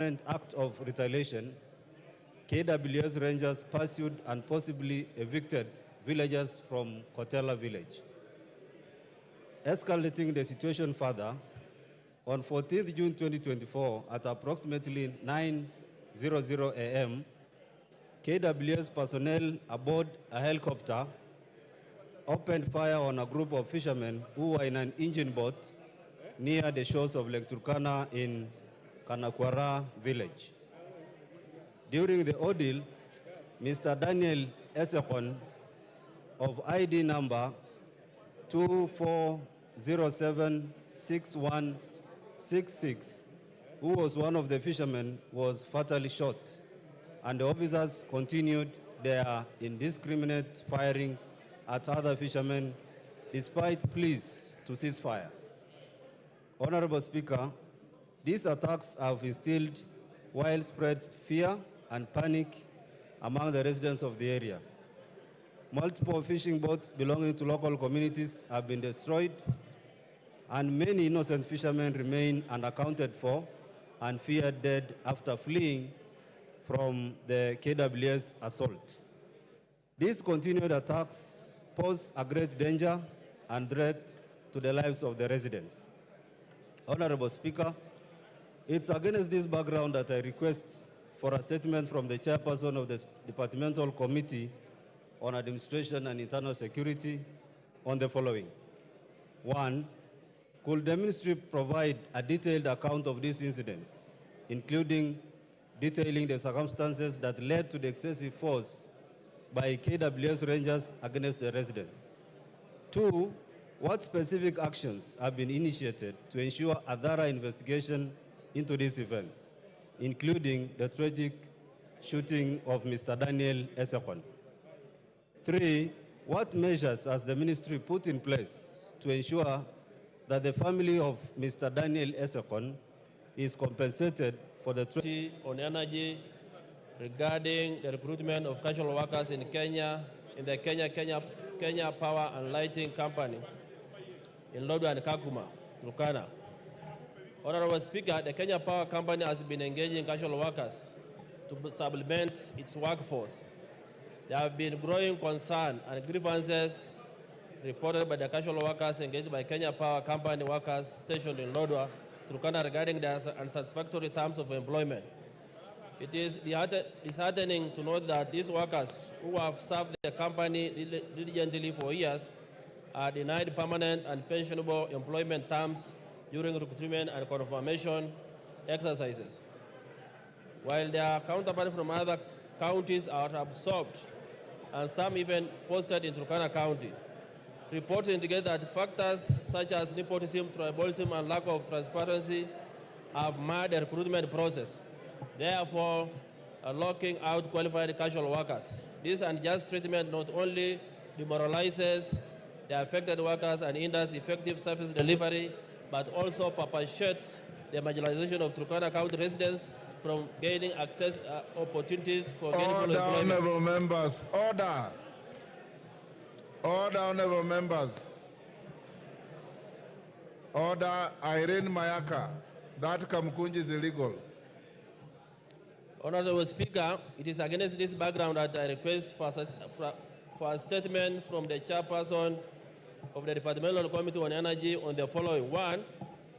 act of retaliation, KWS Rangers pursued and possibly evicted villagers from Kotela village. Escalating the situation further, on 14th June 2024 at approximately 9:00 a.m., KWS personnel aboard a helicopter opened fire on a group of fishermen who were in an engine boat near the shores of Lake Turkana in Kanakwara village. During the ordeal, Mr. Daniel Esekon of ID number 24076166, who was one of the fishermen, was fatally shot, and the officers continued their indiscriminate firing at other fishermen despite pleas to cease fire. Honorable Speaker, these attacks have instilled widespread fear and panic among the residents of the area. Multiple fishing boats belonging to local communities have been destroyed, and many innocent fishermen remain unaccounted for and feared dead after fleeing from the KWS assault. These continued attacks pose a great danger and threat to the lives of the residents. Honorable Speaker, it's against this background that I request for a statement from the chairperson of the Departmental Committee on Administration and Internal Security on the following. 1, could the ministry provide a detailed account of these incidents, including detailing the circumstances that led to the excessive force by KWS Rangers against the residents? 2, what specific actions have been initiated to ensure a thorough investigation into these events, including the tragic shooting of Mr. Daniel Esekon? 3, what measures has the ministry put in place to ensure that the family of Mr. Daniel Esekon is compensated for the tragedy on energy regarding the recruitment of casual workers in Kenya, in the Kenya Power and Lighting Company in Lodwar and Kakuma, Turkana. Honorable Speaker, the Kenya Power Company has been engaging casual workers to supplement its workforce. There have been growing concern and grievances reported by the casual workers engaged by Kenya Power Company workers stationed in Lodwar, Turkana regarding their unsatisfactory terms of employment. It is disheartening to note that these workers who have served the company diligently for years are denied permanent and pensionable employment terms during recruitment and confirmation exercises, while their counterparts from other counties are absorbed and some even posted in Turkana County. Reports indicate that factors such as nepotism, tribalism, and lack of transparency have marred the recruitment process, therefore locking out qualified casual workers. This unjust treatment not only demoralizes the affected workers and hinders effective service delivery, but also perpetuates the marginalization of Turkana County residents from gaining access opportunities for gainful employment. Order, honorable members. Order. Order, honorable members. Order, Irene Mayaka. That Kamkunji is illegal. Honorable Speaker, it is against this background that I request for a statement from the chairperson of the Departmental Committee on Energy on the following. 1,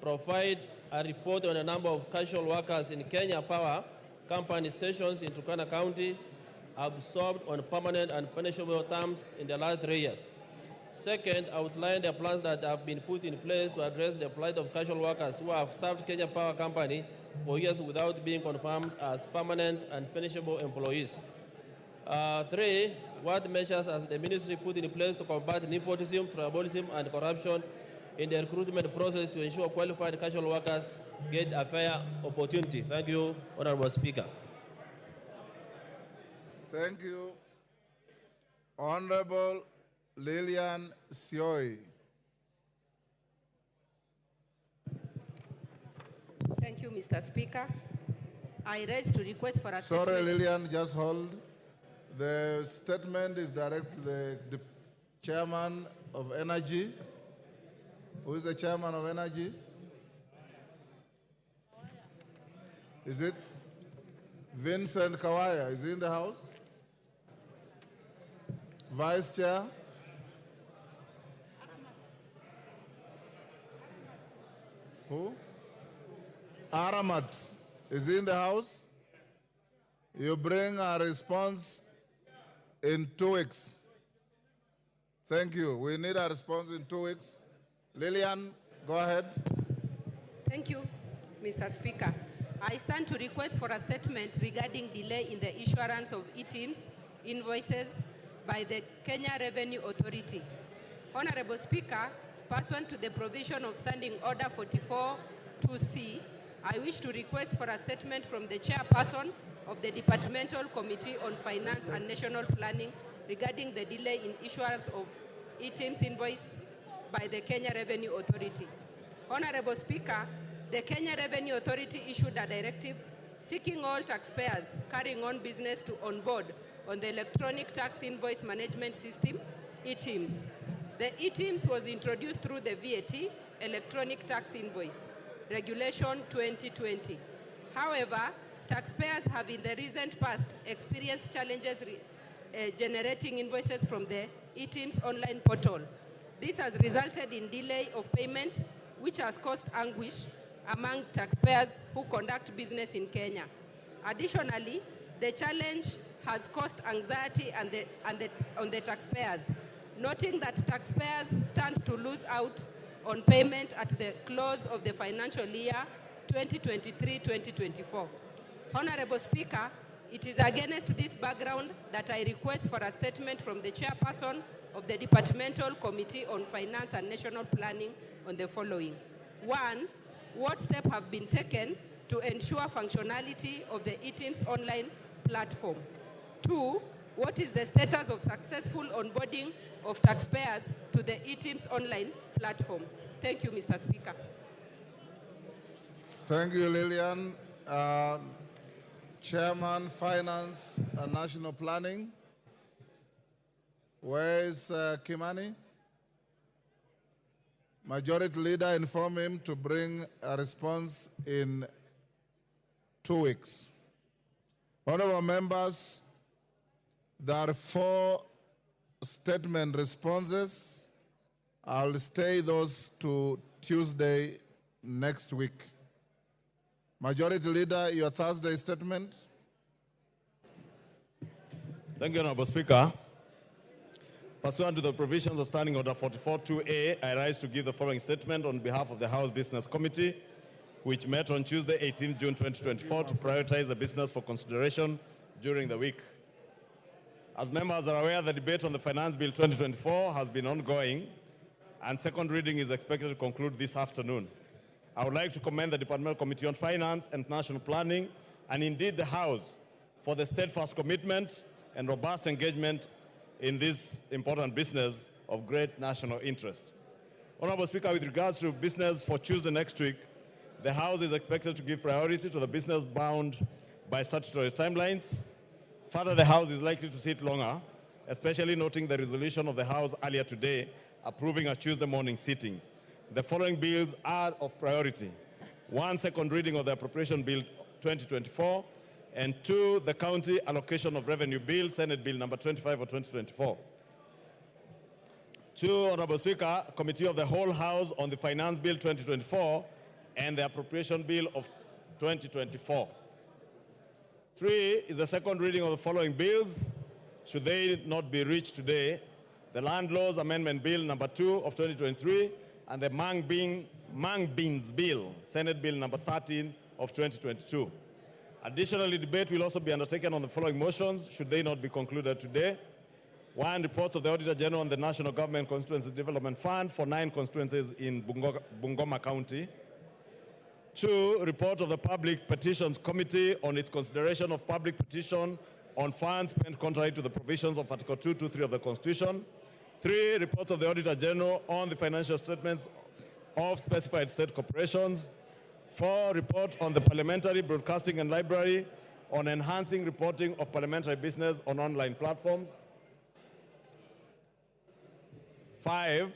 provide a report on the number of casual workers in Kenya Power Company stations in Turkana County absorbed on permanent and punishable terms in the last 3 years. 2nd, outline the plans that have been put in place to address the plight of casual workers who have served Kenya Power Company for years without being confirmed as permanent and punishable employees. 3, what measures has the ministry put in place to combat nepotism, tribalism, and corruption in the recruitment process to ensure qualified casual workers get a fair opportunity? Thank you, Honorable Speaker. Thank you. Honorable Lilian Sioi. Thank you, Mr. Speaker. I raise to request for a Sorry, statement. Lilian, just hold. The statement is directed to the chairman of Energy. Who is the chairman of Energy? Is it? Vincent Kawaya, is he in the house? Vice Chair? Who? Aramat, is he in the house? You bring a response in 2 weeks. Thank you. We need a response in 2 weeks. Lillian, go ahead. Thank you, Mr. Speaker. I stand to request for a statement regarding delay in the issuance of e-TIMS invoices by the Kenya Revenue Authority. Honorable Speaker, pursuant to the provision of Standing Order 44-2C, I wish to request for a statement from the chairperson of the Departmental Committee on Finance and National Planning regarding the delay in issuance of e-TIMS invoice by the Kenya Revenue Authority. Honorable Speaker, the Kenya Revenue Authority issued a directive seeking all taxpayers carrying on business to onboard on the Electronic Tax Invoice Management System, e-TIMS. The e-TIMS was introduced through the VAT, Electronic Tax Invoice, Regulation 2020. However, taxpayers have in the recent past experienced challenges generating invoices from the e-TIMS online portal. This has resulted in delay of payment, which has caused anguish among taxpayers who conduct business in Kenya. Additionally, the challenge has caused anxiety on the taxpayers, noting that taxpayers stand to lose out on payment at the close of the financial year 2023-2024. Honorable Speaker, it is against this background that I request for a statement from the chairperson of the Departmental Committee on Finance and National Planning on the following. 1, what steps have been taken to ensure functionality of the e-TIMS online platform? 2, what is the status of successful onboarding of taxpayers to the e-TIMS online platform? Thank you, Mr. Speaker. Thank you, Lillian. Chairman, Finance and National Planning. Where is Kimani? Majority Leader inform him to bring a response in 2 weeks. Honorable members, there are 4 statement responses. I'll stay those to Tuesday next week. Majority Leader, your Thursday statement. Thank you, Honorable Speaker. Pursuant to the provisions of Standing Order 44-2A, I rise to give the following statement on behalf of the House Business Committee, which met on Tuesday, 18 June 2024, to prioritize the business for consideration during the week. As members are aware, the debate on the Finance Bill 2024 has been ongoing, and second reading is expected to conclude this afternoon. I would like to commend the Departmental Committee on Finance and National Planning, and indeed the House, for the steadfast commitment and robust engagement in this important business of great national interest. Honorable Speaker, with regards to business for Tuesday next week, the House is expected to give priority to the business bound by statutory timelines. Further, the House is likely to sit longer, especially noting the resolution of the House earlier today approving a Tuesday morning sitting. The following bills are of priority. 1, second reading of the Appropriation Bill 2024, and 2, the County Allocation of Revenue Bill, Senate Bill number 25 of 2024. 2, Honorable Speaker, Committee of the Whole House on the Finance Bill 2024 and the Appropriation Bill of 2024. 3 is the second reading of the following bills, should they not be reached today: the Land Laws Amendment Bill number 2 of 2023 and the Mang Beans Bill, Senate Bill number 13 of 2022. Additionally, debate will also be undertaken on the following motions, should they not be concluded today. 1, reports of the Auditor General on the National Government Constituency Development Fund for 9 constituencies in Bungoma County. 2, report of the Public Petitions Committee on its consideration of public petition on funds spent contrary to the provisions of Article 223 of the Constitution. 3, reports of the Auditor General on the financial statements of specified state corporations. 4, report on the Parliamentary Broadcasting and Library on enhancing reporting of parliamentary business on online platforms. 5,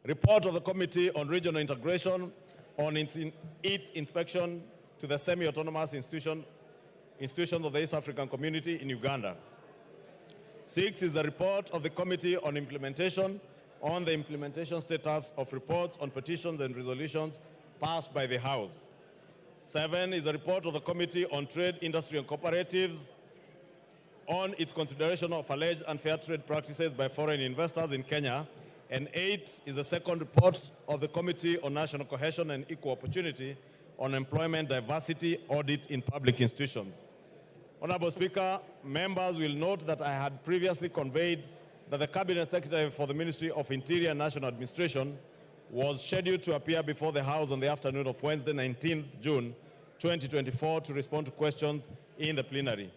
report of the Committee on Regional Integration on its inspection to the semi-autonomous institution institutions of the East African Community in Uganda. 6 is the report of the Committee on Implementation on the implementation status of reports on petitions and resolutions passed by the House. 7 is a report of the Committee on Trade, Industry and Cooperatives on its consideration of alleged unfair trade practices by foreign investors in Kenya. And 8 is the second report of the Committee on National Cohesion and Equal Opportunity on employment diversity audit in public institutions. Honorable Speaker, members will note that I had previously conveyed that the Cabinet Secretary for the Ministry of Interior and National Administration was scheduled to appear before the House on the afternoon of Wednesday, 19th June 2024 to respond to questions in the plenary.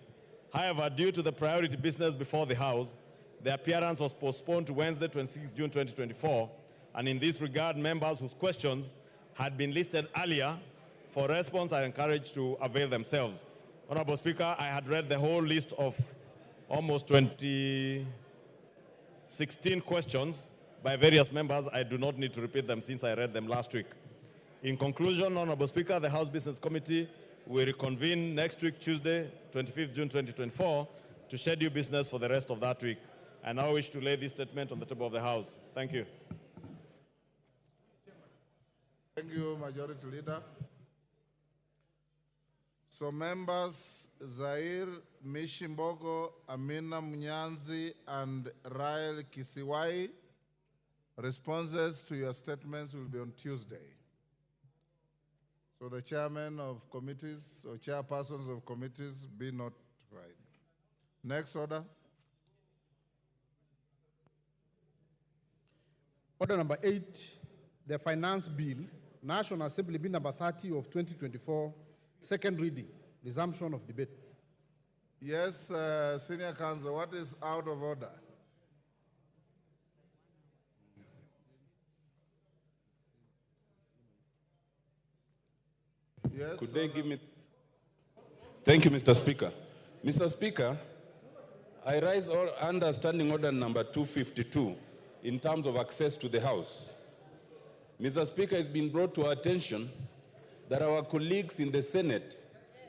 However, due to the priority business before the House, the appearance was postponed to Wednesday, 26 June 2024, and in this regard, members whose questions had been listed earlier for response are encouraged to avail themselves. Honorable Speaker, I had read the whole list of almost 16 questions by various members. I do not need to repeat them since I read them last week. In conclusion, Honorable Speaker, the House Business Committee will reconvene next week, Tuesday, 25th June 2024, to schedule business for the rest of that week. I now wish to lay this statement on the table of the House. Thank you. Thank you, Majority Leader. So members Zair Mishimbogo, Amina Munyanzi, and Rael Kisiwai, responses to your statements will be on Tuesday. So the chairman of committees or chairpersons of committees be notified. Next order. Order number 8, the Finance Bill, National Assembly Bill number 30 of 2024, second reading, resumption of debate. Yes, Senior Counsel, what is out of order? Yes. Could they give me? Thank you, Mr. Speaker. Mr. Speaker, I rise under Standing Order number 252 in terms of access to the House. Mr. Speaker, it's been brought to our attention that our colleagues in the Senate,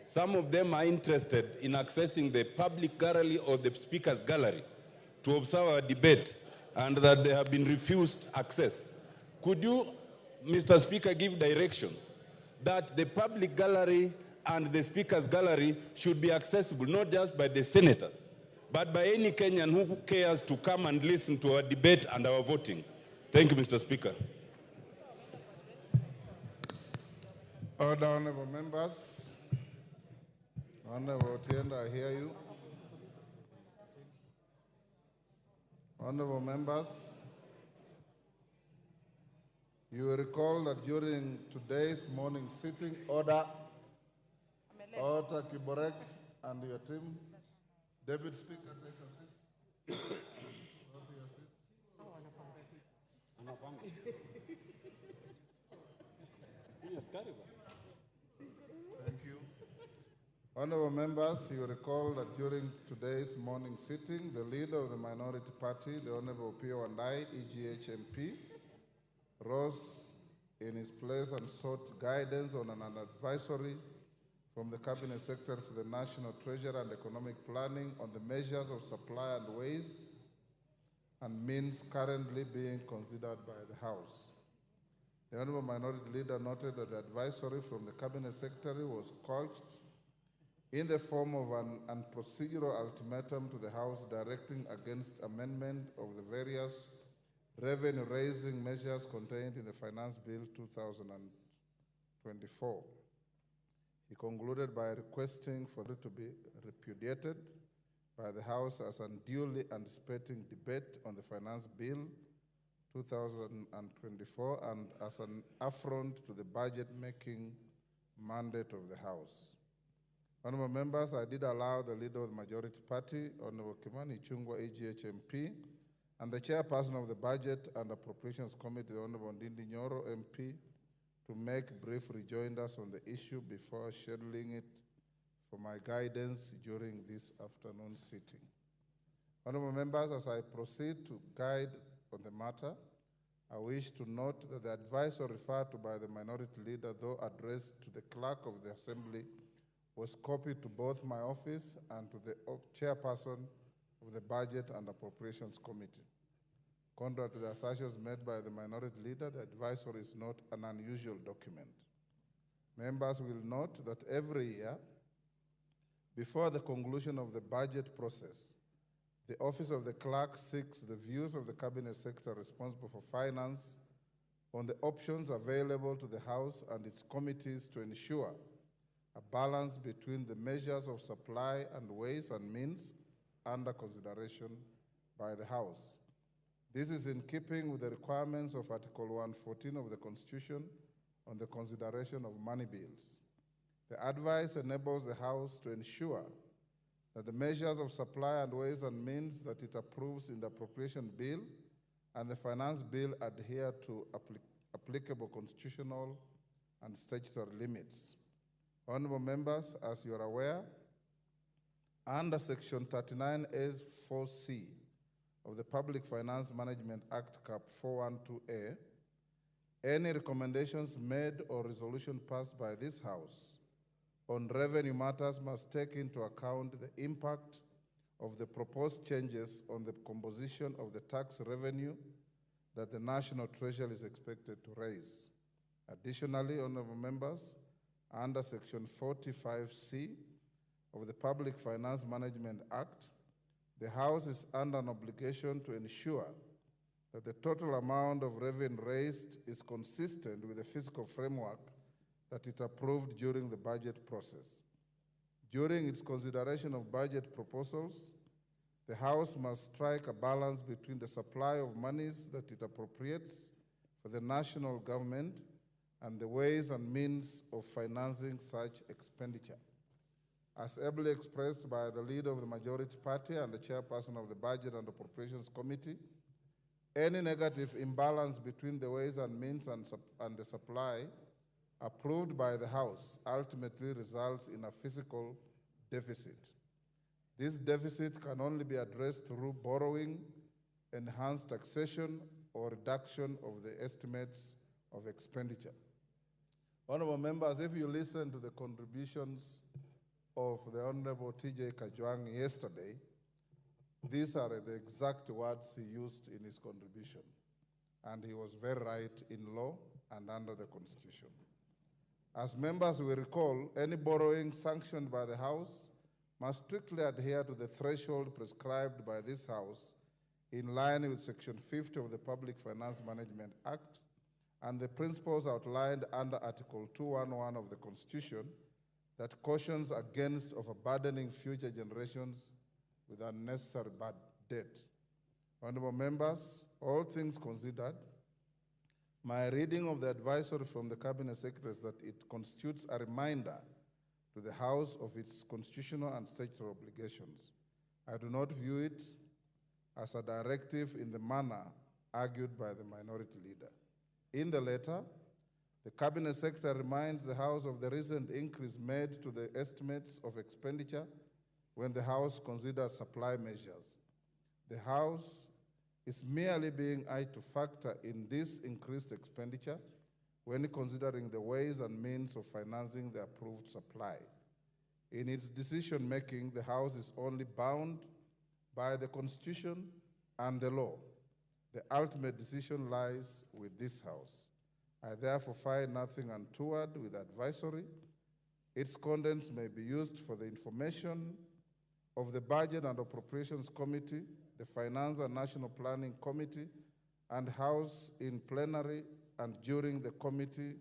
some of them are interested in accessing the public gallery or the Speaker's gallery to observe our debate, and that they have been refused access. Could you, Mr. Speaker, give direction that the public gallery and the Speaker's gallery should be accessible not just by the senators, but by any Kenyan who cares to come and listen to our debate and our voting? Thank you, Mr. Speaker. Order, honorable members. Honorable Otienda, I hear you. Honorable members, you will recall that during today's morning sitting, Order Kiborek and your team, Deputy Speaker, take a seat. Go to your seat. Thank you. Honorable members, you recall that during today's morning sitting, the leader of the minority party, the Honorable Pio Wandai, EGH MP, rose in his place and sought guidance on an advisory from the Cabinet Secretary for the National Treasury and Economic Planning on the measures of supply and ways and means currently being considered by the House. The Honorable Minority Leader noted that the advisory from the Cabinet Secretary was couched in the form of an procedural ultimatum to the House directing against amendment of the various revenue-raising measures contained in the Finance Bill 2024. He concluded by requesting for it to be repudiated by the House as unduly anticipating debate on the Finance Bill 2024 and as an affront to the budget-making mandate of the House. Honorable members, I did allow the leader of the majority party, Honorable Kimani Ichung'wah, EGH MP, and the chairperson of the Budget and Appropriations Committee, Honorable Ndindi Nyoro, MP, to make brief rejoinders on the issue before scheduling it for my guidance during this afternoon sitting. Honorable members, as I proceed to guide on the matter, I wish to note that the advice referred to by the minority leader, though addressed to the clerk of the Assembly, was copied to both my office and to the chairperson of the Budget and Appropriations Committee. Contrary to the assertions made by the minority leader, the advisory is not an unusual document. Members will note that every year, before the conclusion of the budget process, the Office of the Clerk seeks the views of the Cabinet Secretary responsible for finance on the options available to the House and its committees to ensure a balance between the measures of supply and ways and means under consideration by the House. This is in keeping with the requirements of Article 114 of the Constitution on the consideration of money bills. The advice enables the House to ensure that the measures of supply and ways and means that it approves in the appropriation bill and the finance bill adhere to applicable constitutional and statutory limits. Honorable members, as you are aware, under Section 39A 4C of the Public Finance Management Act, Cap 412A, any recommendations made or resolution passed by this House on revenue matters must take into account the impact of the proposed changes on the composition of the tax revenue that the National Treasury is expected to raise. Additionally, honorable members, under Section 45C of the Public Finance Management Act, the House is under an obligation to ensure that the total amount of revenue raised is consistent with the fiscal framework that it approved during the budget process. During its consideration of budget proposals, the House must strike a balance between the supply of monies that it appropriates for the national government and the ways and means of financing such expenditure. As ably expressed by the leader of the majority party and the chairperson of the Budget and Appropriations Committee, any negative imbalance between the ways and means and the supply approved by the House ultimately results in a fiscal deficit. This deficit can only be addressed through borrowing, enhanced taxation, or reduction of the estimates of expenditure. Honorable members, if you listen to the contributions of the Honorable T.J. Kajwang yesterday, these are the exact words he used in his contribution. And he was very right in law and under the Constitution. As members will recall, any borrowing sanctioned by the House must strictly adhere to the threshold prescribed by this House in line with Section 50 of the Public Finance Management Act and the principles outlined under Article 211 of the Constitution that cautions against overburdening future generations with unnecessary bad debt. Honorable members, all things considered, my reading of the advisory from the Cabinet Secretary is that it constitutes a reminder to the House of its constitutional and statutory obligations. I do not view it as a directive in the manner argued by the minority leader. In the letter, the Cabinet Secretary reminds the House of the recent increase made to the estimates of expenditure when the House considers supply measures. The House is merely being asked to factor in this increased expenditure when considering the ways and means of financing the approved supply. In its decision-making, the House is only bound by the Constitution and the law. The ultimate decision lies with this House. I therefore find nothing untoward with advisory. Its contents may be used for the information of the Budget and Appropriations Committee, the Finance and National Planning Committee, and House in plenary and during the Committee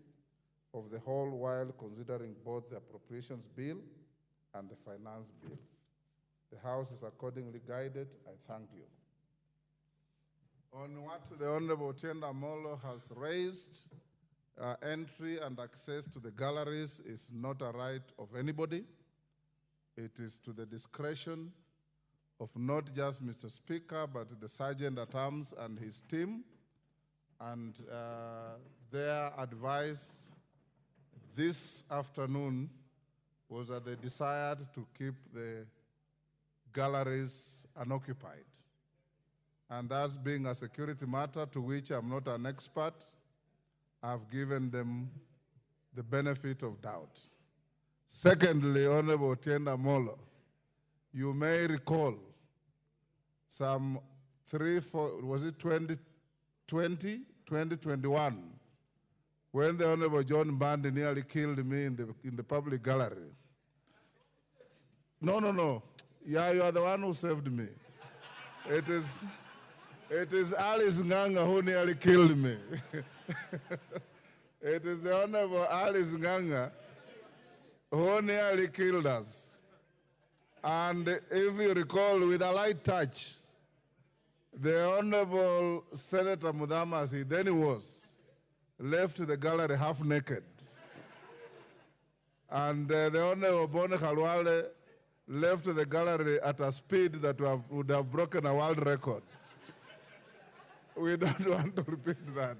of the Whole while considering both the Appropriations Bill and the Finance Bill. The House is accordingly guided. I thank you. On what the Honorable Tienda Molo has raised, entry and access to the galleries is not a right of anybody. It is to the discretion of not just Mr. Speaker, but the Sergeant at Arms and his team. And their advice this afternoon was that they desired to keep the galleries unoccupied. And that's being a security matter to which I'm not an expert, I've given them the benefit of doubt. Secondly, Honorable Tienda Molo, you may recall some 3-4, was it 2021, when the Honorable John Bandi nearly killed me in the public gallery. No. Yeah, you are the one who saved me. It is Alice Nganga who nearly killed me. It is the Honorable Alice Nganga who nearly killed us. And if you recall, with a light touch, the Honorable Senator Mudamasi, then he was, left the gallery half naked. And the Honorable Bone Khalwale left the gallery at a speed that would have broken a world record. We don't want to repeat that.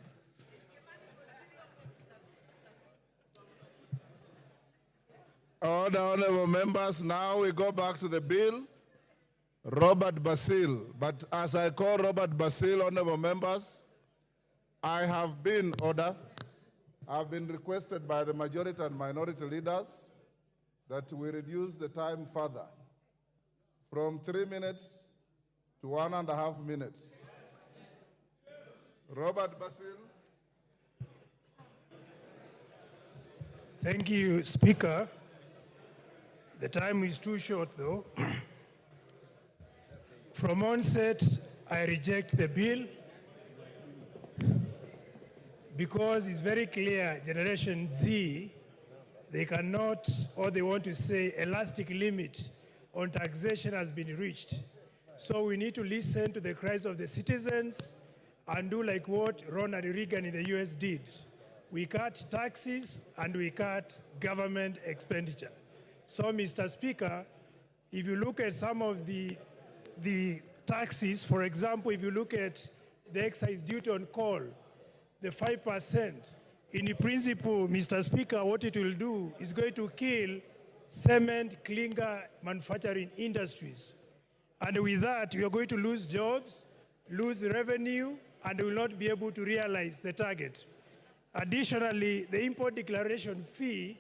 Honorable members, now we go back to the bill. Robert Basil, but as I call Robert Basil, honorable members, I have been requested by the majority and minority leaders that we reduce the time further from 3 minutes to 1.5 minutes. Robert Basil. Thank you, Speaker. The time is too short, though. From onset, I reject the bill because it's very clear Generation Z, they cannot, or they want to say elastic limit on taxation has been reached. So we need to listen to the cries of the citizens and do like what Ronald Reagan in the US did. We cut taxes and we cut government expenditure. So, Mr. Speaker, if you look at some of the taxes, for example, if you look at the excise duty on coal, the 5%, in principle, Mr. Speaker, what it will do is going to kill cement, clinker manufacturing industries. And with that, we are going to lose jobs, lose revenue, and will not be able to realize the target. Additionally, the import declaration fee,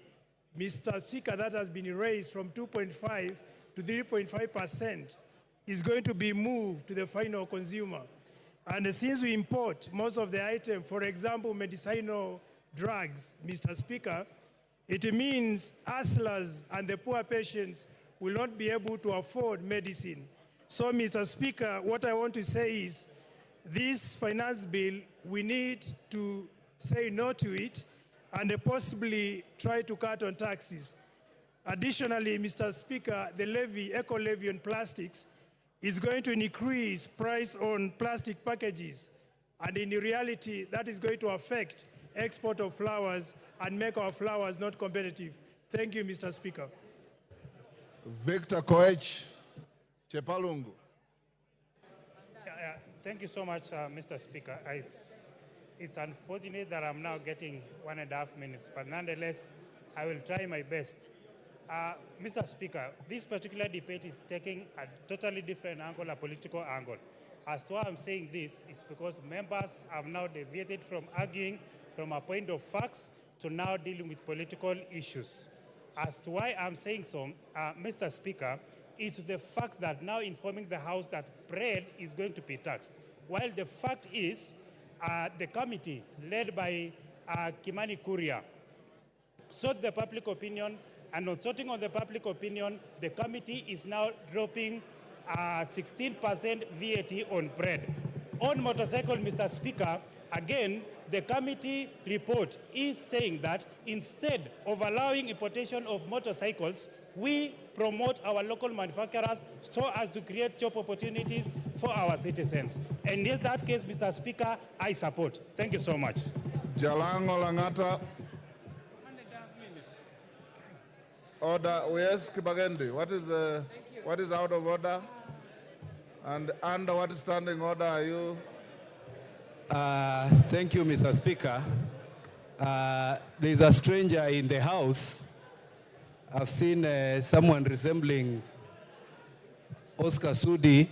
Mr. Speaker, that has been raised from 2.5 to 3.5% is going to be moved to the final consumer. And since we import most of the items, for example, medicinal drugs, Mr. Speaker, it means hustlers and the poor patients will not be able to afford medicine. So, Mr. Speaker, what I want to say is this finance bill, we need to say no to it and possibly try to cut on taxes. Additionally, Mr. Speaker, the levy, eco-levy on plastics, is going to increase price on plastic packages. And in reality, that is going to affect export of flowers and make our flowers not competitive. Thank you, Mr. Speaker. Victor Koech, Chepalungu. Thank you so much, Mr. Speaker. It's unfortunate that I'm now getting 1.5 minutes, but nonetheless, I will try my best. Mr. Speaker, this particular debate is taking a totally different angle, a political angle. As to why I'm saying this is because members have now deviated from arguing from a point of facts to now dealing with political issues. As to why I'm saying so, Mr. Speaker, is the fact that now informing the House that bread is going to be taxed. While the fact is, the committee led by Kimani Kuria sought the public opinion, and on sorting on the public opinion, the committee is now dropping 16% VAT on bread. On motorcycle, Mr. Speaker, again, the committee report is saying that instead of allowing importation of motorcycles, we promote our local manufacturers so as to create job opportunities for our citizens. And in that case, Mr. Speaker, I support. Thank you so much. Jalango Langata. Order, yes, Kibagendi, what is out of order? And under what standing order are you? Thank you, Mr. Speaker. There's a stranger in the house. I've seen someone resembling Oscar Sudi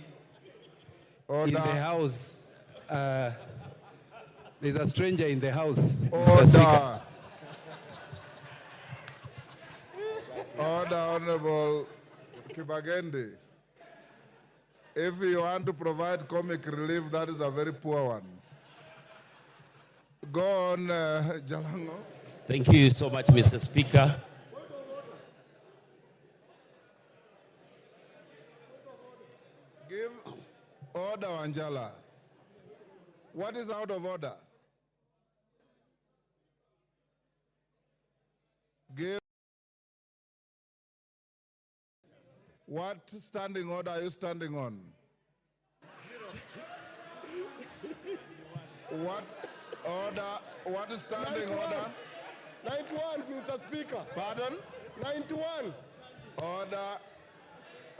in the house. There's a stranger in the house, Mr. Speaker. Order, Honorable Kibagende. If you want to provide comic relief, that is a very poor one. Go on, Jalango. Thank you so much, Mr. Speaker. Give order, Anjala. What is out of order? Give. What standing order are you standing on? What order? What is standing 91. order? 91, Mr. Speaker. Pardon? 91. Order.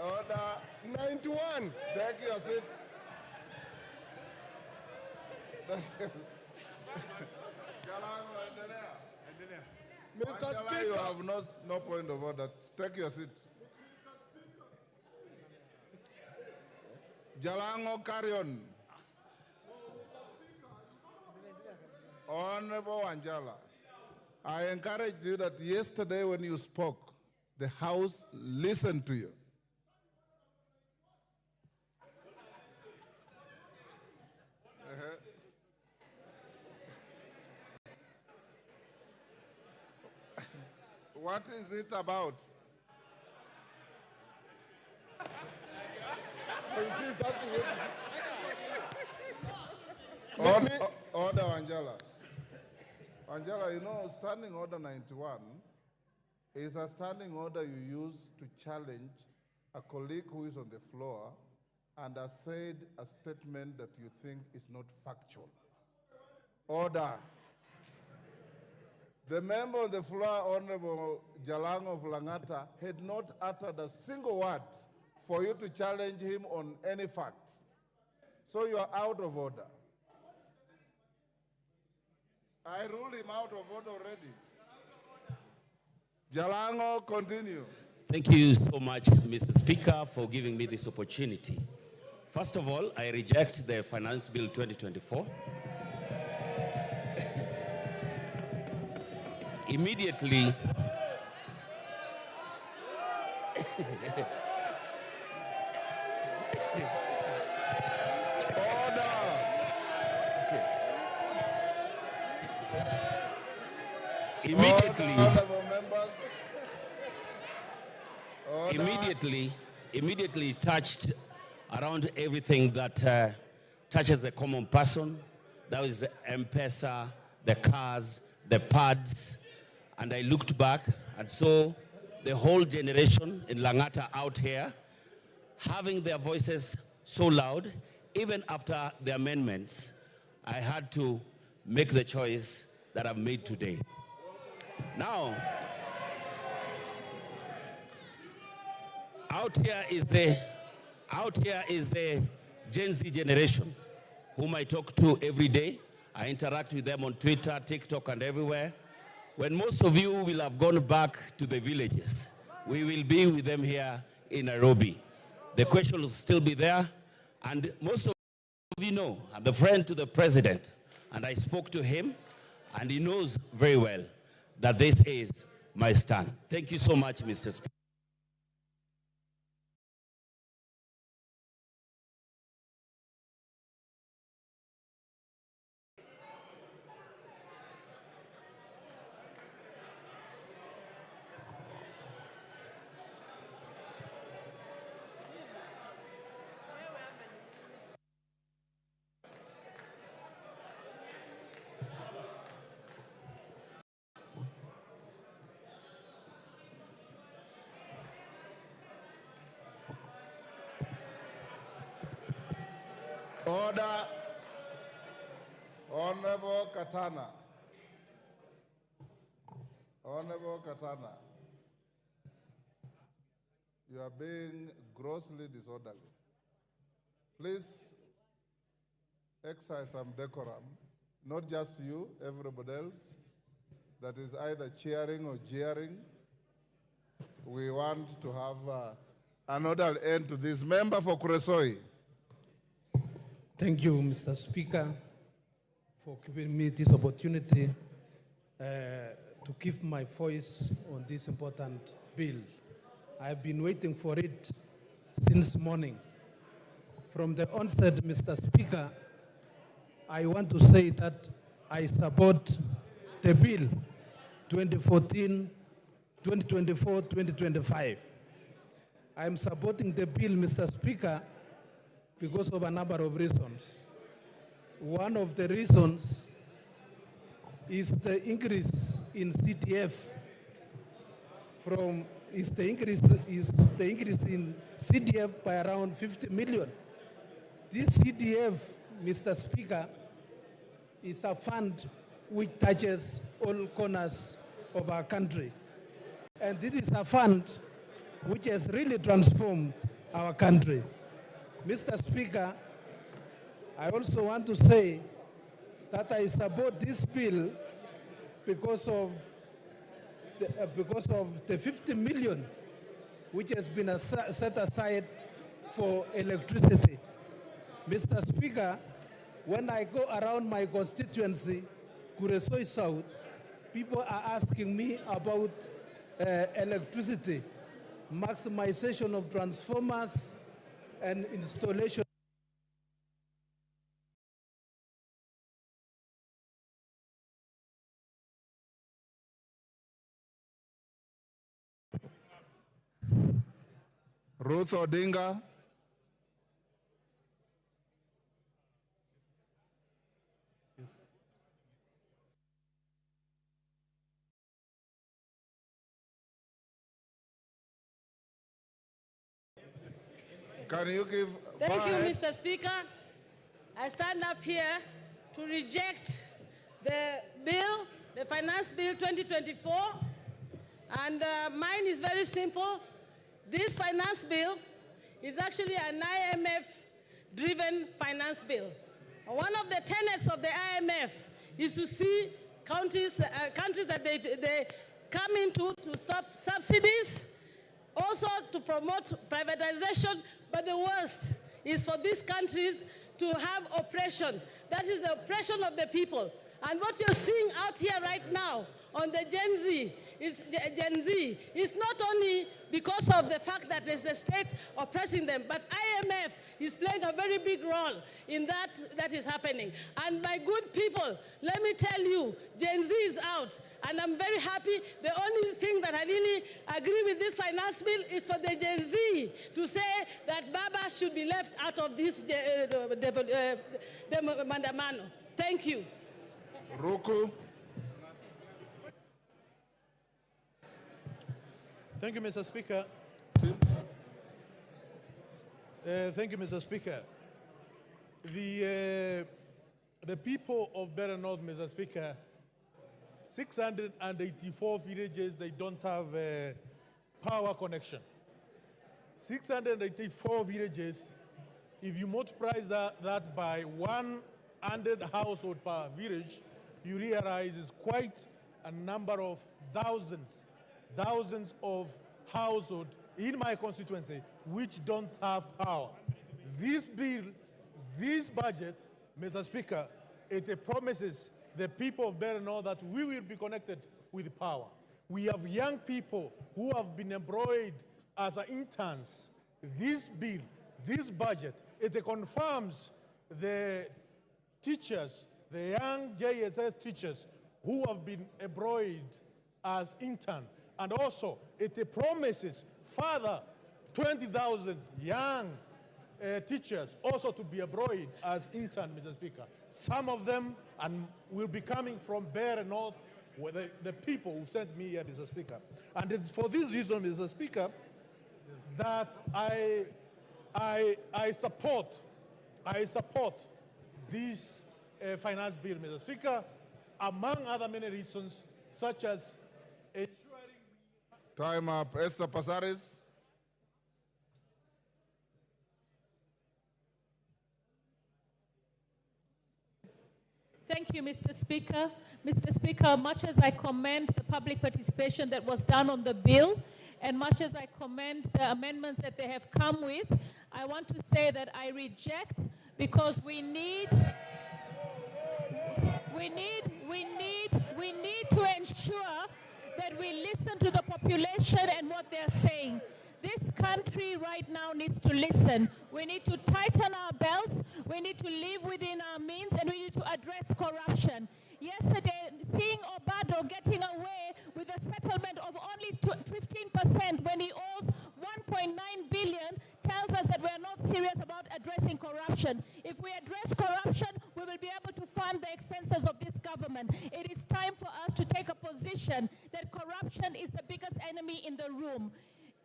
Order. 91. Take your seat. Mr. Anjala, you Speaker. have no point of order. Take your seat. Jalango, carry on. Honorable Anjala, I encourage you that yesterday when you spoke, the House listened to you. What is it about? Order, Angela. Angela, you know, standing order 91 is a standing order you use to challenge a colleague who is on the floor and has said a statement that you think is not factual. Order. The member on the floor, Honorable Jalango of Langata, had not uttered a single word for you to challenge him on any fact. So you are out of order. I ruled him out of order already. Jalango, continue. Thank you so much, Mr. Speaker, for giving me this opportunity. First of all, I reject the Finance Bill 2024. Immediately, immediately touched around everything that touches a common person. That was the M-Pesa, the cars, the pads, and I looked back and saw the whole generation in Langata out here having their voices so loud. Even after the amendments, I had to make the choice that I've made today. Now, out here is the Gen Z generation whom I talk to every day. I interact with them on Twitter, TikTok, and everywhere. When most of you will have gone back to the villages, we will be with them here in Nairobi. The question will still be there, and most of you know, I'm the friend to the president, and I spoke to him, and he knows very well that this is my stand. Thank you so much, Mr. Speaker. Order. Honorable Katana. Honorable Katana. You are being grossly disorderly. Please exercise some decorum, not just you, everybody else that is either cheering or jeering. We want to have an orderly end to this. Member for Kuresoi. Thank you, Mr. Speaker, for giving me this opportunity to give my voice on this important bill. I've been waiting for it since morning. From the onset, Mr. Speaker, I want to say that I support the bill 2024-2025. I am supporting the bill, Mr. Speaker, because of a number of reasons. One of the reasons is the increase in CTF is the increase in CTF by around 50 million. This CTF, Mr. Speaker, is a fund which touches all corners of our country. And this is a fund which has really transformed our country. Mr. Speaker, I also want to say that I support this bill because of the 50 million which has been set aside for electricity. Mr. Speaker, when I go around my constituency, Kuresoi South, people are asking me about electricity, maximization of transformers, and installation. Ruth Odinga. Can you give? Thank you, Mr. Speaker. I stand up here to reject the bill, the Finance Bill 2024, and mine is very simple. This finance bill is actually an IMF-driven finance bill. One of the tenets of the IMF is to see countries that they come into to stop subsidies, also to promote privatization, but the worst is for these countries to have oppression. That is the oppression of the people. And what you're seeing out here right now on the Gen Z is not only because of the fact that there's the state oppressing them, but IMF is playing a very big role in that is happening. And my good people, let me tell you, Gen Z is out, and I'm very happy. The only thing that I really agree with this finance bill is for the Gen Z to say that Baba should be left out of this mandamano. Thank you. Roku. Thank you, Mr. Speaker. Thank you, Mr. Speaker. The people of Beira North, Mr. Speaker, 684 villages, they don't have a power connection. 684 villages, if you multiply that by 100 households per village, you realize it's quite a number of thousands of households in my constituency which don't have power. This bill, this budget, Mr. Speaker, it promises the people of Beira North that we will be connected with power. We have young people who have been employed as interns. This bill, this budget, it confirms the teachers, the young JSS teachers who have been employed as interns. And also, it promises further 20,000 young teachers also to be employed as interns, Mr. Speaker. Some of them will be coming from Beira North, the people who sent me here, Mr. Speaker. And it's for this reason, Mr. Speaker, that I support this finance bill, Mr. Speaker, among other many reasons, such as Time up. Esther Passaris. Thank you, Mr. Speaker. Mr. Speaker, much as I commend the public participation that was done on the bill, and much as I commend the amendments that they have come with, I want to say that I reject because we need to ensure that we listen to the population and what they're saying. This country right now needs to listen. We need to tighten our belts, we need to live within our means, and we need to address corruption. Yesterday, seeing Obado getting away with a settlement of only 15% when he owes 1.9 billion tells us that we are not serious about addressing corruption. If we address corruption, we will be able to fund the expenses of this government. It is time for us to take a position that corruption is the biggest enemy in the room.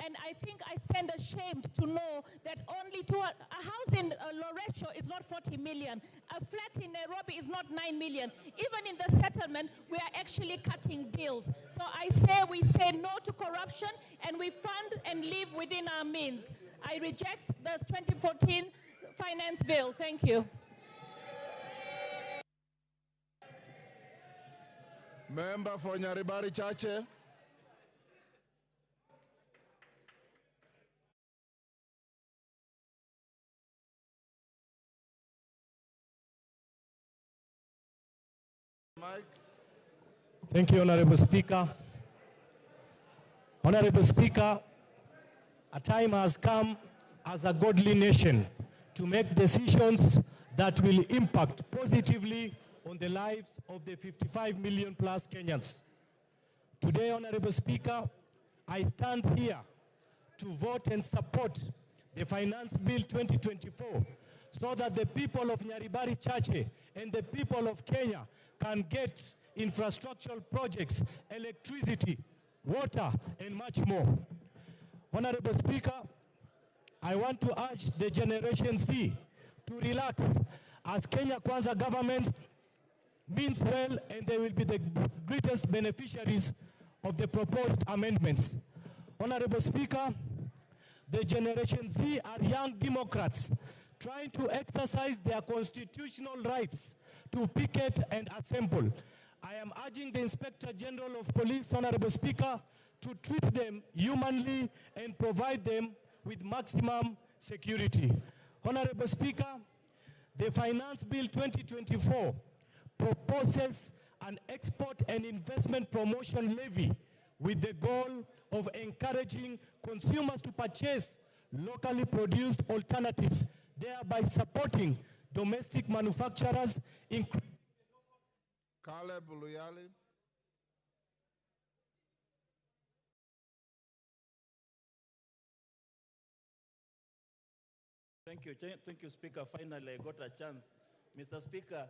And I think I stand ashamed to know that only a house in Loresho is not 40 million. A flat in Nairobi is not 9 million. Even in the settlement, we are actually cutting deals. So we say no to corruption, and we fund and live within our means. I reject the 2014 finance bill. Thank you. Member for Nyaribari Chache. Mike. Thank you, Honorable Speaker. Honorable Speaker, a time has come as a godly nation to make decisions that will impact positively on the lives of the 55 million plus Kenyans. Today, Honorable Speaker, I stand here to vote and support the Finance Bill 2024 so that the people of Nyaribari Chache and the people of Kenya can get infrastructural projects, electricity, water, and much more. Honorable Speaker, I want to urge the Generation Z to relax, as Kenya Kwanza government means well, and they will be the greatest beneficiaries of the proposed amendments. Honorable Speaker, the Generation Z are young Democrats trying to exercise their constitutional rights to picket and assemble. I am urging the Inspector General of Police, Honorable Speaker, to treat them humanly and provide them with maximum security. Honorable Speaker, the Finance Bill 2024 proposes an export and investment promotion levy with the goal of encouraging consumers to purchase locally produced alternatives, thereby supporting domestic manufacturers. Caleb Luyali. Thank you, Speaker. Finally, I got a chance. Mr. Speaker,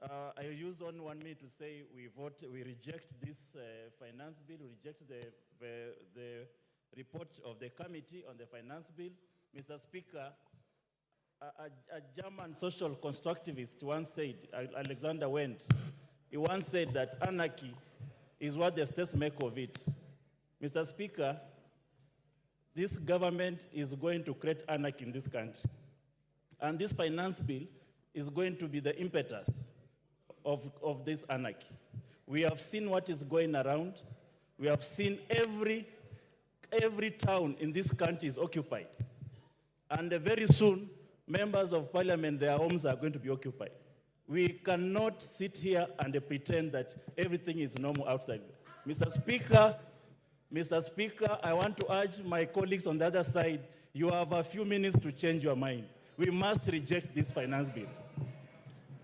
I use only 1 minute to say we reject this finance bill, we reject the report of the committee on the finance bill. Mr. Speaker, a German social constructivist once said, Alexander Wendt, he once said that anarchy is what the states make of it. Mr. Speaker, this government is going to create anarchy in this country. And this finance bill is going to be the impetus of this anarchy. We have seen what is going around. We have seen every town in this country is occupied. And very soon, members of parliament, their homes are going to be occupied. We cannot sit here and pretend that everything is normal outside. Mr. Speaker, I want to urge my colleagues on the other side, you have a few minutes to change your mind. We must reject this finance bill.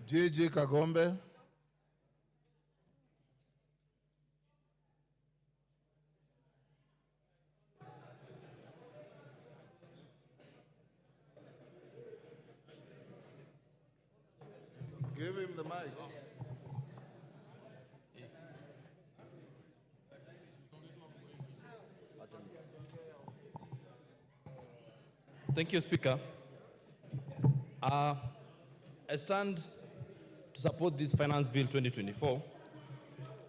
Gigi Kagombe. Give him the mic. Thank you, Speaker. I stand to support this Finance Bill 2024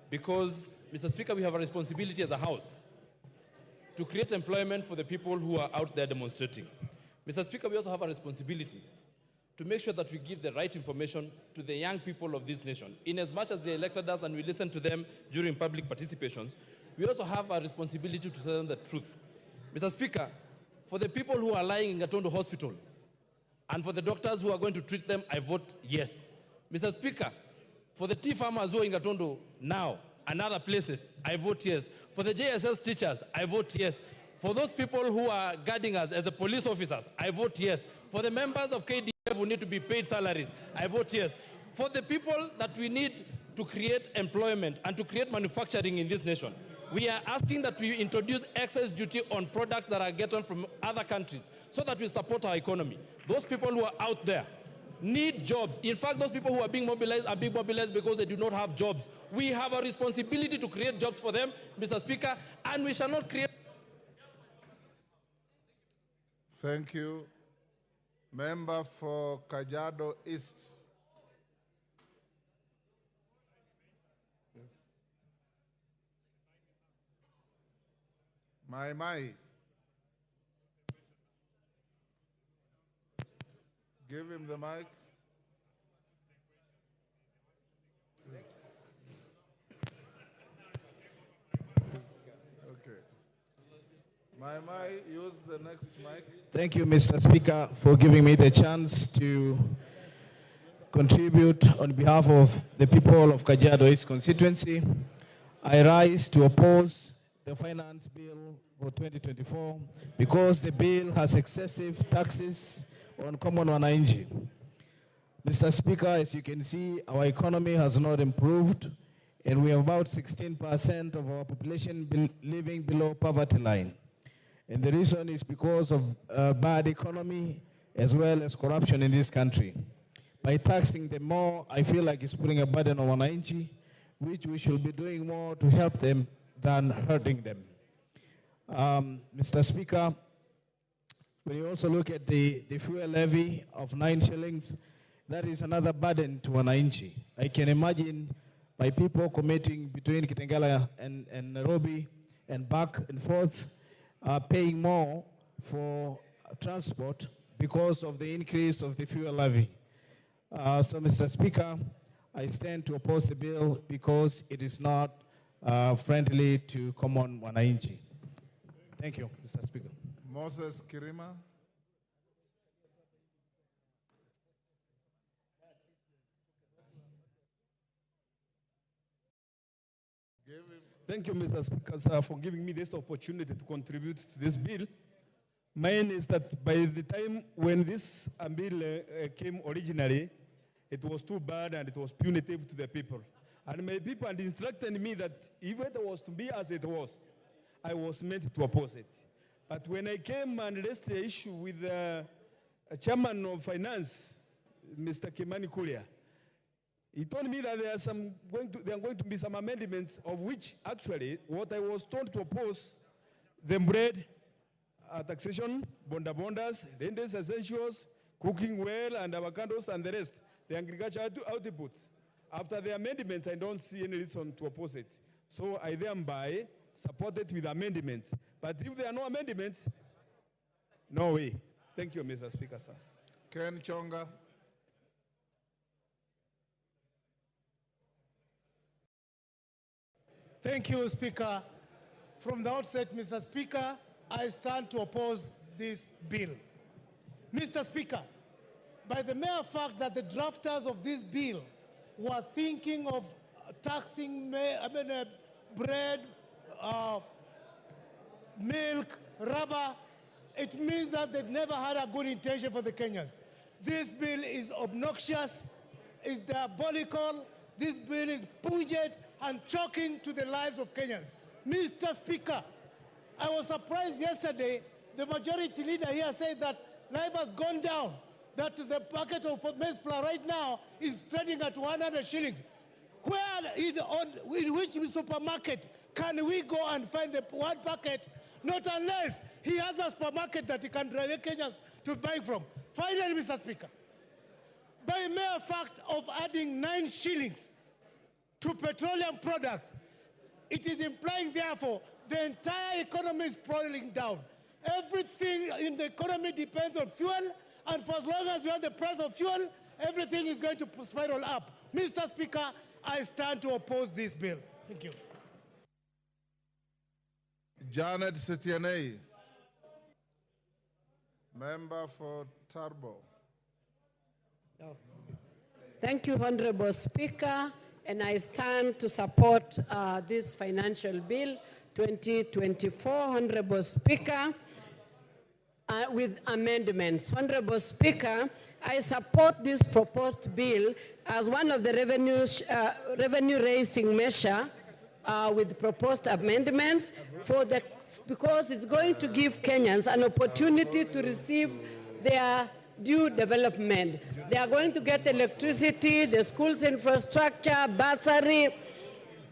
because, Mr. Speaker, we have a responsibility as a House to create employment for the people who are out there demonstrating. Mr. Speaker, we also have a responsibility to make sure that we give the right information to the young people of this nation. In as much as they elected us and we listen to them during public participations, we also have a responsibility to tell them the truth. Mr. Speaker, for the people who are lying in Gatondo Hospital and for the doctors who are going to treat them, I vote yes. Mr. Speaker, for the tea farmers who are in Gatondo now, and other places, I vote yes. For the JSS teachers, I vote yes. For those people who are guarding us as the police officers, I vote yes. For the members of KDF who need to be paid salaries, I vote yes. For the people that we need to create employment and to create manufacturing in this nation, we are asking that we introduce excess duty on products that are gotten from other countries so that we support our economy. Those people who are out there need jobs. In fact, those people who are being mobilized because they do not have jobs. We have a responsibility to create jobs for them, Mr. Speaker, and we shall not create. Thank you. Member for Kajiado East. Yes. Mai. Give him the mic. Yes. Okay. Mai, use the next mic. Thank you, Mr. Speaker, for giving me the chance to contribute on behalf of the people of Kajiado East constituency. I rise to oppose the finance bill for 2024 because the bill has excessive taxes on common wananchi. Mr. Speaker, as you can see, our economy has not improved, and we have about 16% of our population living below poverty line. And the reason is because of bad economy as well as corruption in this country. By taxing them more, I feel like it's putting a burden on wananchi, which we should be doing more to help them than hurting them. Mr. Speaker, when you also look at the fuel levy of 9 shillings, that is another burden to wananchi. I can imagine my people commuting between Kitengela and Nairobi and back and forth, paying more for transport because of the increase of the fuel levy. So, Mr. Speaker, I stand to oppose the bill because it is not friendly to common wananchi. Thank you, Mr. Speaker. Moses Kirima. Thank you, Mr. Speaker, sir, for giving me this opportunity to contribute to this bill. Mine is that by the time when this bill came originally, it was too bad and it was punitive to the people. And my people had instructed me that if it was to be as it was, I was meant to oppose it. But when I came and raised the issue with the chairman of finance, Mr. Kimani Kulia, he told me that there are going to be some amendments of which actually what I was told to oppose, the bread, taxation, bondas, rentals, essentials, cooking well and avocados and the rest, the agricultural outputs. After the amendments, I don't see any reason to oppose it. So I thereby support it with amendments. But if there are no amendments, no way. Thank you, Mr. Speaker, sir. Ken Chonga. Thank you, Speaker. From the outset, Mr. Speaker, I stand to oppose this bill. Mr. Speaker, by the mere fact that the drafters of this bill were thinking of taxing bread, milk, rubber, it means that they never had a good intention for the Kenyans. This bill is obnoxious, is diabolical, this bill is pungent and shocking to the lives of Kenyans. Mr. Speaker, I was surprised yesterday, the majority leader here said that life has gone down, that the packet of maize flour right now is trading at 100 shillings. Where in which supermarket can we go and find the one packet? Not unless he has a supermarket that he can direct Kenyans to buy from. Finally, Mr. Speaker, by mere fact of adding 9 shillings to petroleum products, it is implying, therefore, the entire economy is falling down. Everything in the economy depends on fuel, and for as long as we have the price of fuel, everything is going to spiral up. Mr. Speaker, I stand to oppose this bill. Thank you. Janet Setianei, member for Turbo. Thank you, Honorable Speaker. and I stand to support this financial bill 2024, Honorable Speaker, with amendments. Honorable Speaker, I support this proposed bill as one of the revenue-raising measure with proposed amendments because it's going to give Kenyans an opportunity to receive their due development. They are going to get electricity, the schools infrastructure, bursary.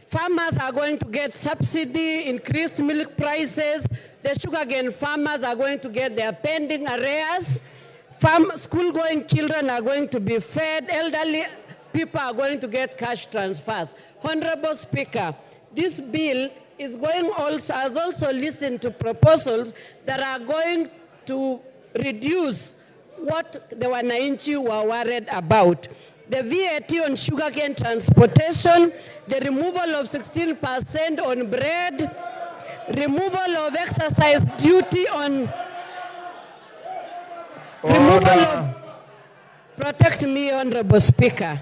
Farmers are going to get subsidy, increased milk prices. The sugarcane farmers are going to get their pending arrears. School-going children are going to be fed. Elderly people are going to get cash transfers. Honorable Speaker, this bill has also listened to proposals that are going to reduce what the Wananchi were worried about. The VAT on sugarcane transportation, the removal of 16% on bread, removal of exercise duty on... Protect me, Honorable Speaker.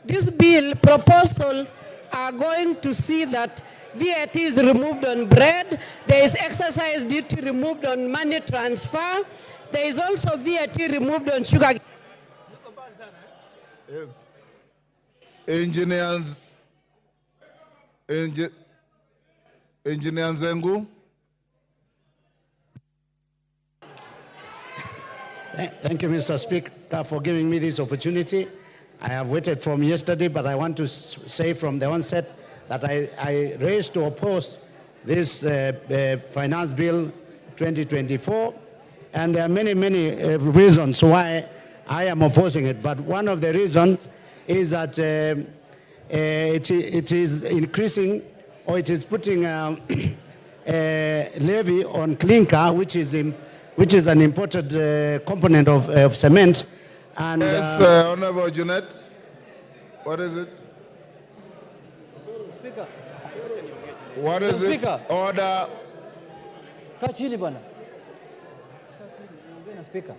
This bill proposals are going to see that VAT is removed on bread, there is exercise duty removed on money transfer, there is also VAT removed on sugar. Yes. Engineer Nzengu. Thank you, Mr. Speaker, for giving me this opportunity. I have waited from yesterday, but I want to say from the onset that I raised to oppose this Finance Bill 2024, and there are many, many reasons why I am opposing it. But one of the reasons is that it is increasing, or it is putting a levy on clinker, which is an imported component of cement. And yes, Honorable Junet, what is it? Speaker. What is it? Speaker. Order. Kachini bwana. Speaker.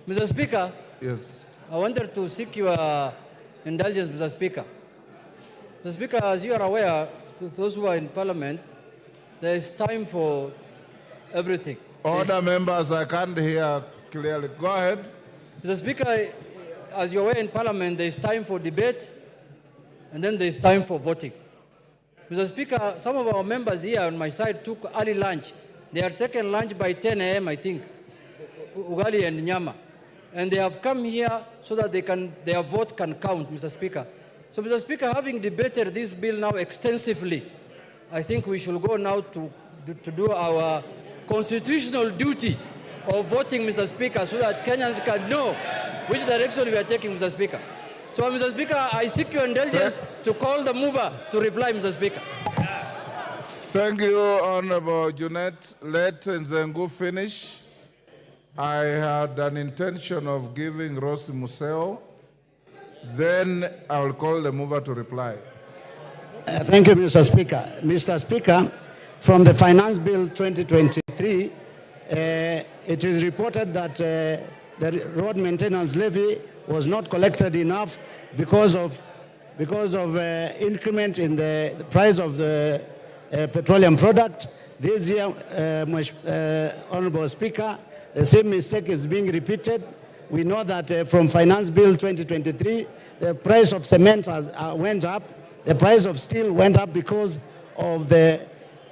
Mr. Speaker. Yes. I wanted to seek your indulgence, Mr. Speaker. Mr. Speaker, as you are aware, to those who are in Parliament, there is time for everything. Order, members, I can't hear clearly. Go ahead. Mr. Speaker, as you're aware in Parliament, there is time for debate, and then there is time for voting. Mr. Speaker, some of our members here on my side took early lunch. They are taking lunch by 10 a.m., I think, ugali and nyama. And they have come here so that their vote can count, Mr. Speaker. So, Mr. Speaker, having debated this bill now extensively, I think we should go now to do our constitutional duty of voting, Mr. Speaker, so that Kenyans can know which direction we are taking, Mr. Speaker. So, Mr. Speaker, I seek your indulgence to call the mover to reply, Mr. Speaker. Thank you, Honorable Junet. Let Nzengu finish. I had an intention of giving Rose Museo. Then I will call the mover to reply. Thank you, Mr. Speaker. Mr. Speaker, from the Finance Bill 2023, it is reported that the road maintenance levy was not collected enough because of increment in the price of the petroleum product. This year, Honorable Speaker, the same mistake is being repeated. We know that from Finance Bill 2023, the price of cement went up, the price of steel went up because of the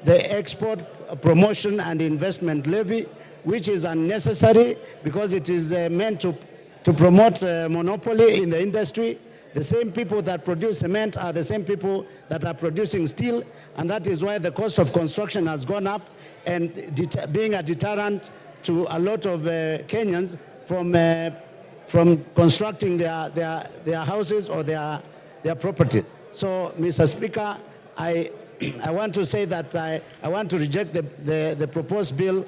export promotion and investment levy, which is unnecessary because it is meant to promote monopoly in the industry. The same people that produce cement are the same people that are producing steel, and that is why the cost of construction has gone up and being a deterrent to a lot of Kenyans from constructing their houses or their property. So, Mr. Speaker, I want to say that I want to reject the proposed bill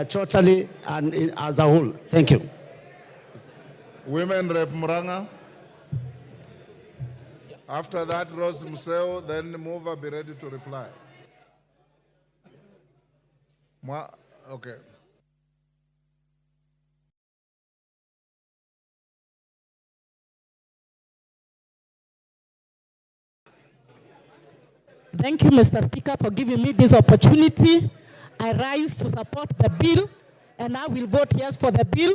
totally and as a whole. Thank you. Women Rep Muranga. After that, Rose Museo, then the mover be ready to reply. Okay. Thank you, Mr. Speaker, for giving me this opportunity. I rise to support the bill, and I will vote yes for the bill.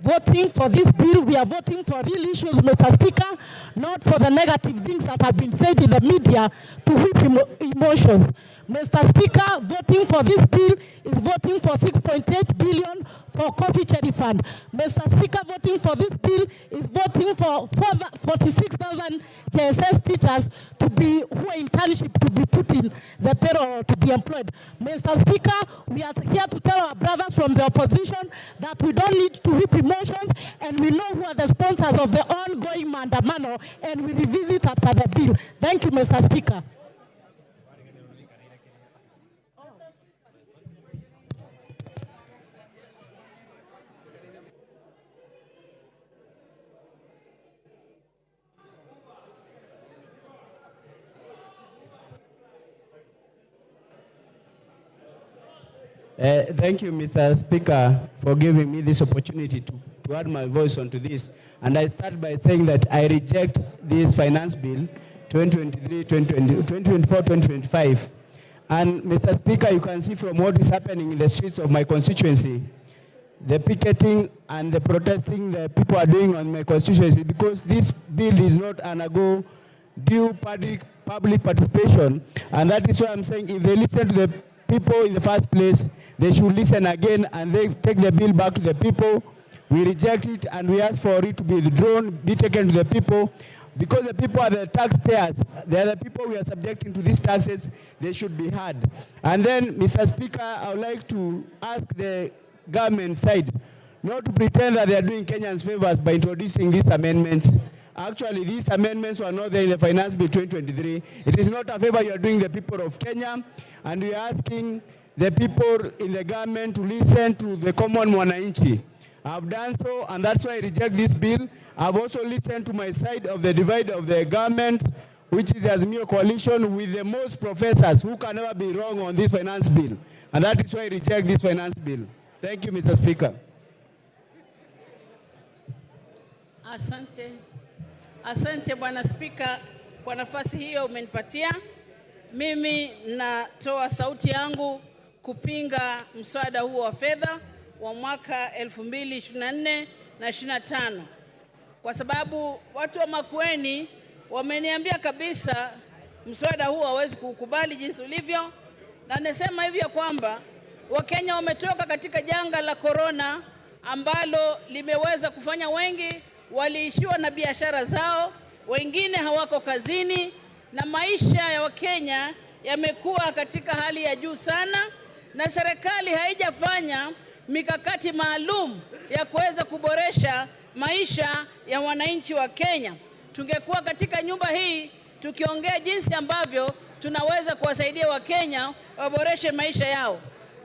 Voting for this bill, we are voting for real issues, Mr. Speaker, not for the negative things that have been said in the media to whip emotions. Mr. Speaker, voting for this bill is voting for 6.8 billion for coffee cherry fund. Mr. Speaker, voting for this bill is voting for 46,000 JSS teachers to be, who are internship, to be put in the payroll, to be employed. Mr. Speaker, we are here to tell our brothers from the opposition that we don't need to whip emotions, and we know who are the sponsors of the ongoing Maandamano, and we revisit after the bill. Thank you, Mr. Speaker. Thank you, Mr. Speaker, for giving me this opportunity to add my voice onto this. And I start by saying that I reject this finance bill 2024-2025. And Mr. Speaker, you can see from what is happening in the streets of my constituency, the picketing and the protesting the people are doing on my constituency, because this bill is not undergo due public participation. And that is why I'm saying if they listen to the people in the first place, they should listen again and they take the bill back to the people. We reject it and we ask for it to be withdrawn, be taken to the people, because the people are the taxpayers. They are the people we are subjecting to these taxes. They should be heard. And then, Mr. Speaker, I would like to ask the government side not to pretend that they are doing Kenyans favors by introducing these amendments. Actually, these amendments were not there in the Finance Bill 2023. It is not a favor you are doing the people of Kenya, and we are asking the people in the government to listen to the common mwananchi. I've done so, and that's why I reject this bill. I've also listened to my side of the divide of the government, which is the Azimio coalition with the most professors who can never be wrong on this finance bill. And that is why I reject this finance bill. Thank you, Mr. Speaker. Asante. Asante Bwana Spika kwa nafasi hiyo umenipatia. Mimi natoa sauti yangu kupinga mswada huo wa fedha wa mwaka 2024 na 25. Kwa sababu watu wa Makueni wameniambia kabisa mswada huo hawezi kukubali jinsi ulivyo, na nasema hivyo kwamba Wakenya wametoka katika janga la corona ambalo limeweza kufanya wengi waliishiwa na biashara zao, wengine hawako kazini, na maisha ya Wakenya yamekuwa katika hali ya juu sana, na serikali haijafanya mikakati maalum ya kuweza kuboresha maisha ya wananchi wa Kenya. Tungekuwa katika nyumba hii tukiongea jinsi ambavyo tunaweza kuwasaidia Wakenya waboreshe maisha yao.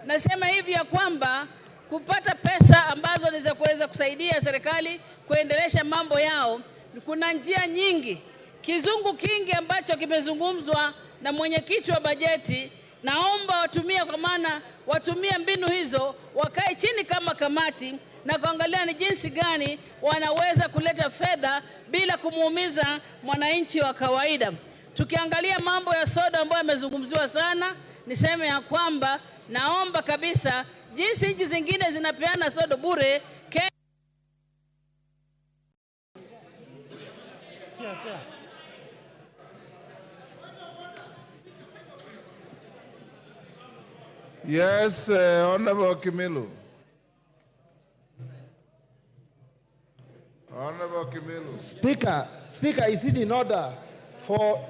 Nasema hivi ya kwamba kupata pesa ambazo ni za kuweza kusaidia serikali kuendelesha mambo yao, kuna njia nyingi. Kizungu kingi ambacho kimezungumzwa na mwenyekiti wa bajeti, naomba watumie, kwa maana watumie mbinu hizo, wakae chini kama kamati na kuangalia ni jinsi gani wanaweza kuleta fedha bila kumuumiza mwananchi wa kawaida. Tukiangalia mambo ya soda ambayo yamezungumziwa sana, niseme ya kwamba naomba kabisa jinsi nchi zingine zinapeana soda bure, Yes, Honorable Kimilu. Honorable Kimilu. Speaker, is it in order for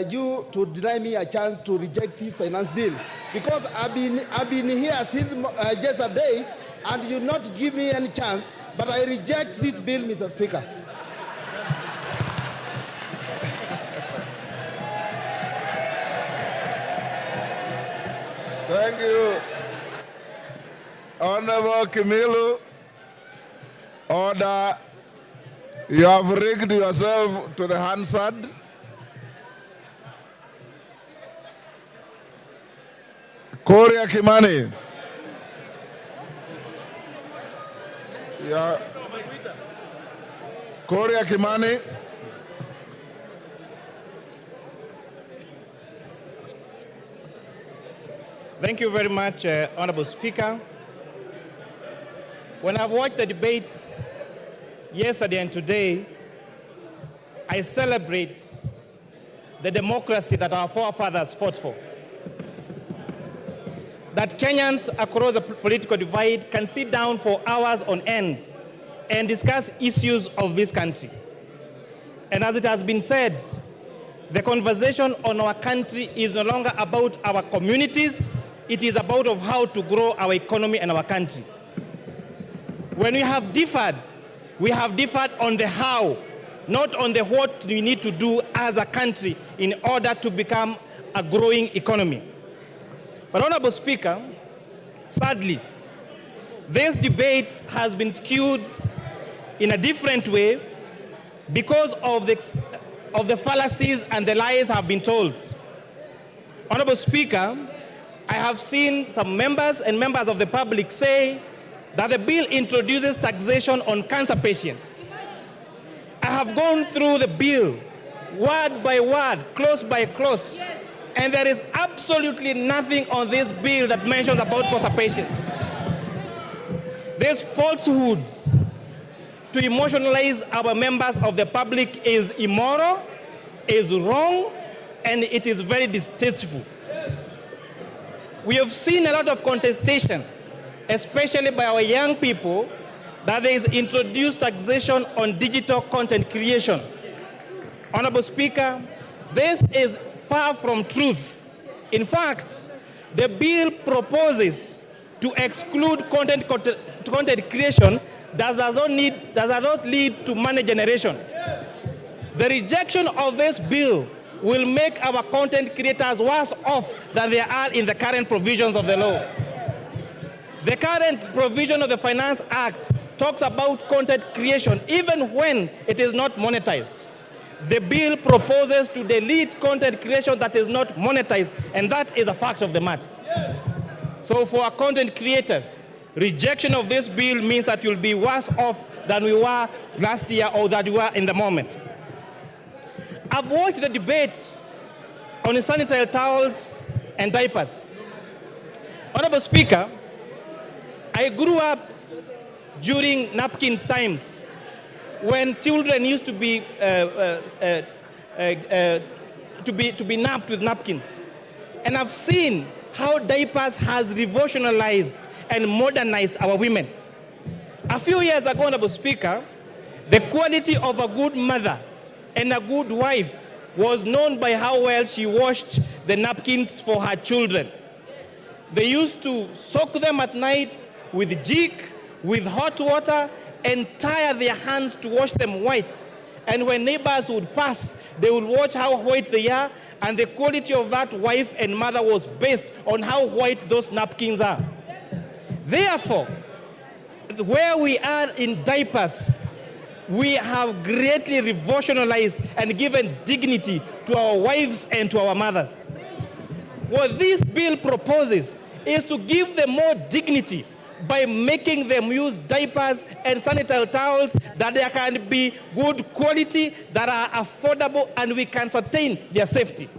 you to deny me a chance to reject this finance bill? Because I've been here since just a day, and you not give me any chance, but I reject this bill, Mr. Speaker. Thank you. Honorable Kimilu, order. You have rigged yourself to the Hansard. Korea Kimani. Yeah. Korea Kimani. Thank you very much, Honorable Speaker. When I've watched the debates yesterday and today, I celebrate the democracy that our forefathers fought for. That Kenyans across the political divide can sit down for hours on end and discuss issues of this country. And as it has been said, the conversation on our country is no longer about our communities, it is about of how to grow our economy and our country. When we have differed on the how, not on the what we need to do as a country in order to become a growing economy. But Honorable Speaker, sadly, this debate has been skewed in a different way because of the fallacies and the lies have been told. Honorable Speaker, I have seen some members and members of the public say that the bill introduces taxation on cancer patients. I have gone through the bill word by word, clause by clause, and there is absolutely nothing on this bill that mentions about cancer patients. These falsehoods to emotionalize our members of the public is immoral, is wrong, and it is very distasteful. We have seen a lot of contestation, especially by our young people, that there is introduced taxation on digital content creation. Honorable Speaker, this is far from truth. In fact, the bill proposes to exclude content creation that does not lead to money generation. The rejection of this bill will make our content creators worse off than they are in the current provisions of the law. The current provision of the Finance Act talks about content creation even when it is not monetized. The bill proposes to delete content creation that is not monetized, and that is a fact of the matter. So for our content creators, rejection of this bill means that you'll be worse off than we were last year or that we were in the moment. I've watched the debate on sanitary towels and diapers. Honorable Speaker, I grew up during napkin times when children used to be napped with napkins. And I've seen how diapers has revolutionized and modernized our women. A few years ago, Honorable Speaker, the quality of a good mother and a good wife was known by how well she washed the napkins for her children. They used to soak them at night with jik, with hot water, and tie their hands to wash them white. And when neighbors would pass, they would watch how white they are, and the quality of that wife and mother was based on how white those napkins are. Therefore, where we are in diapers, we have greatly revolutionized and given dignity to our wives and to our mothers. What this bill proposes is to give them more dignity by making them use diapers and sanitary towels that they can be good quality, that are affordable, and we can sustain their safety.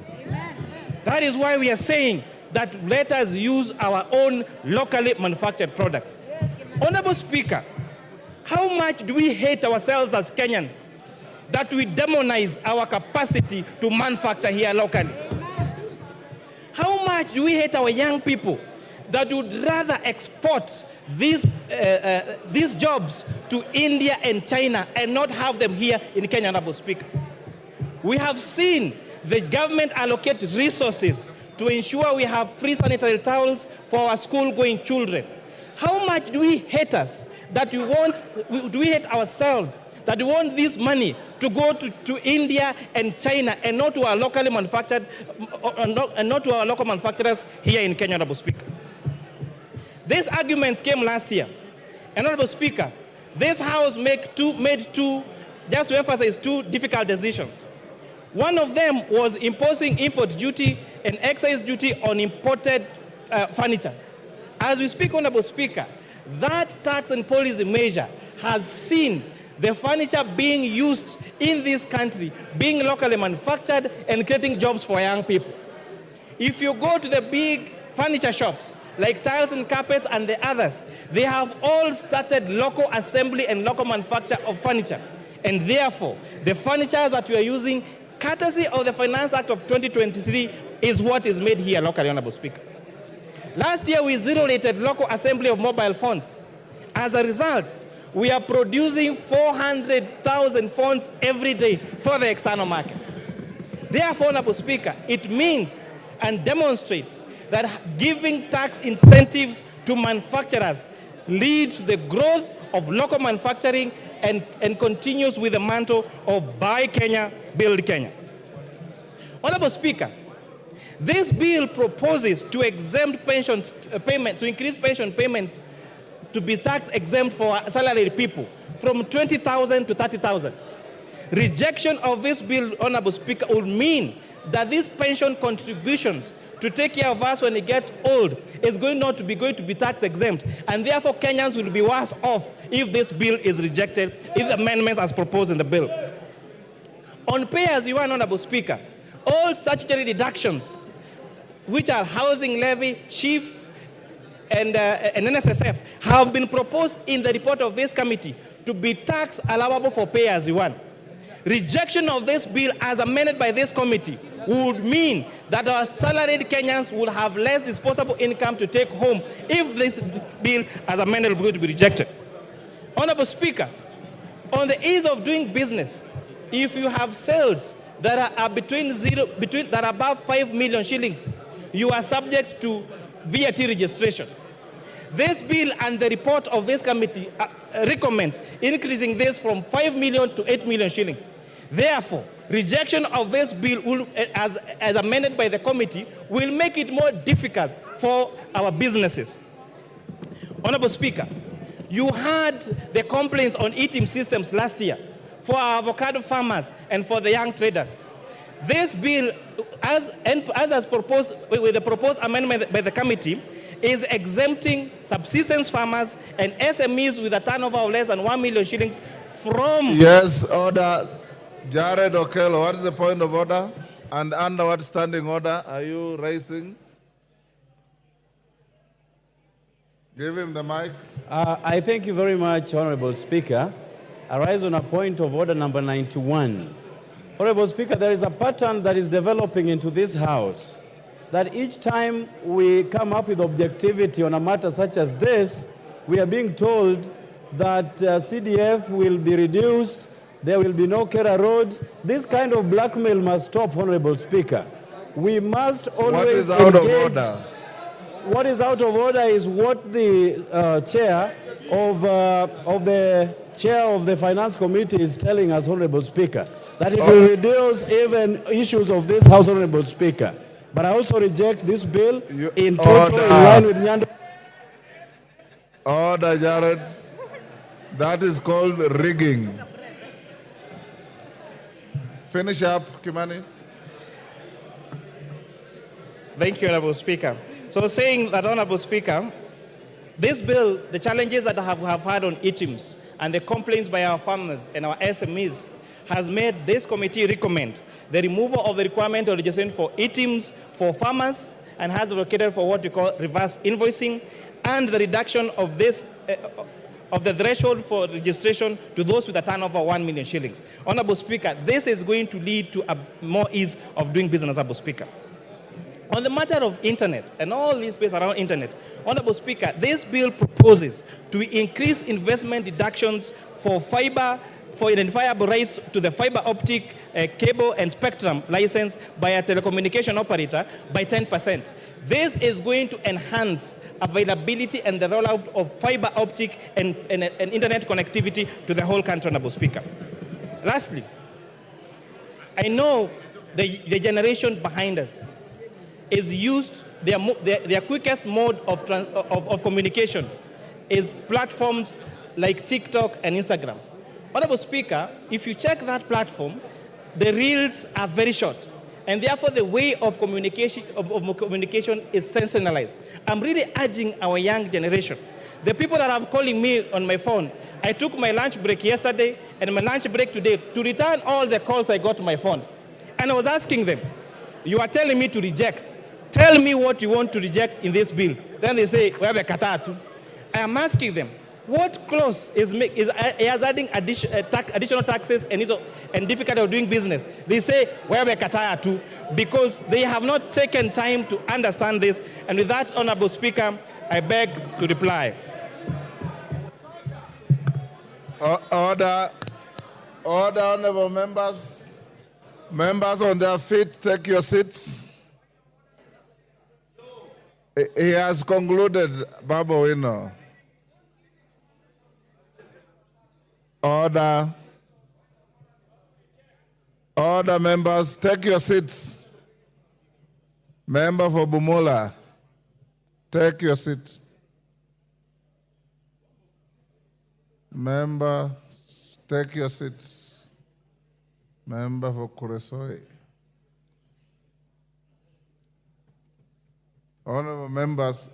That is why we are saying that let us use our own locally manufactured products. Honorable Speaker, how much do we hate ourselves as Kenyans that we demonize our capacity to manufacture here locally? How much do we hate our young people that would rather export these jobs to India and China and not have them here in Kenya, Honorable Speaker? We have seen the government allocate resources to ensure we have free sanitary towels for our school-going children. How much do we hate us that do we hate ourselves that we want this money to go to India and China and not to our locally manufactured, and not to our local manufacturers here in Kenya, Honorable Speaker? These arguments came last year. And Honorable Speaker, this House made two, just to emphasize, two difficult decisions. One of them was imposing import duty and excise duty on imported furniture. As we speak, Honorable Speaker, that tax and policy measure has seen the furniture being used in this country, being locally manufactured and creating jobs for young people. If you go to the big furniture shops, like tiles and carpets and the others, they have all started local assembly and local manufacture of furniture. And therefore, the furniture that we are using, courtesy of the Finance Act of 2023, is what is made here locally, Honorable Speaker. Last year, we zero-rated local assembly of mobile phones. As a result, we are producing 400,000 phones every day for the external market. Therefore, Honorable Speaker, it means and demonstrates that giving tax incentives to manufacturers leads to the growth of local manufacturing and continues with the mantle of Buy Kenya, Build Kenya. Honorable Speaker, this bill proposes to exempt pensions payment, to increase pension payments to be tax exempt for salaried people from 20,000 to 30,000. Rejection of this bill, Honorable Speaker, would mean that these pension contributions to take care of us when we get old is going to be tax exempt, and therefore Kenyans will be worse off if this bill is rejected, if the amendments as proposed in the bill. On pay as you earn, Honorable Speaker, all statutory deductions, which are housing levy, chief, and NSSF, have been proposed in the report of this committee to be tax allowable for pay as you earn. Rejection of this bill as amended by this committee would mean that our salaried Kenyans will have less disposable income to take home if this bill as amended is going to be rejected. Honorable Speaker, on the ease of doing business, if you have sales that are that are above 5 million shillings, you are subject to VAT registration. This bill and the report of this committee recommends increasing this from 5 million to 8 million shillings. Therefore, rejection of this bill will, as amended by the committee will make it more difficult for our businesses. Honorable Speaker, you heard the complaints on eating systems last year for our avocado farmers and for the young traders. This bill, as proposed with the proposed amendment by the committee, is exempting subsistence farmers and SMEs with a turnover of less than 1 million shillings from... Yes, order. Jared Okello, what is the point of order? And under what standing order are you raising? Give him the mic. I thank you very much, Honorable Speaker. I rise on a point of order number 91. Honorable Speaker, there is a pattern that is developing into this House that each time we come up with objectivity on a matter such as this, we are being told that CDF will be reduced, there will be no Kera roads. This kind of blackmail must stop, Honorable Speaker. We must always What is out engage. of order? What is out of order is what the chair of the Finance Committee is telling us, Honorable Speaker, that it will reduce even issues of this House, Honorable Speaker. But I also reject this bill in total in line with Nyando. Order, Jared. That is called rigging. Finish up, Kimani. Thank you, Honorable Speaker. So saying that, Honorable Speaker, this bill, the challenges that have had on ITIMS and the complaints by our farmers and our SMEs has made this committee recommend the removal of the requirement of registration for ITIMS for farmers and has advocated for what we call reverse invoicing and the reduction of this of the threshold for registration to those with a turnover of 1 million shillings. Honorable Speaker, this is going to lead to a more ease of doing business, Honorable Speaker. On the matter of internet and all this space around internet, Honorable Speaker, this bill proposes to increase investment deductions for fiber, for identifiable rights to the fiber optic cable and spectrum license by a telecommunication operator by 10%. This is going to enhance availability and the rollout of fiber optic and internet connectivity to the whole country, Honorable Speaker. Lastly, I know the generation behind us is used, their quickest mode of communication is platforms like TikTok and Instagram. Honorable Speaker, if you check that platform, the reels are very short, and therefore the way of communication is sensationalized. I'm really urging our young generation, the people that are calling me on my phone, I took my lunch break yesterday and my lunch break today to return all the calls I got to my phone. And I was asking them, you are telling me to reject tell me what you want to reject in this bill. Then they say, we have a katatu. I am asking them, what clause is adding additional taxes and difficulty of doing business? They say, we have a katatu, because they have not taken time to understand this. And with that, Honorable Speaker, I beg to reply. Order, honorable members. Members on their feet, take your seats. He has concluded, Babu Wino. Order. Order, members, take your seats. Member for Bumula, take your seat. Member, take your seats. Member for Kuresoi. Honorable members,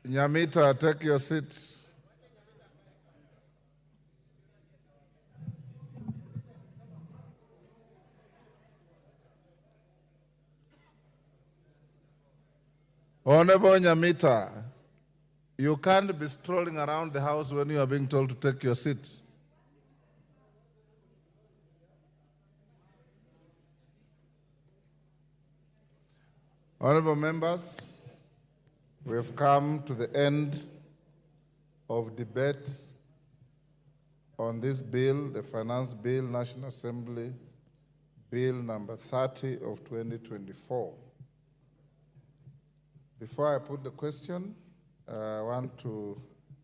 Nyamita, take your seats. Honorable Nyamita, you can't be strolling around the house when you are being told to take your seat. Honorable members, we have come to the end of debate on this bill, the Finance Bill, National Assembly, Bill number 30 of 2024. Before I put the question, I want to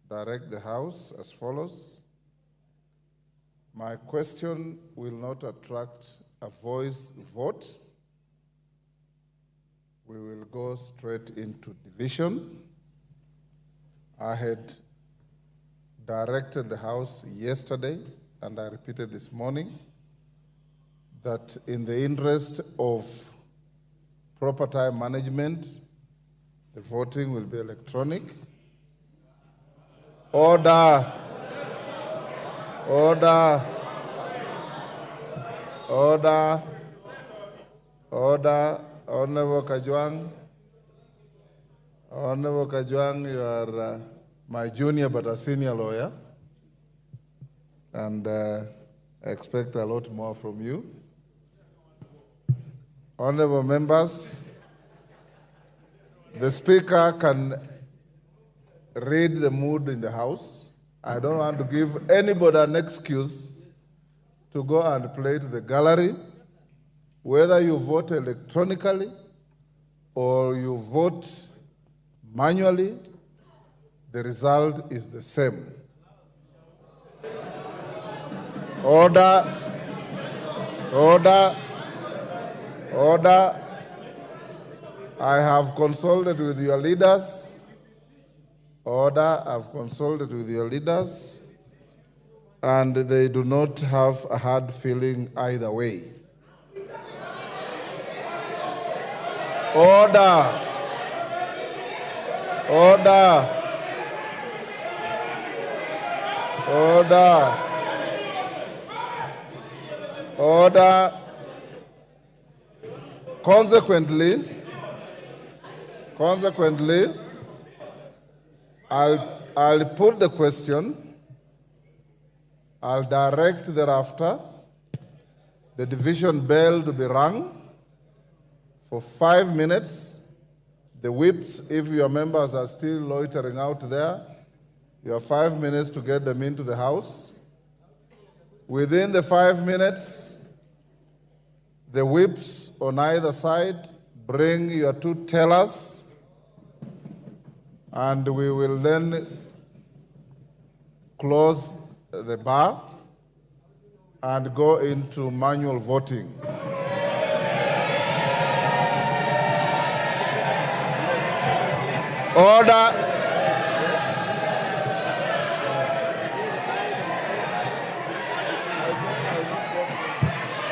direct the House as follows. My question will not attract a voice vote. We will go straight into division. I had directed the House yesterday, and I repeated this morning, that in the interest of proper time management, the voting will be electronic. Order. Order. Order. Order. Honorable Kajwang. Honorable Kajwang, you are my junior but a senior lawyer. And I expect a lot more from you. Honorable members, the Speaker can read the mood in the House. I don't want to give anybody an excuse to go and play to the gallery. Whether you vote electronically or you vote manually, the result is the same. Order. Order. Order. I have consulted with your leaders. Order, I've consulted with your leaders, and they do not have a hard feeling either way. Order. Order. Order. Order. Consequently, I'll put the question. I'll direct thereafter the division bell to be rung for 5 minutes. The whips, if your members are still loitering out there, you have 5 minutes to get them into the House. Within the 5 minutes, the whips on either side, bring your two tellers, and we will then close the bar and go into manual voting. Order.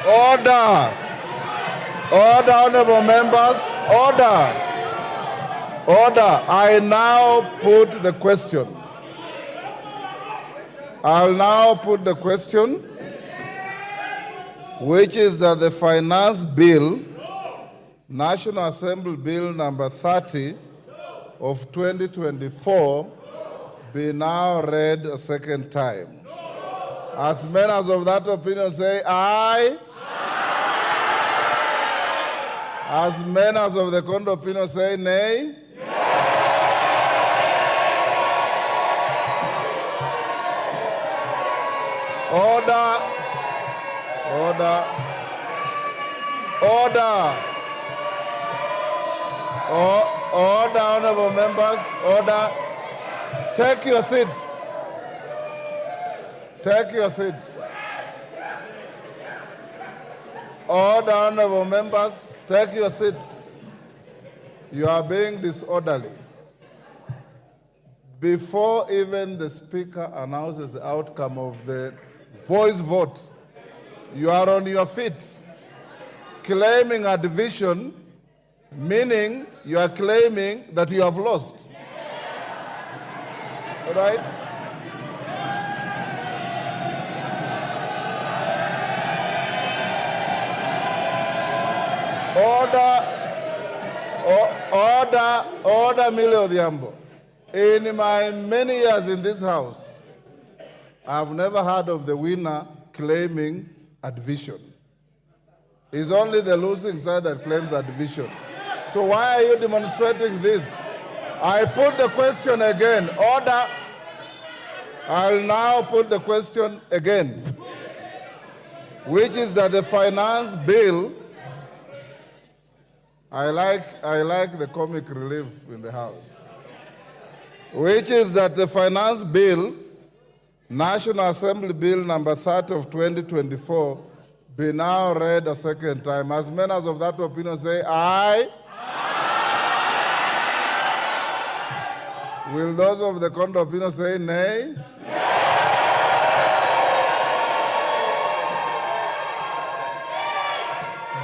Order. Order, honorable members. Order. Order. I now put the question. I'll now put the question, which is that the Finance Bill National Assembly Bill number 30 of 2024 be now read a second time. As members of that opinion say aye. As members of the contrary opinion say nay. Order. Order. Order. Order, honorable members. Order. Take your seats. Take your seats. Order, honorable members. Take your seats. You are being disorderly. Before even the Speaker announces the outcome of the voice vote, you are on your feet claiming a division, meaning you are claiming that you have lost. All right? Order, Millie Odhiambo. In my many years in this house, I've never heard of the winner claiming a division. It's only the losing side that claims a division. So why are you demonstrating this? I put the question again. Order. I'll now put the question again, which is that the finance bill, I like the comic relief in the House, which is that the finance bill, National Assembly Bill number 30 of 2024, be now read a second time. As members of that opinion say aye. Will those of the contrary opinion say nay?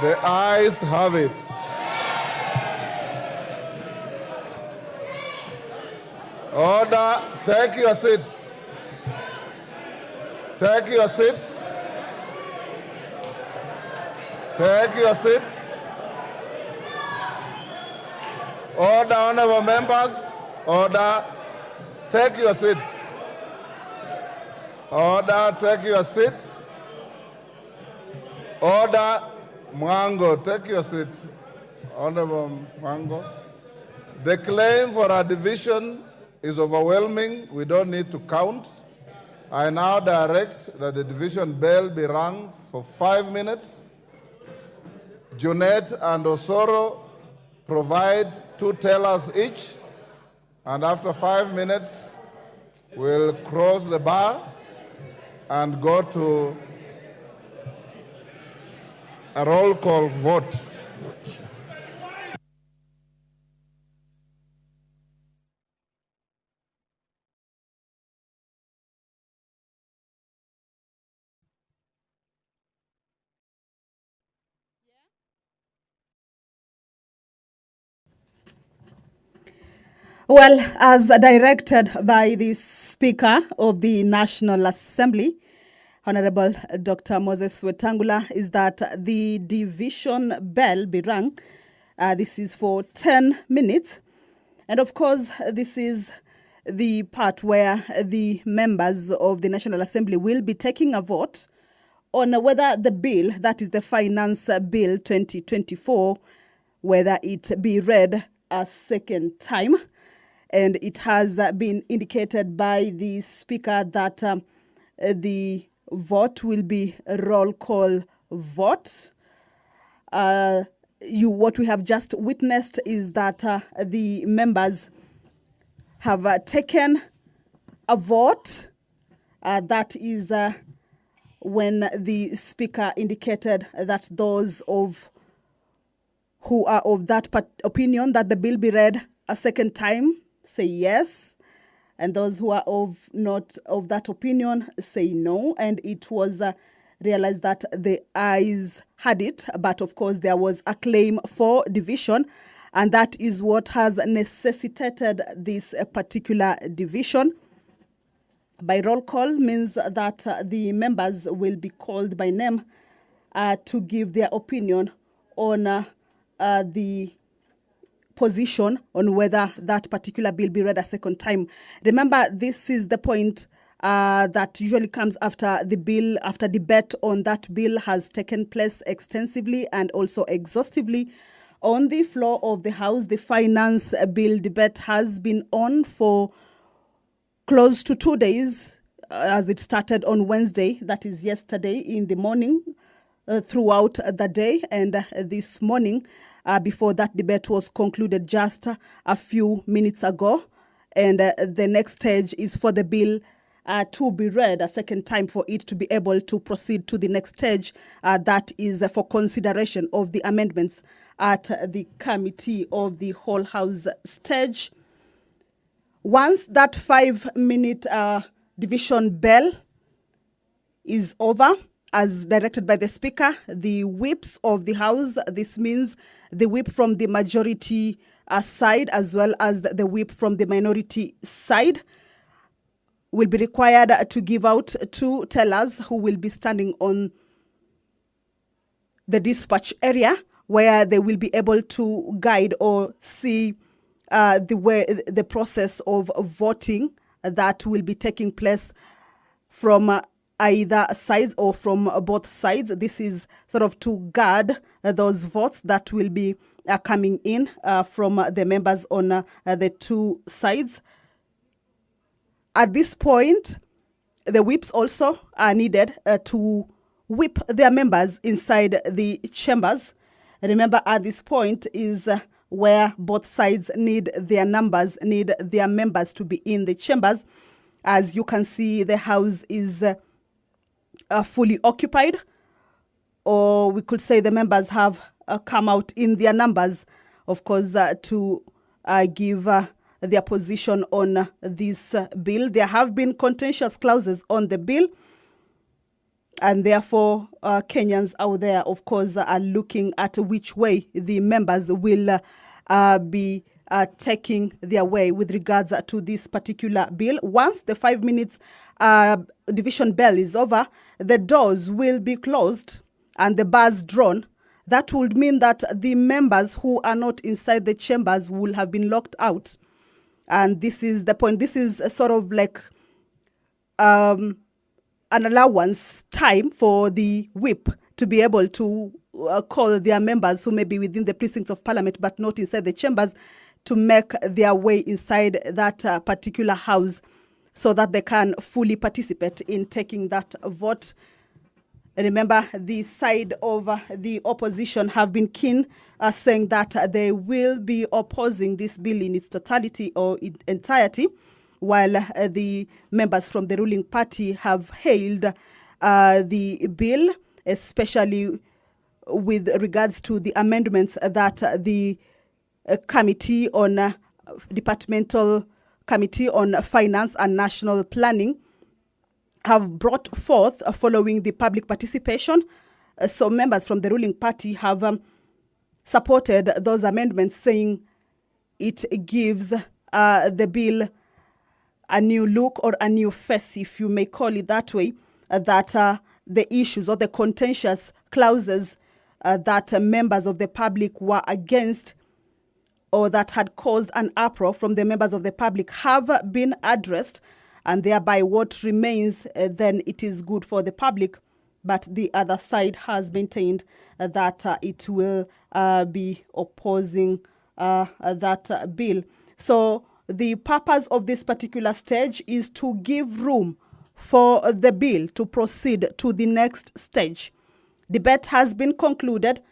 The ayes have it. Order, take your seats. Take your seats. Take your seats. Order, honorable members. Order, take your seats. Order, take your seats. Order, Mwango, take your seat. Honorable Mwango. The claim for a division is overwhelming. We don't need to count. I now direct that the division bell be rung for 5 minutes. Junet and Osoro provide 2 tellers each. And after 5 minutes, we'll cross the bar and go to a roll call vote. Well, as directed by the Speaker of the National Assembly, Honorable Dr. Moses Wetangula, is that the division bell be rung. This is for 10 minutes. And of course, this is the part where the members of the National Assembly will be taking a vote on whether the bill, that is the Finance Bill 2024, whether it be read a second time. And it has been indicated by the Speaker that the vote will be a roll call vote. What we have just witnessed is that the members have taken a vote. That is when the Speaker indicated that those who are of that opinion that the bill be read a second time say yes, and those who are not of that opinion say no. And it was realized that the ayes had it, but of course there was a claim for division, and that is what has necessitated this particular division. By roll call means that the members will be called by name to give their opinion on the position on whether that particular bill be read a second time. Remember, this is the point that usually comes after the bill, after debate on that bill has taken place extensively and also exhaustively on the floor of the House. The finance bill debate has been on for close to 2 days, as it started on Wednesday, that is yesterday in the morning, throughout the day, and this morning, before that debate was concluded just a few minutes ago. And the next stage is for the bill to be read a second time, for it to be able to proceed to the next stage, that is for consideration of the amendments at the Committee of the Whole House stage. Once that 5-minute division bell is over, as directed by the Speaker, the whips of the House, this means the whip from the majority side as well as the whip from the minority side, will be required to give out two tellers who will be standing on the dispatch area, where they will be able to guide or see the process of voting that will be taking place from either sides or from both sides. This is sort of to guard those votes that will be coming in from the members on the two sides. At this point, the whips also are needed to whip their members inside the chambers. Remember, at this point is where both sides need their members to be in the chambers. As you can see, the House is fully occupied, or we could say the members have come out in their numbers, of course, to give their position on this bill. There have been contentious clauses on the bill, and therefore Kenyans out there, of course, are looking at which way the members will be taking their way with regards to this particular bill. Once the 5 minutes division bell is over, the doors will be closed and the bars drawn. That would mean that the members who are not inside the chambers will have been locked out. And this is the point. This is sort of like an allowance time for the whip to be able to call their members who may be within the precincts of parliament but not inside the chambers to make their way inside that particular house, so that they can fully participate in taking that vote. Remember, the side of the opposition have been keen, saying that they will be opposing this bill in its totality or in entirety, while the members from the ruling party have hailed the bill, especially with regards to the amendments that the Committee on Departmental Committee on Finance and National Planning have brought forth following the public participation. So members from the ruling party have supported those amendments, saying it gives the bill a new look or a new face, if you may call it that way, that the issues or the contentious clauses that members of the public were against, or that had caused an uproar from the members of the public, have been addressed, and thereby what remains then it is good for the public. But the other side has maintained that it will be opposing that bill. So the purpose of this particular stage is to give room for the bill to proceed to the next stage. Debate has been concluded,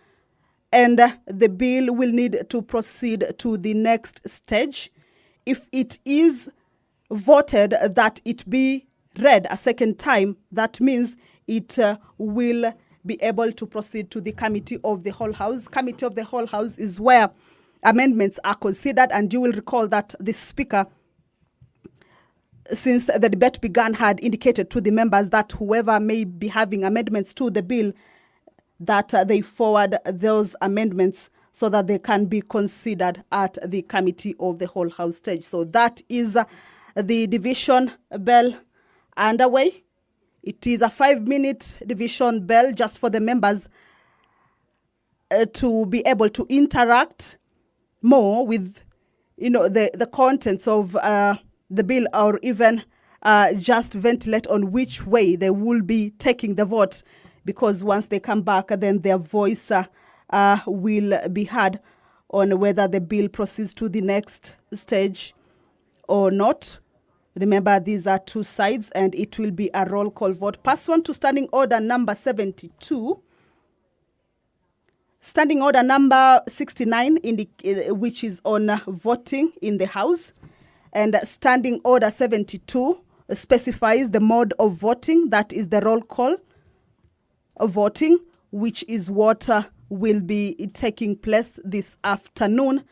and the bill will need to proceed to the next stage. If it is voted that it be read a second time, that means it will be able to proceed to the Committee of the Whole House. Committee of the Whole House is where amendments are considered, and you will recall that the Speaker, since the debate began, had indicated to the members that whoever may be having amendments to the bill, that they forward those amendments so that they can be considered at the Committee of the Whole House stage. So that is the division bell underway. It is a 5-minute division bell just for the members to be able to interact more with, the contents of the bill, or even just ventilate on which way they will be taking the vote, because once they come back, then their voice will be heard on whether the bill proceeds to the next stage or not. Remember, these are two sides, and it will be a roll call vote. Pursuant to Standing Order number 72, Standing Order number 69, which is on voting in the House, and Standing Order 72 specifies the mode of voting, that is the roll call of voting, which is what will be taking place this afternoon.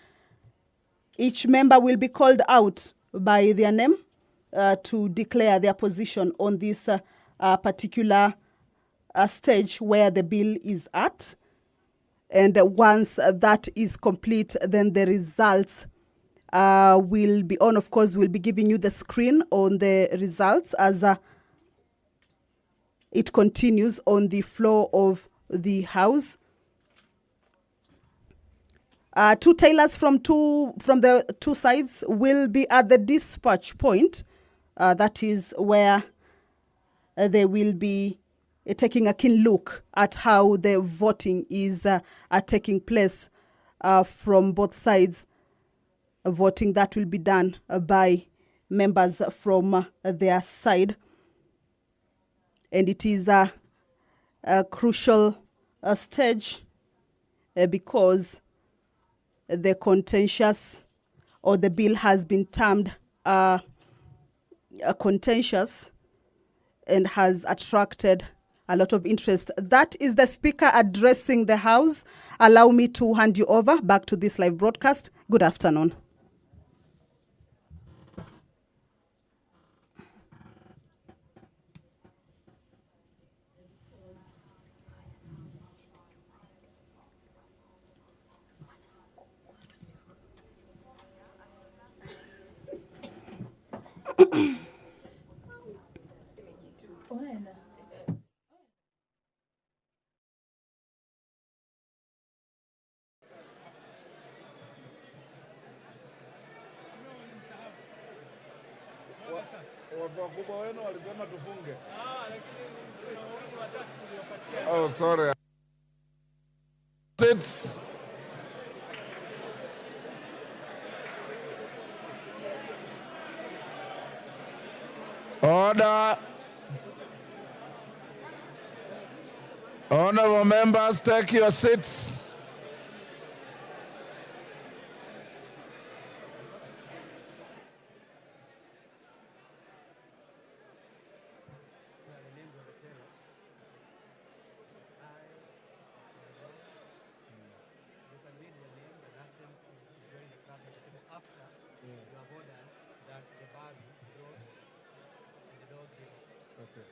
Each member will be called out by their name to declare their position on this particular stage where the bill is at. And once that is complete, then the results will be on. Of course, we'll be giving you the screen on the results as it continues on the floor of the House. Two tailors from the two sides will be at the dispatch point. That is where they will be taking a keen look at how the voting is taking place from both sides. Voting that will be done by members from their side. And it is a crucial stage because the contentious, or the bill has been termed contentious and has attracted a lot of interest. That is the Speaker addressing the House. Allow me to hand you over back to this live broadcast. Good afternoon. Wakubwa wenu walisema tufunge. Oh, sorry. Sits. Order. Honorable members, take your seats. Okay.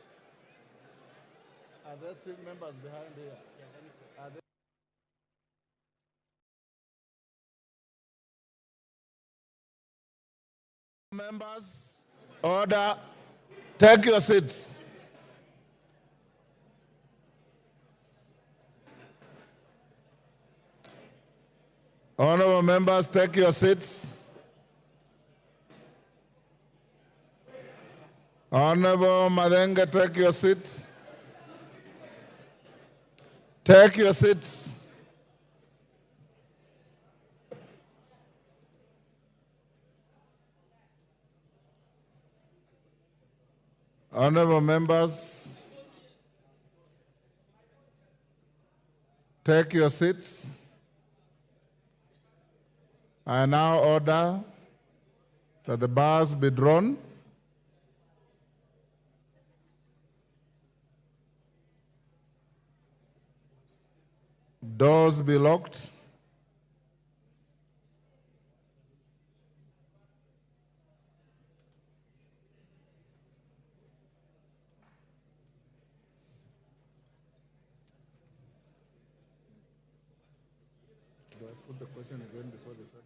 Are there still members behind here? Are there members? Order. Take your seats. Honorable members, take your seats. Honorable Madenga, take your seat. Take your seats. Honorable members, take your seats. I now order that the bars be drawn. Doors be locked. Do I put the question again before the second?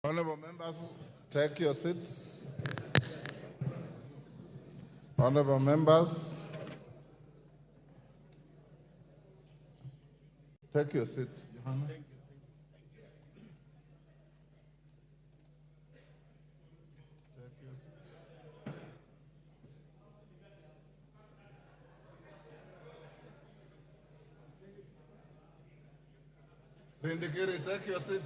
Honorable members, take your seats. Honorable members, take your seat. Johanna. Vindikiri, take your seat.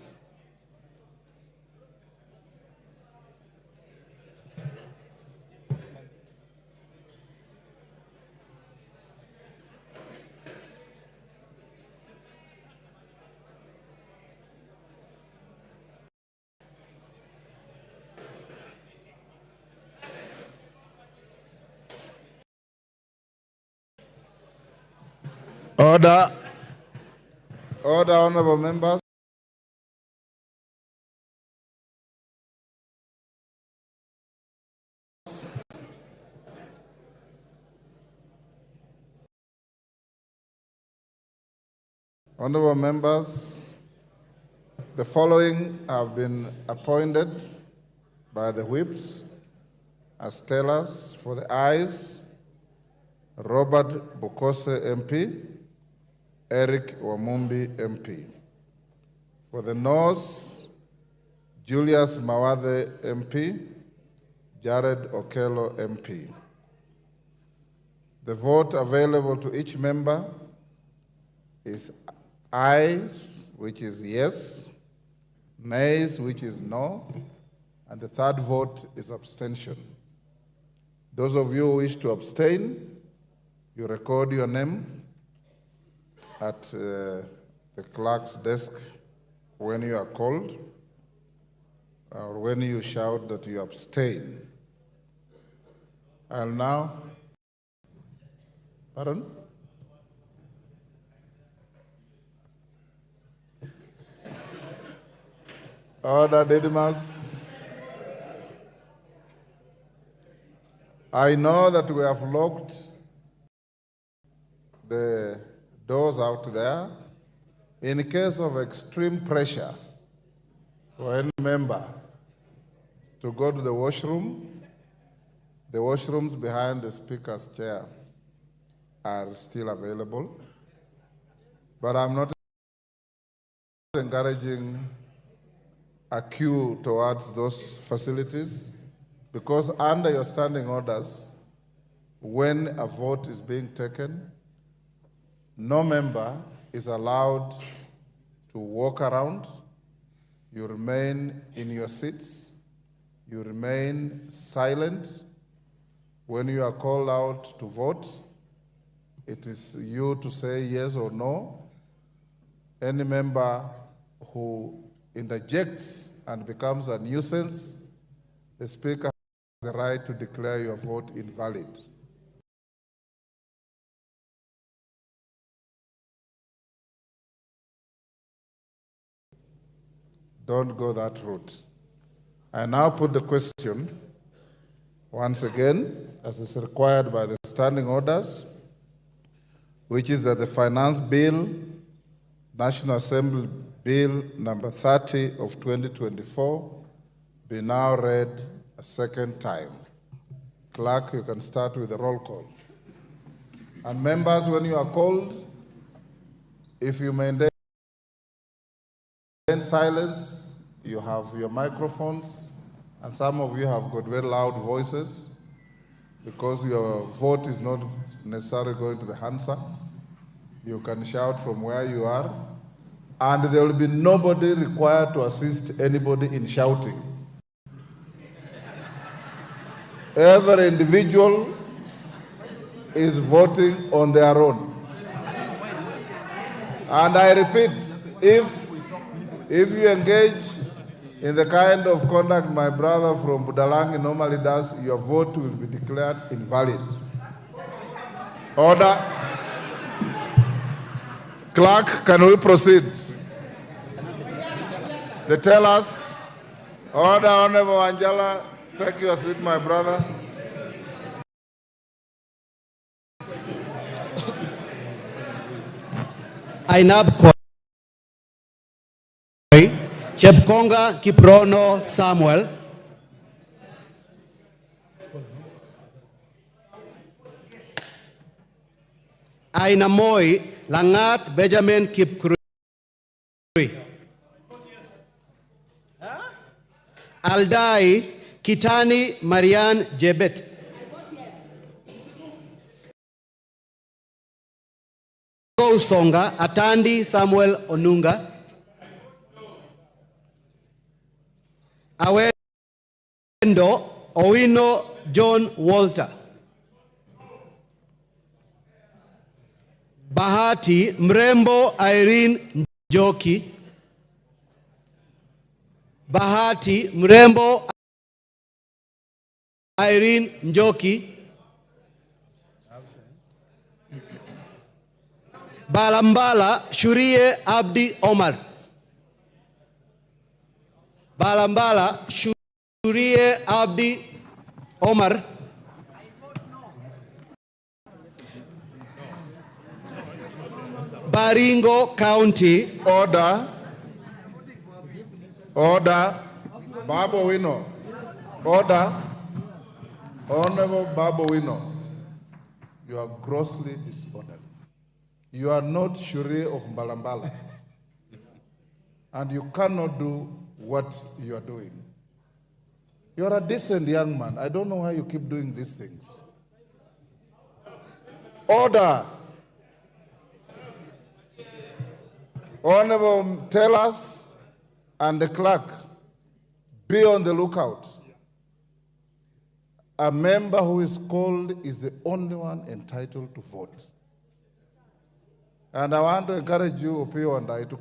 Order. Order, honorable members. Honorable members, the following have been appointed by the whips as tellers for the ayes: Robert Bukose MP, Eric Wamumbi MP. For the noes, Julius Mawathe MP, Jared Okello MP. The vote available to each member is ayes, which is yes, nays, which is no, and the third vote is abstention. Those of you who wish to abstain, you record your name at the clerk's desk when you are called, or when you shout that you abstain. I'll now, pardon? Order, Didymus. I know that we have locked the doors out there. In case of extreme pressure for any member to go to the washrooms behind the speaker's chair are still available. But I'm not encouraging a queue towards those facilities, because under your standing orders, when a vote is being taken, no member is allowed to walk around. You remain in your seats. You remain silent. When you are called out to vote, it is you to say yes or no. Any member who interjects and becomes a nuisance, the Speaker has the right to declare your vote invalid. Don't go that route. I now put the question once again, as is required by the standing orders, which is that the Finance Bill, National Assembly Bill number 30 of 2024, be now read a second time. Clerk, you can start with the roll call. And members, when you are called, if you maintain silence, you have your microphones, and some of you have got very loud voices because your vote is not necessarily going to the Hansa. You can shout from where you are, and there will be nobody required to assist anybody in shouting. Every individual is voting on their own. And I repeat, if you engage in the kind of conduct my brother from Budalangi normally does, your vote will be declared invalid. Order. Clerk, can we proceed? The tellers. Order, Honorable Angela. Take your seat, my brother. I now Chepkonga Kiprono Samuel, Aina Moi Langat Benjamin Kipkurui, Aldai Kitani Marian Jebet, Songa Atandi Samuel Onunga, Awendo Owino John Walter, Bahati Mrembo Irene Njoki, Bahati Mrembo Irene Njoki, Balambala Shurie Abdi Omar, Balambala Shurie Abdi Omar, Baringo County. Order. Order. Babu Wino. Order. Honorable Babu Wino, you are grossly disorderly. You are not Shurie of Mbalambala. And you cannot do what you are doing. You are a decent young man. I don't know why you keep doing these things. Order. Honorable Tellers and the clerk, be on the lookout. A member who is called is the only one entitled to vote. And I want to encourage you, Opio and I, to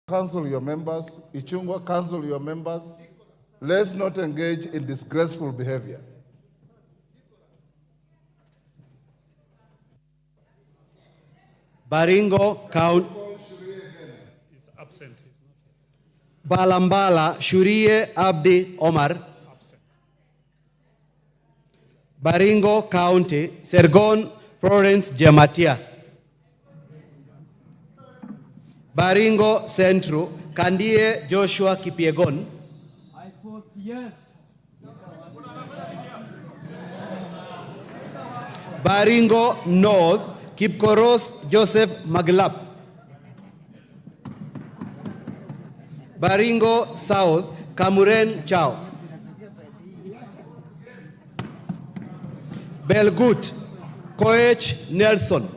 counsel your members. Ichungwa, counsel your members. Let's not engage in disgraceful behavior. Baringo County. He's absent. Balambala Shurie Abdi Omar, Baringo County, Sergon Florence Jematia, Baringo Central, Kandie Joshua Kipiegon, I vote yes. Baringo North, Kipkoros Joseph Maglap, Baringo South, Kamuren Charles, Belgut, Koech Nelson,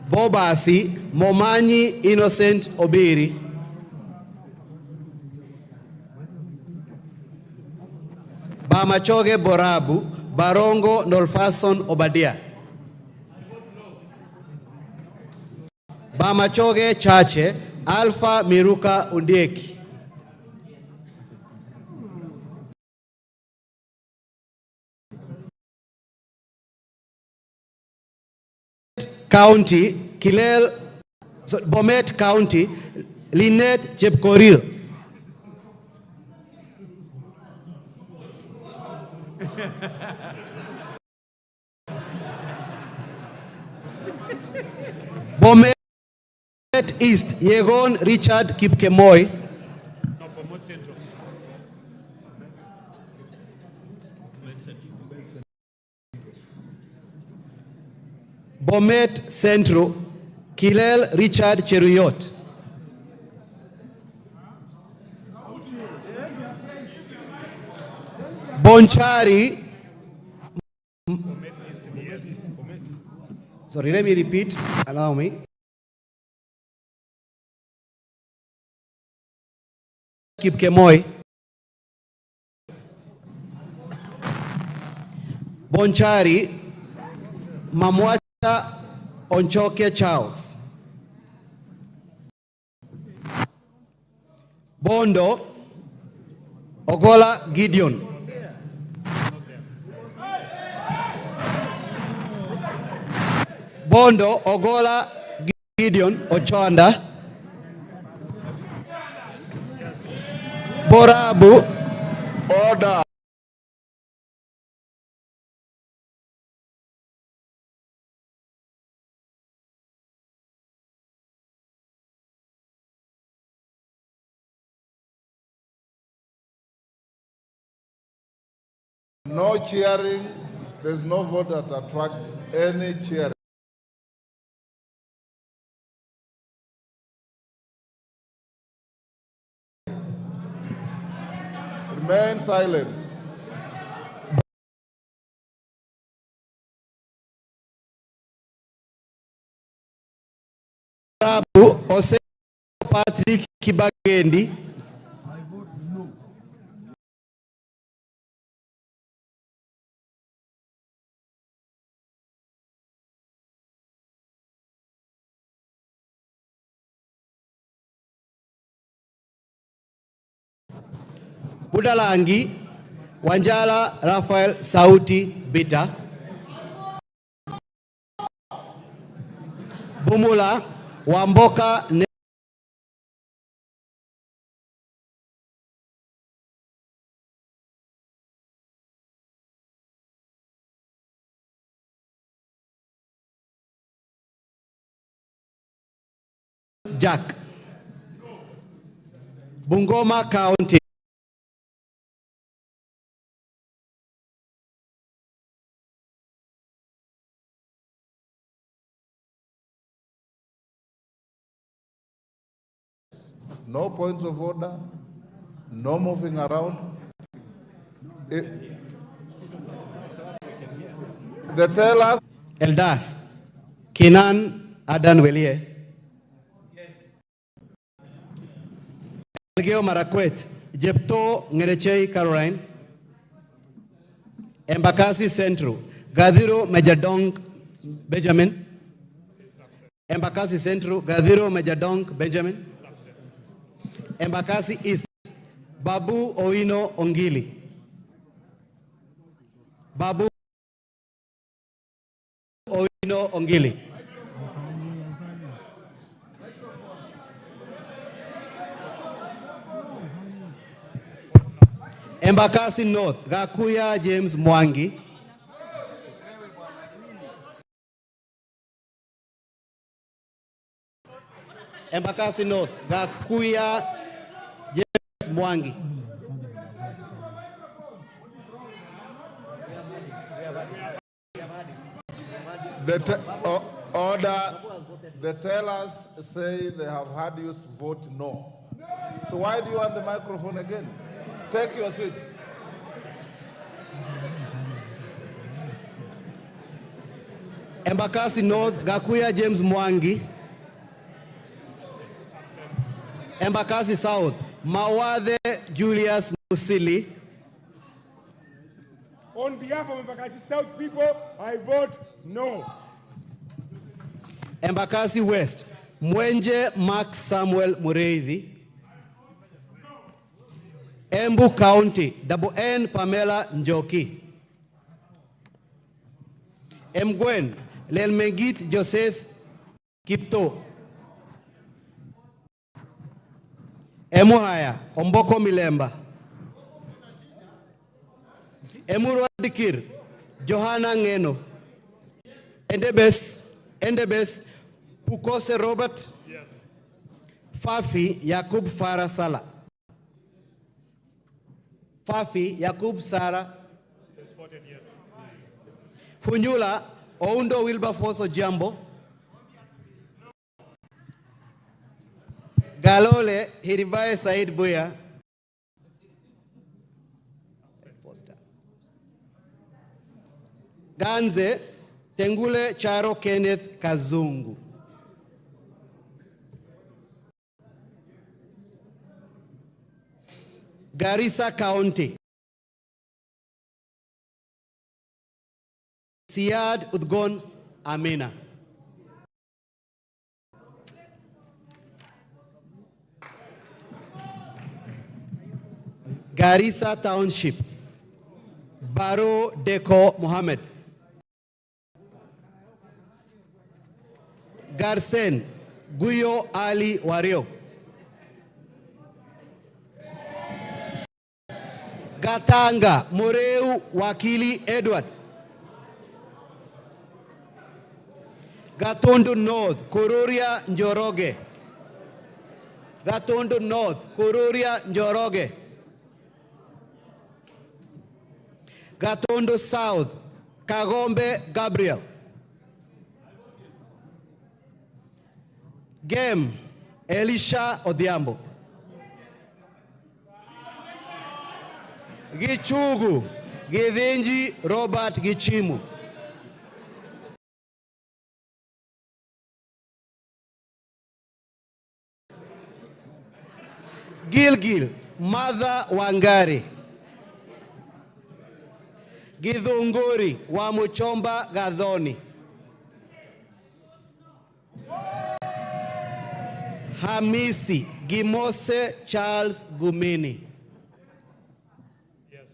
Bobasi, Momanyi Innocent Obiri, Bamachoge Borabu, Barongo Nolfason Obadia, Bamachoge Chache, Alpha Miruka Undieki, County, Kilel, Bomet County, Lynette Chepkoril, Bomet East, Yegon Richard Kipkemoy, Bomet Central, Kilel Richard Cheruyot, Bonchari, sorry, let me repeat, allow me. Kipkemoy, Bonchari, Mamwacha Onchoke Charles, Bondo Ogola Gideon, Bondo Ogola Gideon Ochoanda, Borabu. Order. No cheering. There's no vote that attracts any cheering. Remain silent. Ose Patrick Kibagendi. Budalangi Wanjala Rafael Sauti Bita. Bumula Wamboka Jack. Bungoma County. No points of order, no moving around. They tell us. Eldas. Kinan Adan Welie. Elgeo Marakwet. Jepto Ngerechei Caroline. Embakasi Central. Gadiro Majadong Benjamin. Embakasi Central. Gadiro Majadong Benjamin. Embakasi East, Babu Owino Ongili. Babu Owino Ongili. Embakasi North, Gakuya James Mwangi. Embakasi North, Gakuya Mwangi. The tellers say they have had you vote no. So why do you want the microphone again? Take your seat. Embakasi North, Gakuya James Mwangi. Embakasi South, Mawathe Julius Musili. On behalf of Embakasi South people, I vote no. Embakasi West, Mwenje Mark Samuel Mureithi. Embu County, Double N Pamela Njoki. Mgwen, Lelmegit Joseph Kipto. Emuhaya, Omboko Milemba. Emuruadikir, Johanna Ngeno. Endebes, Pukose Robert. Yes. Fafi Yakub Farah Sala. Fafi Yakub Sara. Yes, voted yes. Funyula Oundo Wilberforce Jambo. Galole Hiribaye Said Buya. Ganze Tengule Charo Kenneth Kazungu. Garissa County. Siad Udgon Amina. Garissa Township. Baro Deko Mohammed. Garsen Guyo Ali Wario. Gatanga Moreu Wakili Edward. Gatundu North Kururia Njoroge. Gatundu North Kururia Njoroge. Gatondo South, Kagombe Gabriel. Game, Elisha Odhiambo. Gichugu, Githinji Robert Gichimu. Gilgil, Martha Wangari. Githunguri wa Muchomba Gathoni. Hamisi Gimose Charles Gumini. Yes.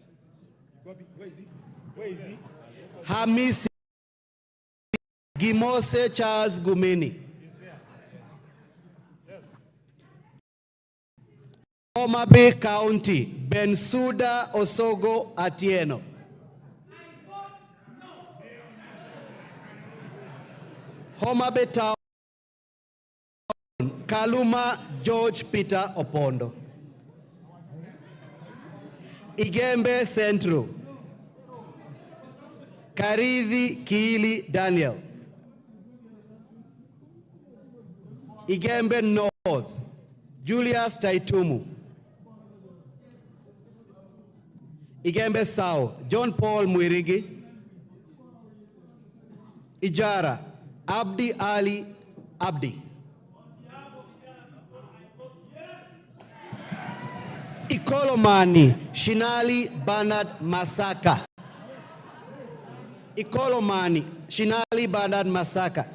Where is he? Hamisi Gimose Charles Gumini. Homa Bay County, Bensuda Osogo Atieno. Homa Bay Town, Kaluma George Peter Opondo. Igembe Central, Karithi Kiili Daniel. Igembe North, Julius Taitumu. Igembe South, John Paul Mwirigi. Ijara, Abdi Ali Abdi. Ikolomani, Shinali Bernard Masaka. Ikolomani, Shinali Bernard Masaka.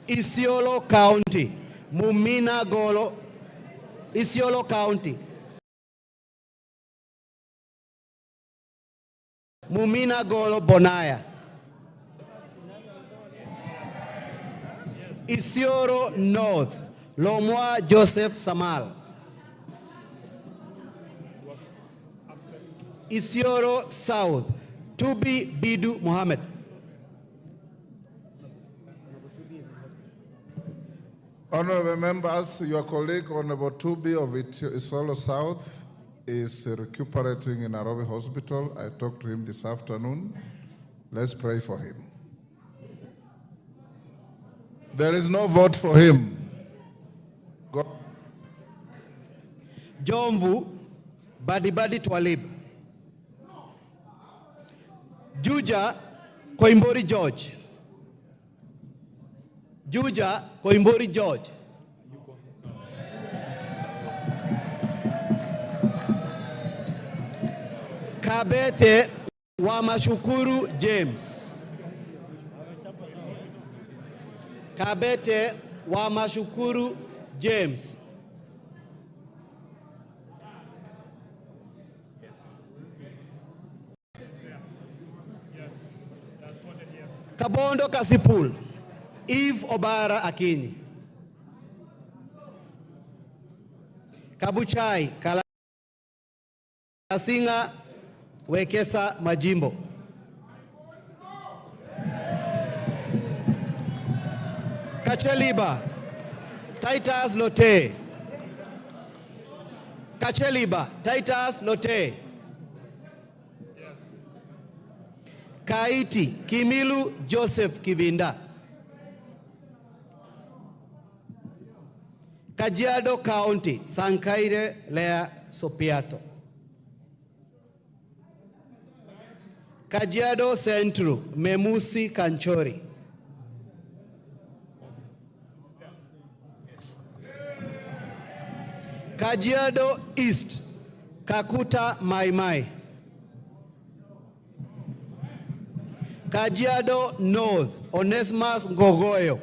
Isiolo County, Mumina Golo. Isiolo County, Mumina Golo Bonaya. Isiolo North, Lomwa Joseph Samal. Isiolo South, Tubi Bidu Mohammed. Honorable members, your colleague Honorable Tubi of Isiolo South is recuperating in Nairobi Hospital. I talked to him this afternoon. Let's pray for him. There is no vote for him. Go. Jomvu Badibadi Twalib. Juja Koimbori George. Juja Koimbori George. Kabete Wamashukuru James. Kabete Wamashukuru James. Kabondo Kasipul, Eve Obara Akinyi. Kabuchai Kalasinga Wekesa Majimbo. Kacheliba Titus Lote. Kacheliba Titus Lote. Kaiti Kimilu Joseph Kivinda. Kajiado County Sankaire Lea Sopiato. Kajiado Central Memusi Kanchori. Kajiado East Kakuta Maimai. Kajiado North Onesmus Ngogoyo.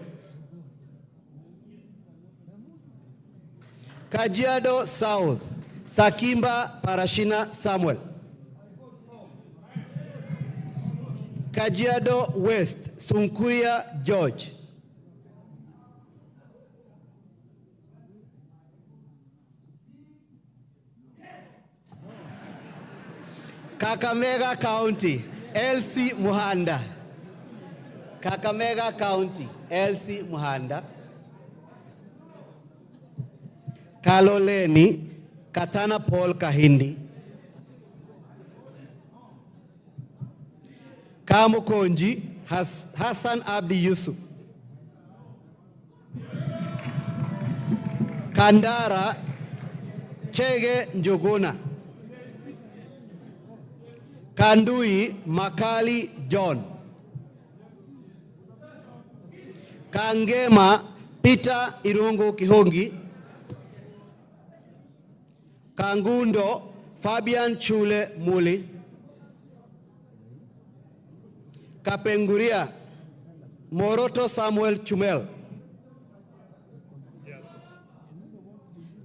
Kajiado South Sakimba Parashina Samuel. Kajiado West Sunkuya George. Kakamega County Elsie Muhanda. Kakamega County Elsie Muhanda. Kaloleni Katana Paul Kahindi. Kamukonji Hassan Abdi Yusuf, Kandara Chege Njuguna, Kandui Makali John, Kangema Peter Irungu Kihongi, Kangundo Fabian Chule Muli, Kapenguria Moroto Samuel Chumel,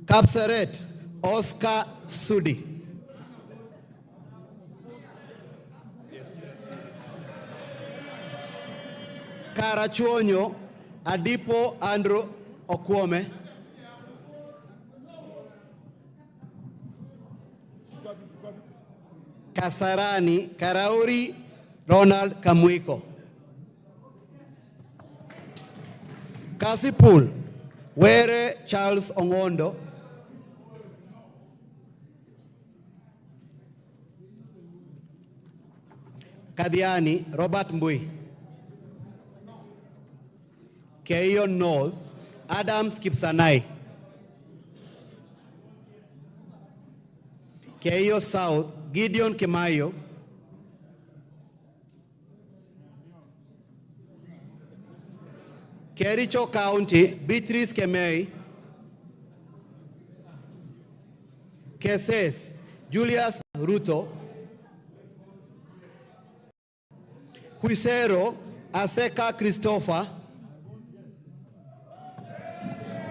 Kapsaret Oscar Sudi, Karachuonyo Adipo Andrew Okwome, Kasarani Karauri Ronald Kamwiko, Kasipul Were Charles Ongondo, Kadiani Robert Mbui, Keio North Adams Kipsanai, Keio South Gideon Kimayo, Kericho County Beatrice Kemei, Keses Julius Ruto, Huisero Aseka Christopher,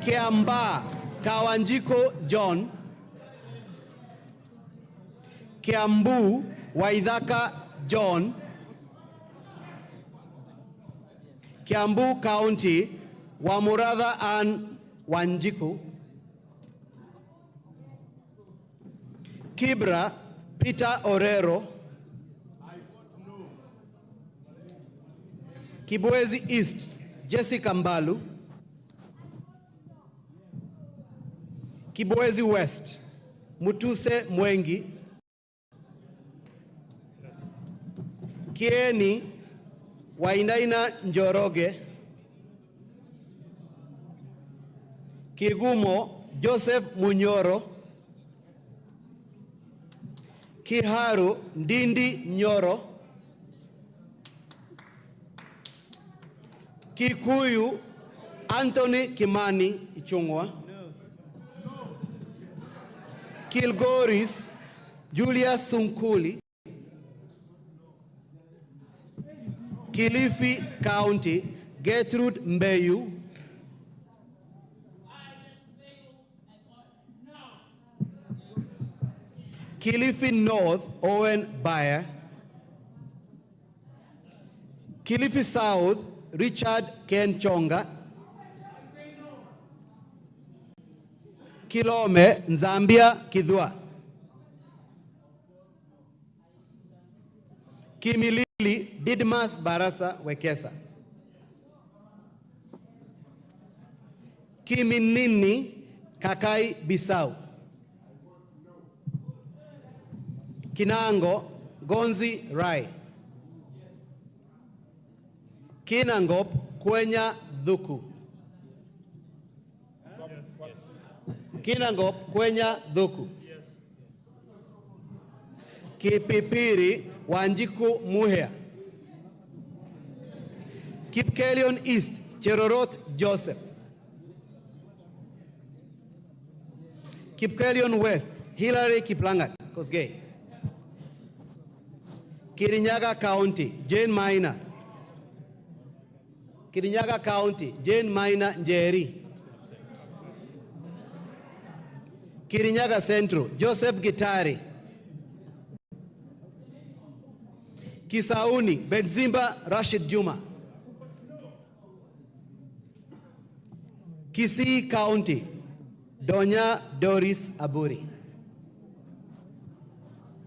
Kiamba Kawanjiko John, Kiambu Waithaka John, Kiambu County Wamuratha Ann Wanjiku, Kibra Peter Orero, Kibwezi East Jessica Mbalu, Kibwezi West Mutuse Mwengi, Kieni Wainaina Njoroge, Kigumo Joseph Munyoro, Kiharu Ndindi Nyoro, Kikuyu Anthony Kimani Ichungwa, Kilgoris Julius Sunkuli, Kilifi County Gertrude Mbeyu, Kilifi North Owen Bayer, Kilifi South Richard Ken Chonga, Kilome Nzambia Kidwa, Kimilili Didmas Barasa Wekesa, Kiminini Kakai Bisau, Kinango Gonzi Rai, Kinangop Kwenya Dhuku, Kinangop Kwenya Dhuku, Kipipiri Wanjiku Muhea, Kipkelion East Cherorot Joseph, Kipkelion West Hillary Kiplangat Kosgei, Kirinyaga County Jane Maina, Kirinyaga County Jane Maina Njeri, Kirinyaga Central Joseph Gitari, Kisauni Benzimba Rashid Juma, Kisii County Donya Doris Aburi,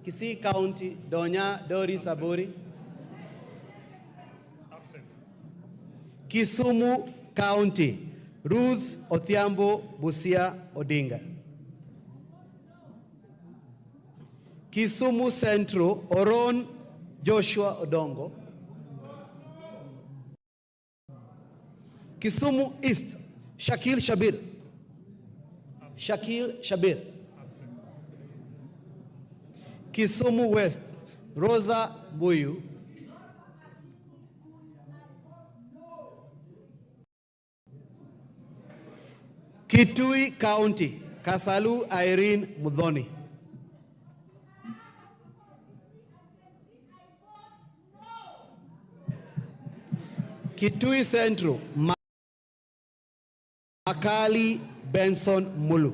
Kisii County Donya Doris Aburi, Kisumu County Ruth Othiambo Busia Odinga, Kisumu Central Oron Joshua Odongo, Kisumu East, Shakil Shabir. Shakil Shabir. Kisumu West, Rosa Buyu. Kitui County, Kasalu Irene Mudhoni. Kitui Central, Makali Benson Mulu.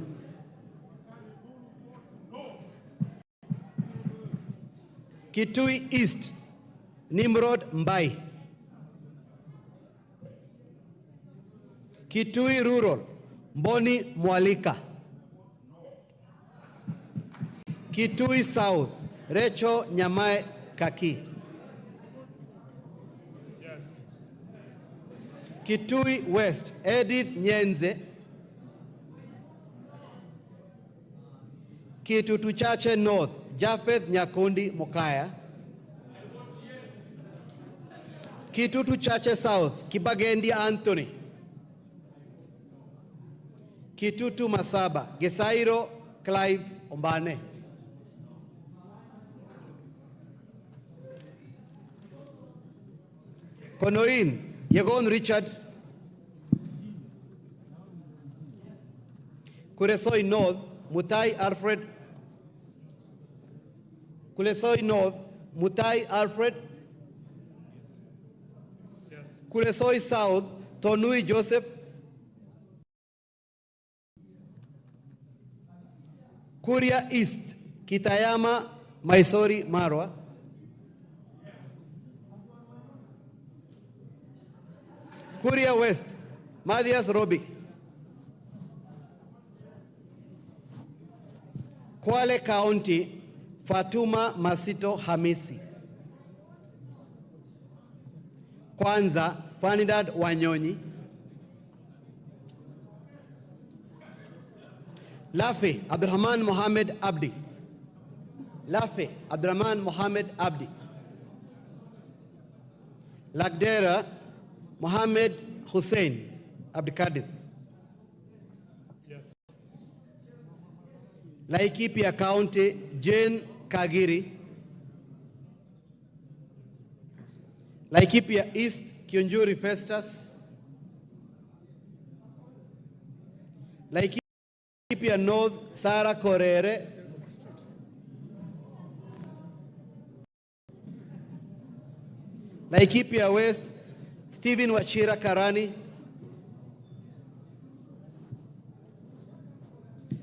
Kitui East, Nimrod Mbai. Kitui Rural, Mboni Mwalika. Kitui South, Recho Nyamae Kaki. Kitui West, Edith Nyenze. Kitutu Chache North, Japheth Nyakundi Mokaya. Kitutu Chache South, Kibagendi Anthony. Kitutu Masaba, Gesairo Clive Ombane. Konoin, Yegon Richard. Kuresoi North, Mutai Alfred. Kuresoi North, Mutai Alfred. Kuresoi South, Tonui Joseph. Kuria East, Kitayama Maisori Marwa. Kuria West, Mathias Robi. Kwale County, Fatuma Masito Hamisi. Kwanza, Fanidad Wanyonyi. Lafe, Abdurrahman Mohamed Abdi. Lafe, Abdurrahman Mohamed Abdi. Lagdera, Mohamed Hussein Abdikadir. Laikipia County, Jane Kagiri. Laikipia East, Kiunjuri Festus. Laikipia North, Sarah Korere. Laikipia West, Stephen Wachira Karani.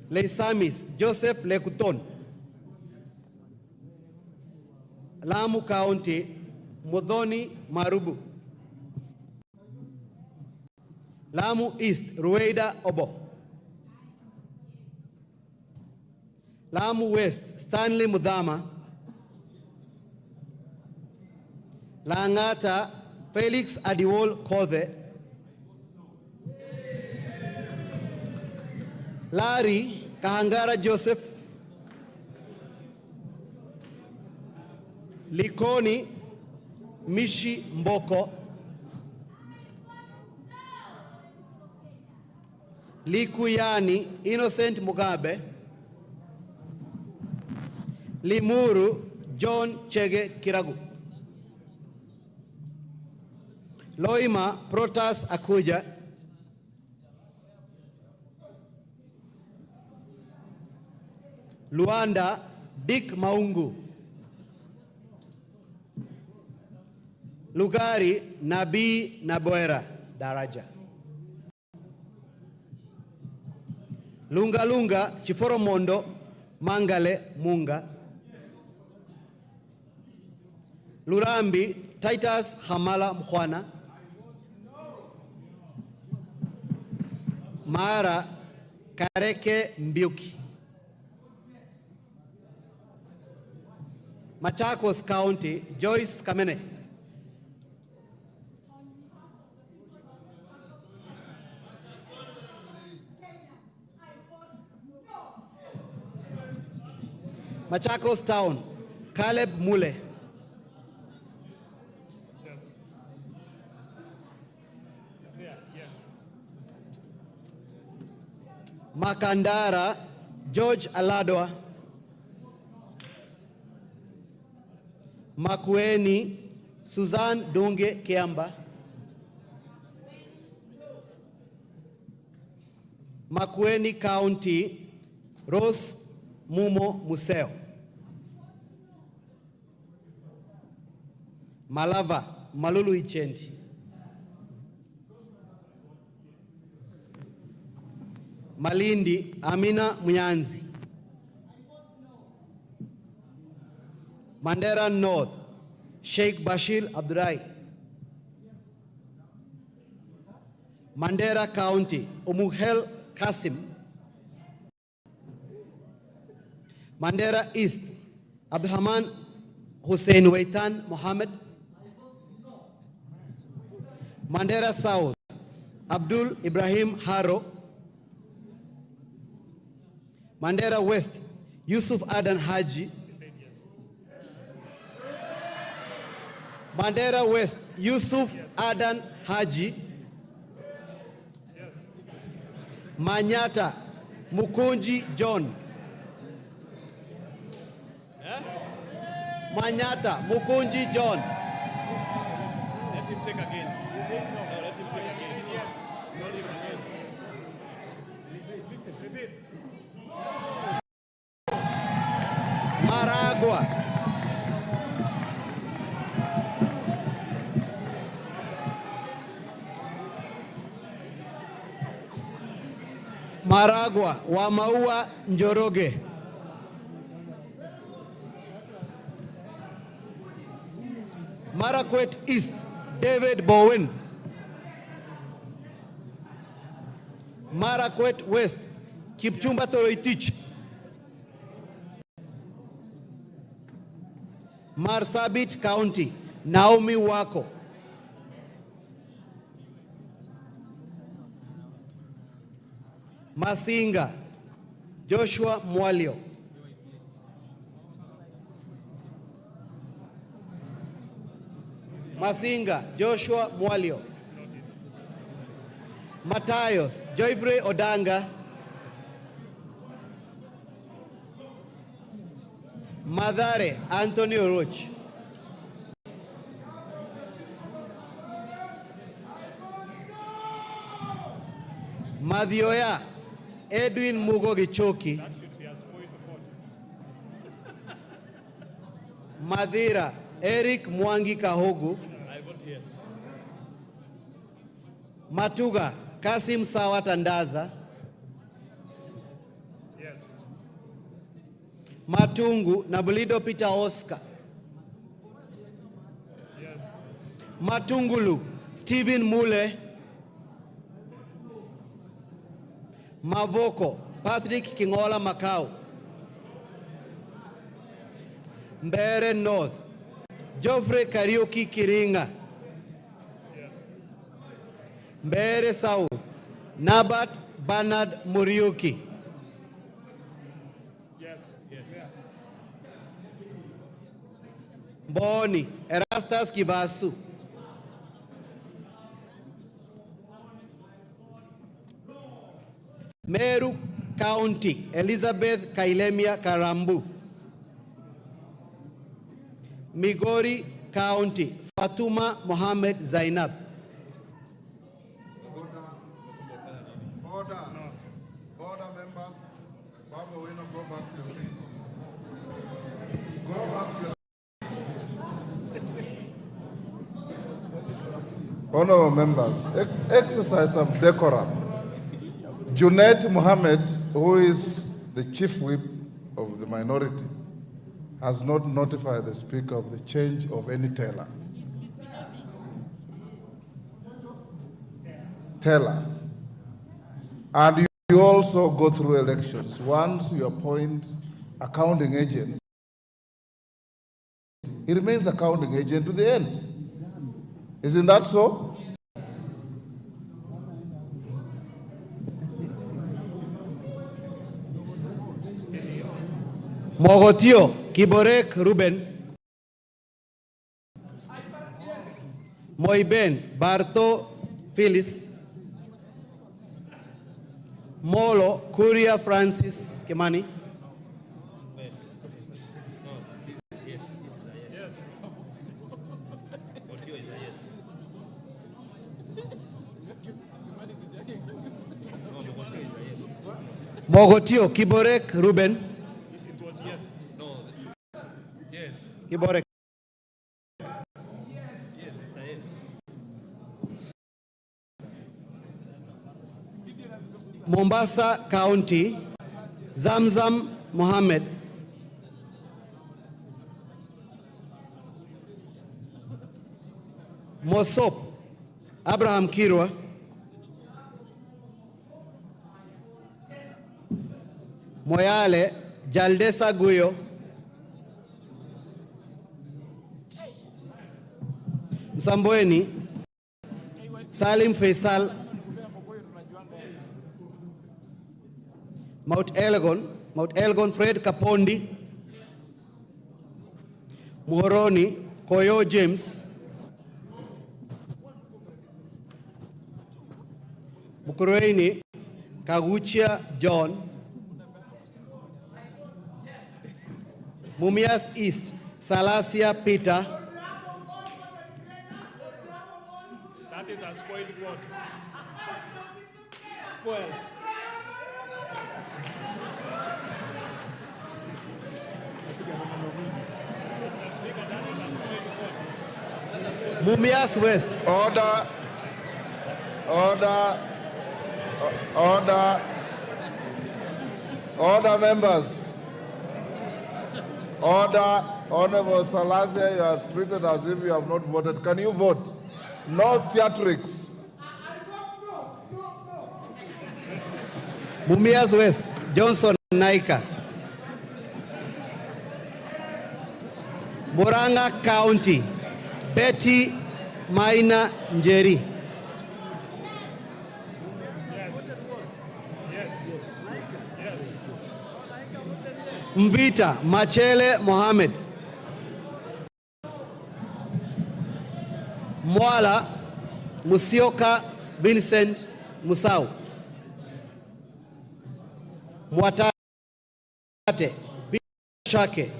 Leisamis, Joseph Lekuton. Lamu County, Mudhoni Marubu. Lamu East, Rueda Obo. Lamu West, Stanley Mudhama. Langata, Felix Adiwol Kothe. Lari, Kahangara Joseph. Likoni, Mishi Mboko. Likuyani, Innocent Mugabe. Limuru, John Chege Kiragu. Loima, Protas Akuja. Luanda, Dick Maungu. Lugari, Nabi Naboera Daraja. Lunga Lunga, Chiforomondo, Mangale Munga. Lurambi, Titus Hamala Mkhwana. Mara, Kareke Mbiuki. Machakos County, Joyce Kamene. Machakos Town, Caleb Mule. Makandara George Aladwa, Makueni Suzanne Dunge Kiamba, Makueni County Rose Mumo Museo, Malava Malulu Ichendi, Malindi Amina Munyanzi, Mandera North Sheikh Bashir Abdurai, Mandera County Umuhel Kasim, Mandera East Abdurrahman Hussein Waitan Mohammed, Mandera South Abdul Ibrahim Haro, Mandera West Yusuf Adan Haji, Mandera West Yusuf Adan Haji, Manyata Mukunji John, Manyata Mukunji John, Let him take again. No, let him take again. Not even again. Maragua Maragwa wa Maua Njoroge, Marakwet East David Bowen, Marakwet West Kipchumba Toroitich, Marsabit County Naomi Wako, Masinga Joshua Mwalio, Masinga Joshua Mwalio, Matayos Joyfrey Odanga, Madare Antonio Roch, Madioya Edwin Mugo Gichoki, Madira Eric Mwangi Kahogu, I vote yes. Matuga Kasim Sawa Tandaza, Yes. Matungu Nabulido Peter Oscar, Yes. Matungulu Stephen Mule, Mavoko Patrick Kingola Macau, Mbere North Geoffrey Kariuki Kiringa, Mbere South Nabat Bernard Muriuki, Yes. Yes. Boni Erastus Kibasu, Meru County Elizabeth Kailemia Karambu, Migori County Fatuma Mohammed Zainab, Order. Order, members. Baba, we not go back to your seat. Go back to your seat. Honorable members, exercise of decorum. Junaid Mohammed, who is the chief whip of the minority, has not notified the speaker of the change of any teller. And you also go through elections. Once you appoint accounting agent, he remains accounting agent to the end. Isn't that so? Mogotio Kiborek Ruben, Moiben Barto Phyllis, Molo Kuria Francis Kimani. Mogotio Kiborek Ruben. It was yes. No. Yes. Kiborek. Yes, it's a yes. Mombasa County, Zamzam Mohammed. Mosop, Abraham Kirwa. Moyale, Jaldesa Guyo. Msambweni, Salim Faisal. Mount Elgon Fred Kapondi. Muhoroni, Koyo James. Mukurweini, Kaguchia John. Mumias East, Salasia Peter. That is a spoiled vote. Spoiled. Mumias West. Order. Order. Order. Order, members. Order. Honorable Salasia, you are treated as if you have not voted. Can you vote? No theatrics. Mumias West, Johnson Naika. Murang'a County, Betty Maina Njeri. Mvita Machele Mohammed. Mwala Musioka Vincent Musau. Mwatate Shake.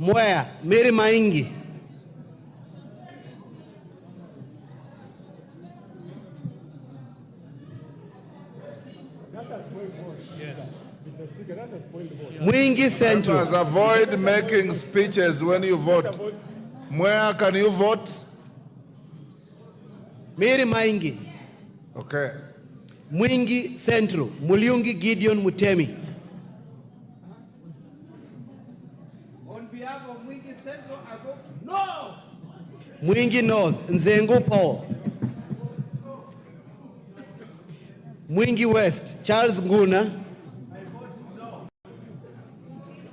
Mwea Miri Maingi. Mwingi Central. Members, avoid making speeches when you vote. Where can you vote? Miri Maingi. Okay. Mwingi Central, Muliungi Gideon Mutemi. On behalf of Mwingi Central, I vote no. Mwingi North, Nzengu Paul. Mwingi West, Charles Nguna.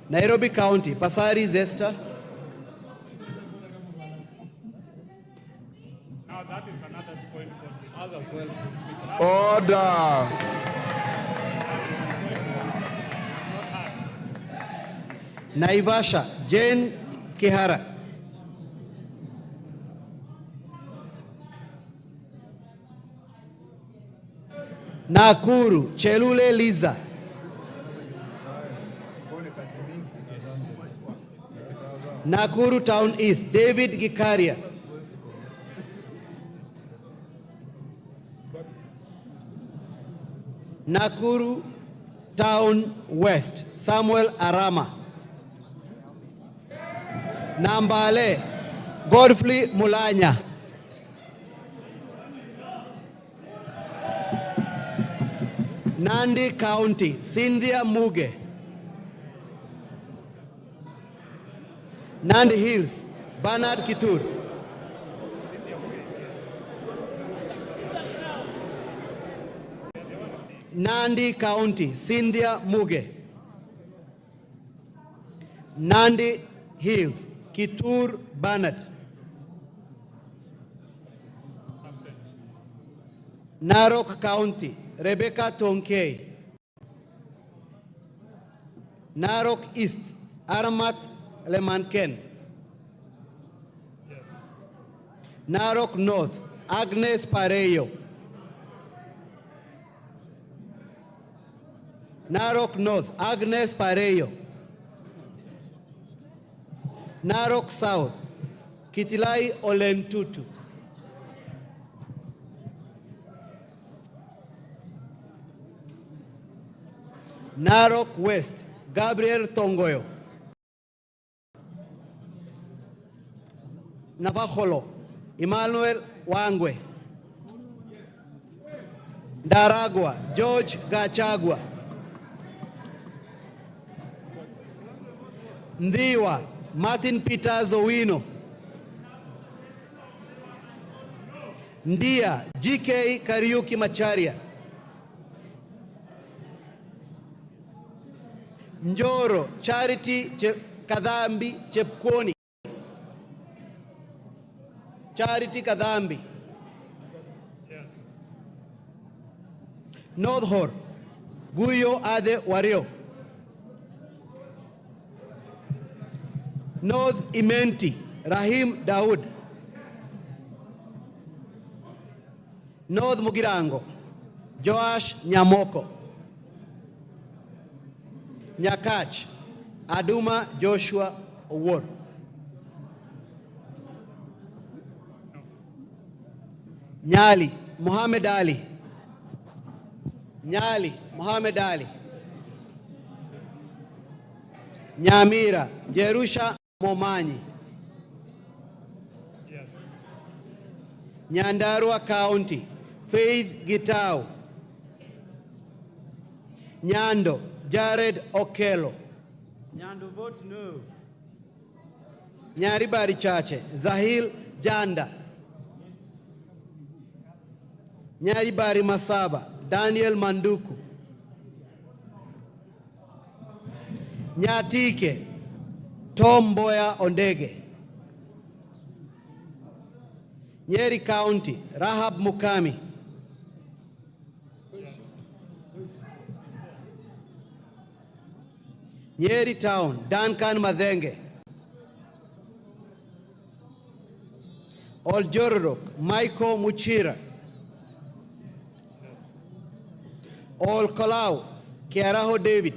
Nairobi County, Pasari Zesta. Now that is another spoiled vote. Order. Naivasha, Jane Kihara. Nakuru, Chelule Liza. Nakuru Town East, David Gikaria. Nakuru Town West, Samuel Arama. Nambale, Godfrey Mulanya. Nandi County, Cynthia Muge. Nandi Hills, Bernard Kitur. Nandi County, Cynthia Muge. Nandi Hills, Kitur Bernard. Narok County, Rebecca Tonkei. Narok East, Aramat Lemanken. Narok North, Agnes Pareyo. Narok North, Agnes Pareyo. Narok South, Kitilai Olentutu. Narok West, Gabriel Tongoyo. Navakholo, Emmanuel Wangwe. Daragwa, George Gachagua. Ndiwa, Martin Peters Owino. Ndia, GK Kariuki Macharia. Njoro, Charity Kadhambi Chepkwoni. Charity Kadhambi. Yes. North Hor, Guyo Ade Wario. North Imenti, Rahim Daud. North Mugirango, Joash Nyamoko. Nyakach, Aduma Joshua Owor. Nyali, Muhammad Ali. Nyali, Muhammad Ali. Nyamira, Jerusha Momanyi. Yes. Nyandarua County, Faith Gitau. Nyando, Jared Okello. Nyando vote no. Nyaribari Chache, Zahil Janda. Nyaribari Masaba, Daniel Manduku. Nyatike, Tom Boya Ondege. Nyeri County, Rahab Mukami. Nyeri Town, Duncan Madhenge. Oljororok, Michael Muchira. Ol Kalau, Kiaraho David.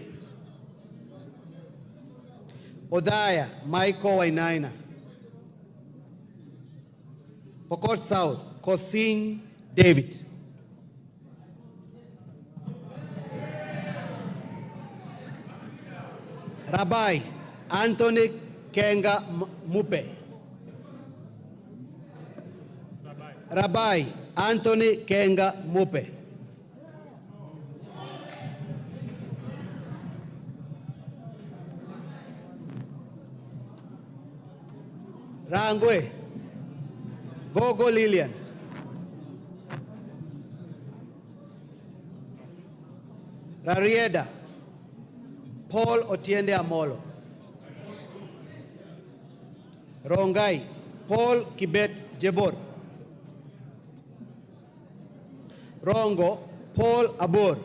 Odaya, Michael Wainaina. Pokot South, Kosing David. Rabbi Anthony Kenga Mupe. Rabbi Anthony Kenga Mupe. Rangwe Gogo Lilian. Rarieda Paul Otiende Amolo. Rongai Paul Kibet Jebor. Rongo Paul Abor.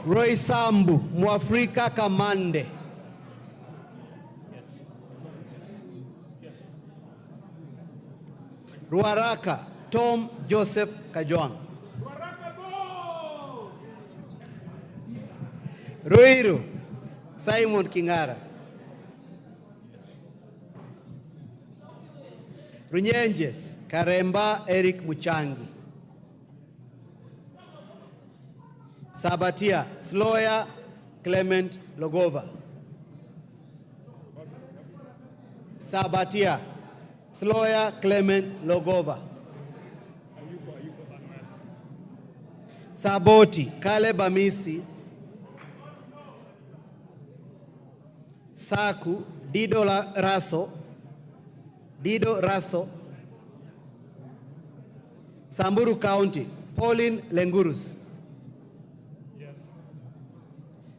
Roy Sambu Mwafrika Kamande. Ruaraka Tom Joseph Kajwang. Ruiru Simon Kingara. Runyenjes Karemba Eric Muchangi. Sabatia Sloya Clement Logova. Sabatia Sloya Clement Logova. Saboti Caleb Amisi. Saku Dido Raso. Samburu County Pauline Lengurus. Yes.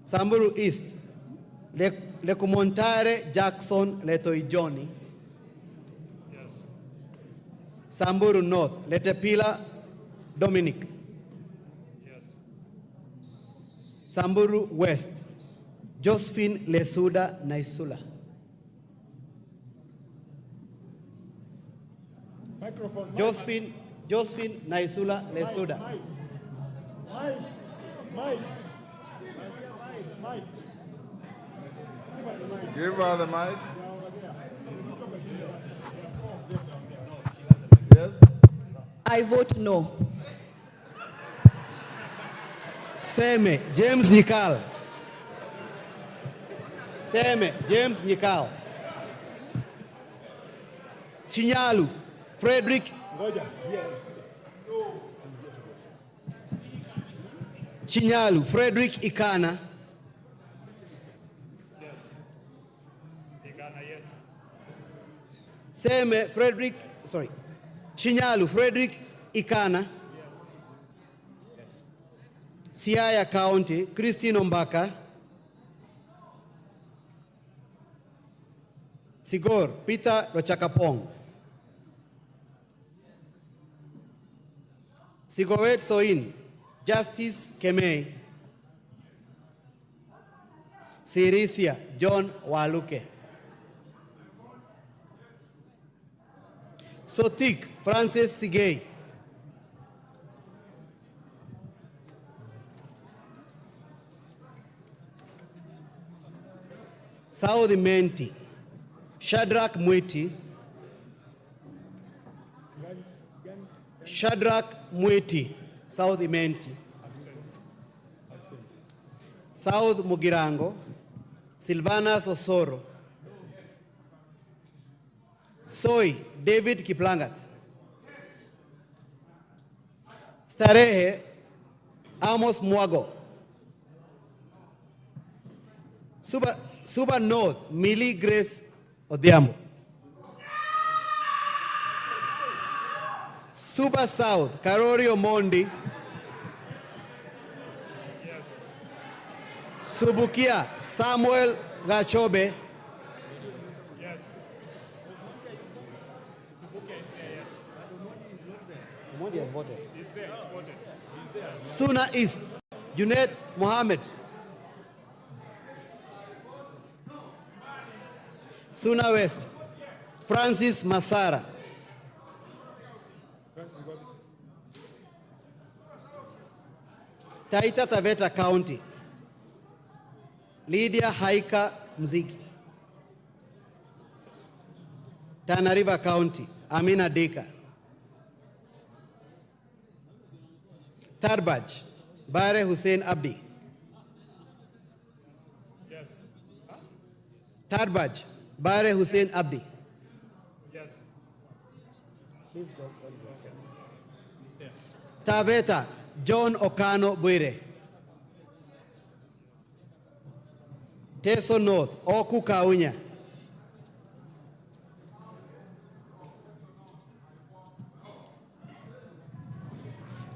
Samburu East Lekumontare Jackson Letoijoni. Yes. Samburu North Letepila Dominic. Yes. Samburu West Josephine Lesuda Naisula. Microphone. Josephine Naisula Lesuda. Give her the mic. Yes? I vote no. Seme, James Nyikal. Seme, James Nyikal. Sinyalu, Frederick. Chinyalu, Frederick Ikana. Seme, Frederick, sorry. Chinyalu, Frederick Ikana. Siaya County, Christine Ombaka. Sigor, Peter Rochakapong. Sigowet Soin, Justice Kemei. Sirisia, John Waluke. Sotik, Francis Sigei. Saudi Menti, Shadrach Mwiti. Shadrach Mwiti, South Imenti. South Mugirango, Silvanas Osoro. Soy, David Kiplangat. Starehe, Amos Mwago. Suba North, Millie Grace Odhiambo. Suba South, Karori Omondi. Subukia, Samuel Gachobe. Suna East, Junet Mohammed. Suna West, Francis Masara. Taita Taveta County, Lydia Haika Mziki. Tana River County, Amina Dika. Tarbaj, Bare Hussein Abdi. Yes. Huh? Tarbaj, Bare Hussein Abdi. Yes. Please go. Taveta, John Okano Bwire. Teso North, Oku Kaunya.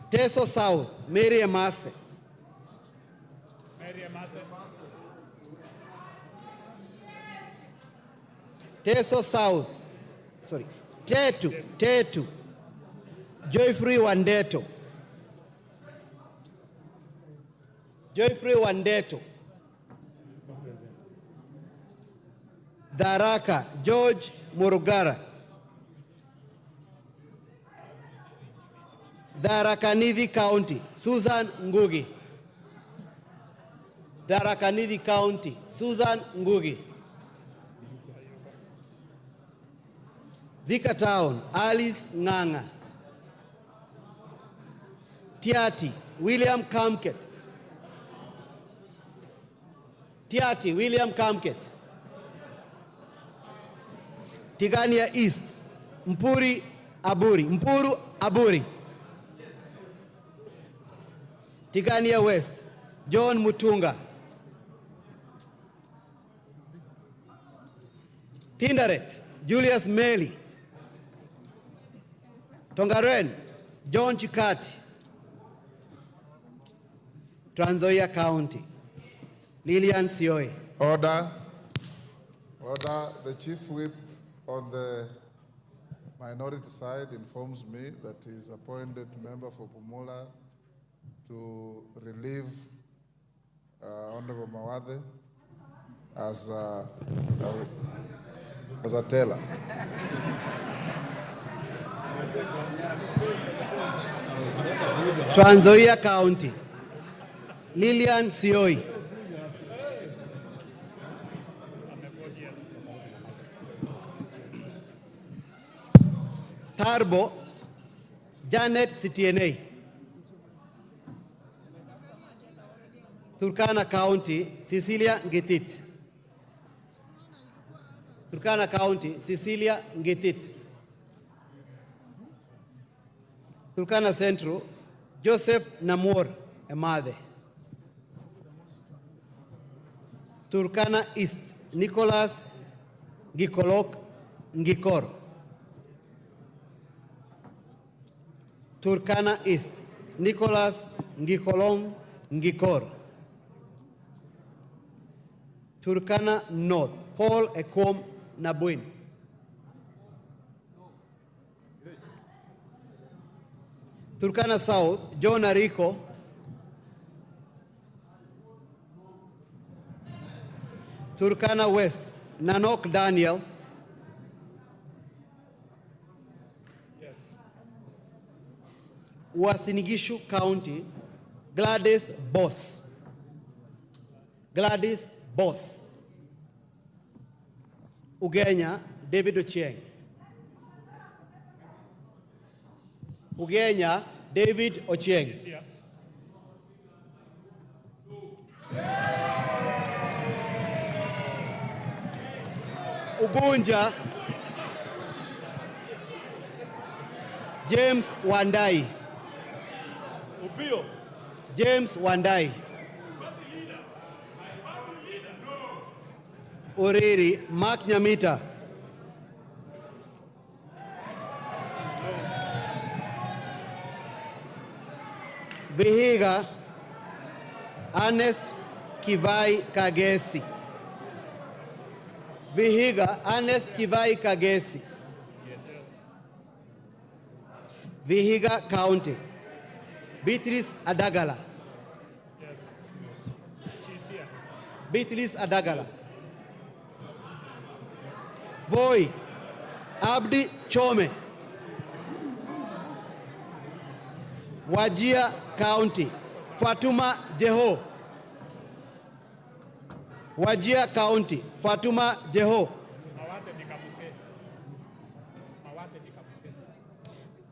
Teso South, Mary Amase. Teso South, sorry, Tetu, Joyfrey Wandeto. Joyfrey Wandeto. Daraka, George Murugara. Tharaka-Nithi County, Susan Ngugi. Tharaka-Nithi County, Susan Ngugi. Thika Town, Alice Nganga. Tiati, William Kamket. Tiati, William Kamket. Tigania East, Mpuru Aburi. Tigania West, John Mutunga. Tinderet, Julius Meli. Tongaren, John Chikati. Trans Nzoia County, Lillian Sioe. Order. Order. The Chief Whip on the minority side informs me that he is appointed member for Pumula to relieve Honorable Mawathe as a teller. Trans Nzoia County, Lilian Sioi. Tarbo, Janet Sitienei. Turkana County, Cecilia Ngetit. Turkana County, Cecilia Ngetit. Turkana Central, Joseph Namor Emade. Turkana East, Nicholas Gikolok Ngikor. Turkana East, Nicholas Ngikolong Ngikor. Turkana North, Paul Ekom Nabuin. Turkana South, John Ariko. Turkana West, Nanok Daniel. Uasin Gishu County, Gladys Boss. Gladys Boss. Ugenya, David Ochieng. Ugenya, David Ochieng. Ugunja, James Wandai. James Wandai. Oriri, Mark Nyamita. Vihiga, Ernest Kivai Kagesi. Vihiga, Ernest Kivai Kagesi. Vihiga County, Beatrice Adagala. Beatrice Adagala. Voi, Abdi Chome. Wajir County, Fatuma Jeho. Wajir County, Fatuma Jeho.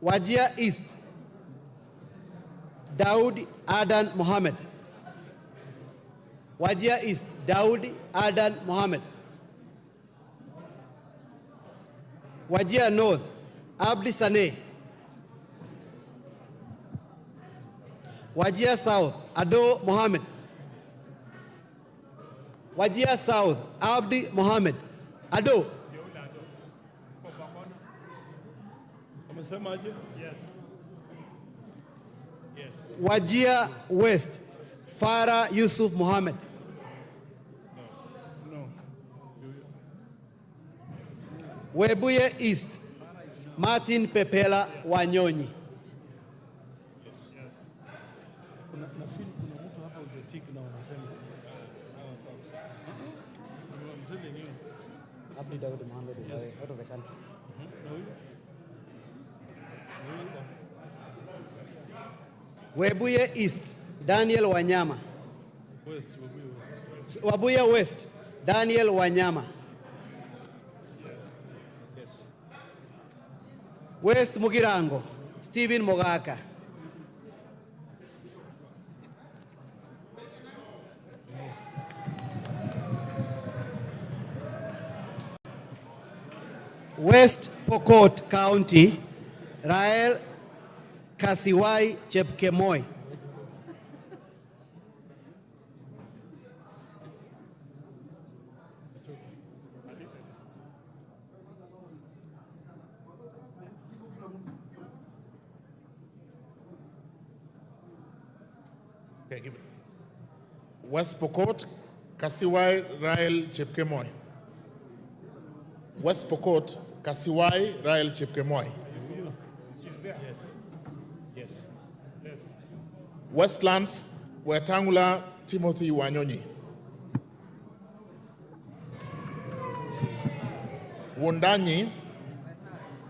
Wajir East, Daud Adan Mohammed. Wajir East, Daud Adan Mohammed. Wajir North, Abdi Saneh. Wajir South, Ado Mohammed. Wajir South, Abdi Mohammed. Ado. Yes. Yes. Wajir West, Farah Yusuf Mohammed. No. Webuye East, Martin Pepela Wanyonyi. Abdi Daud Mohammed is out of the country. Webuye East, Daniel Wanyama. West. Webuye West, Daniel Wanyama. West Mugirango, Stephen Mogaka. West Pokot County, Rael Kasiwai Chepkemoi. Okay, give it. West Pokot, Kasiwai Rael Chepkemoi. West Pokot, Kasiwai Rael Chepkemoi. She's there. Yes. Yes. Yes. Westlands, Wetangula Timothy Wanyonyi. Wundanyi,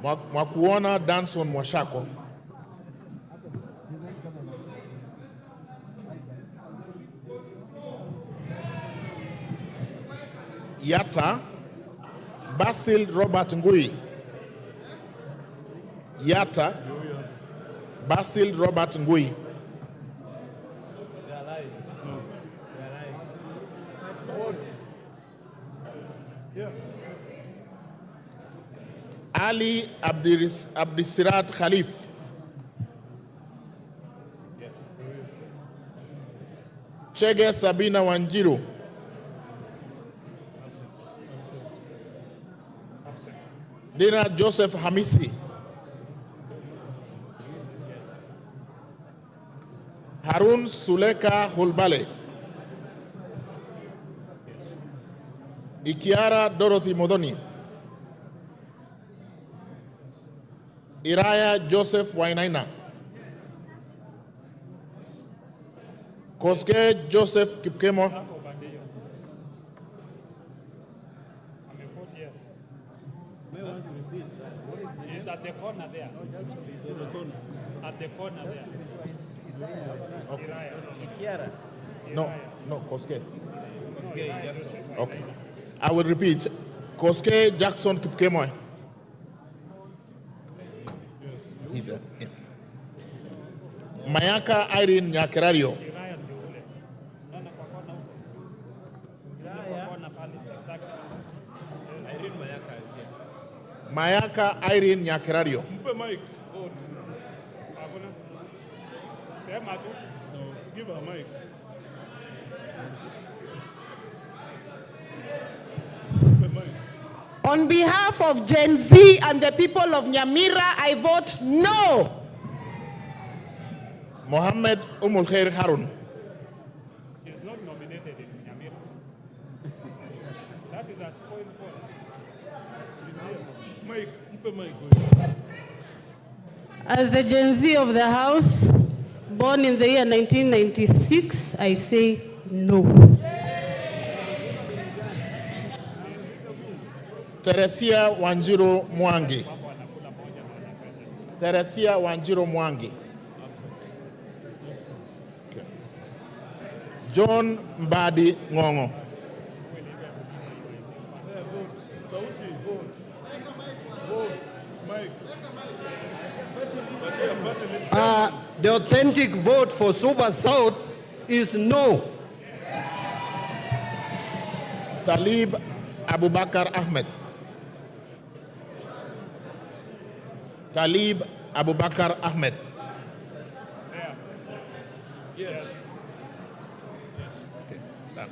Mwakuona Danson Mwashako. Yatta Basil Robert Ngui. Yatta Basil Robert Ngui. Ali Abdisirat Khalif. Chege Sabina Wanjiru. Dina Joseph Hamisi. Harun Suleka Hulbale. Ikiara Dorothy Modoni. Iraya Joseph Wainaina. Koske Joseph Kipkemo. He's at the corner there. He's at the corner. At the corner there. Okay. No, Koske. Okay. I will repeat. Koske Jackson Kipkemo. He's there. Yeah. Mayaka Irene Nyakerario. Mayaka Irene Nyakerario. Mpe mic. Vote. Hakuna. Sema tu. No, give her mic. Mpe mic. On behalf of Gen Z and the people of Nyamira, I vote no. Mohammed Khair Harun. She's not nominated in Nyamira. That is a spoil for her. She's here. Mic. Mpe mic. As the Gen Z of the House, born in the year 1996, I say no. Teresia Wanjiru Mwangi. Teresia Wanjiru Mwangi. Okay. John Mbadi Ngongo. Sauti. Vote. Vote. Mic. The authentic vote for Suba South is no. Talib Abubakar Ahmed. Talib Abubakar Ahmed. Yes. Okay. Done.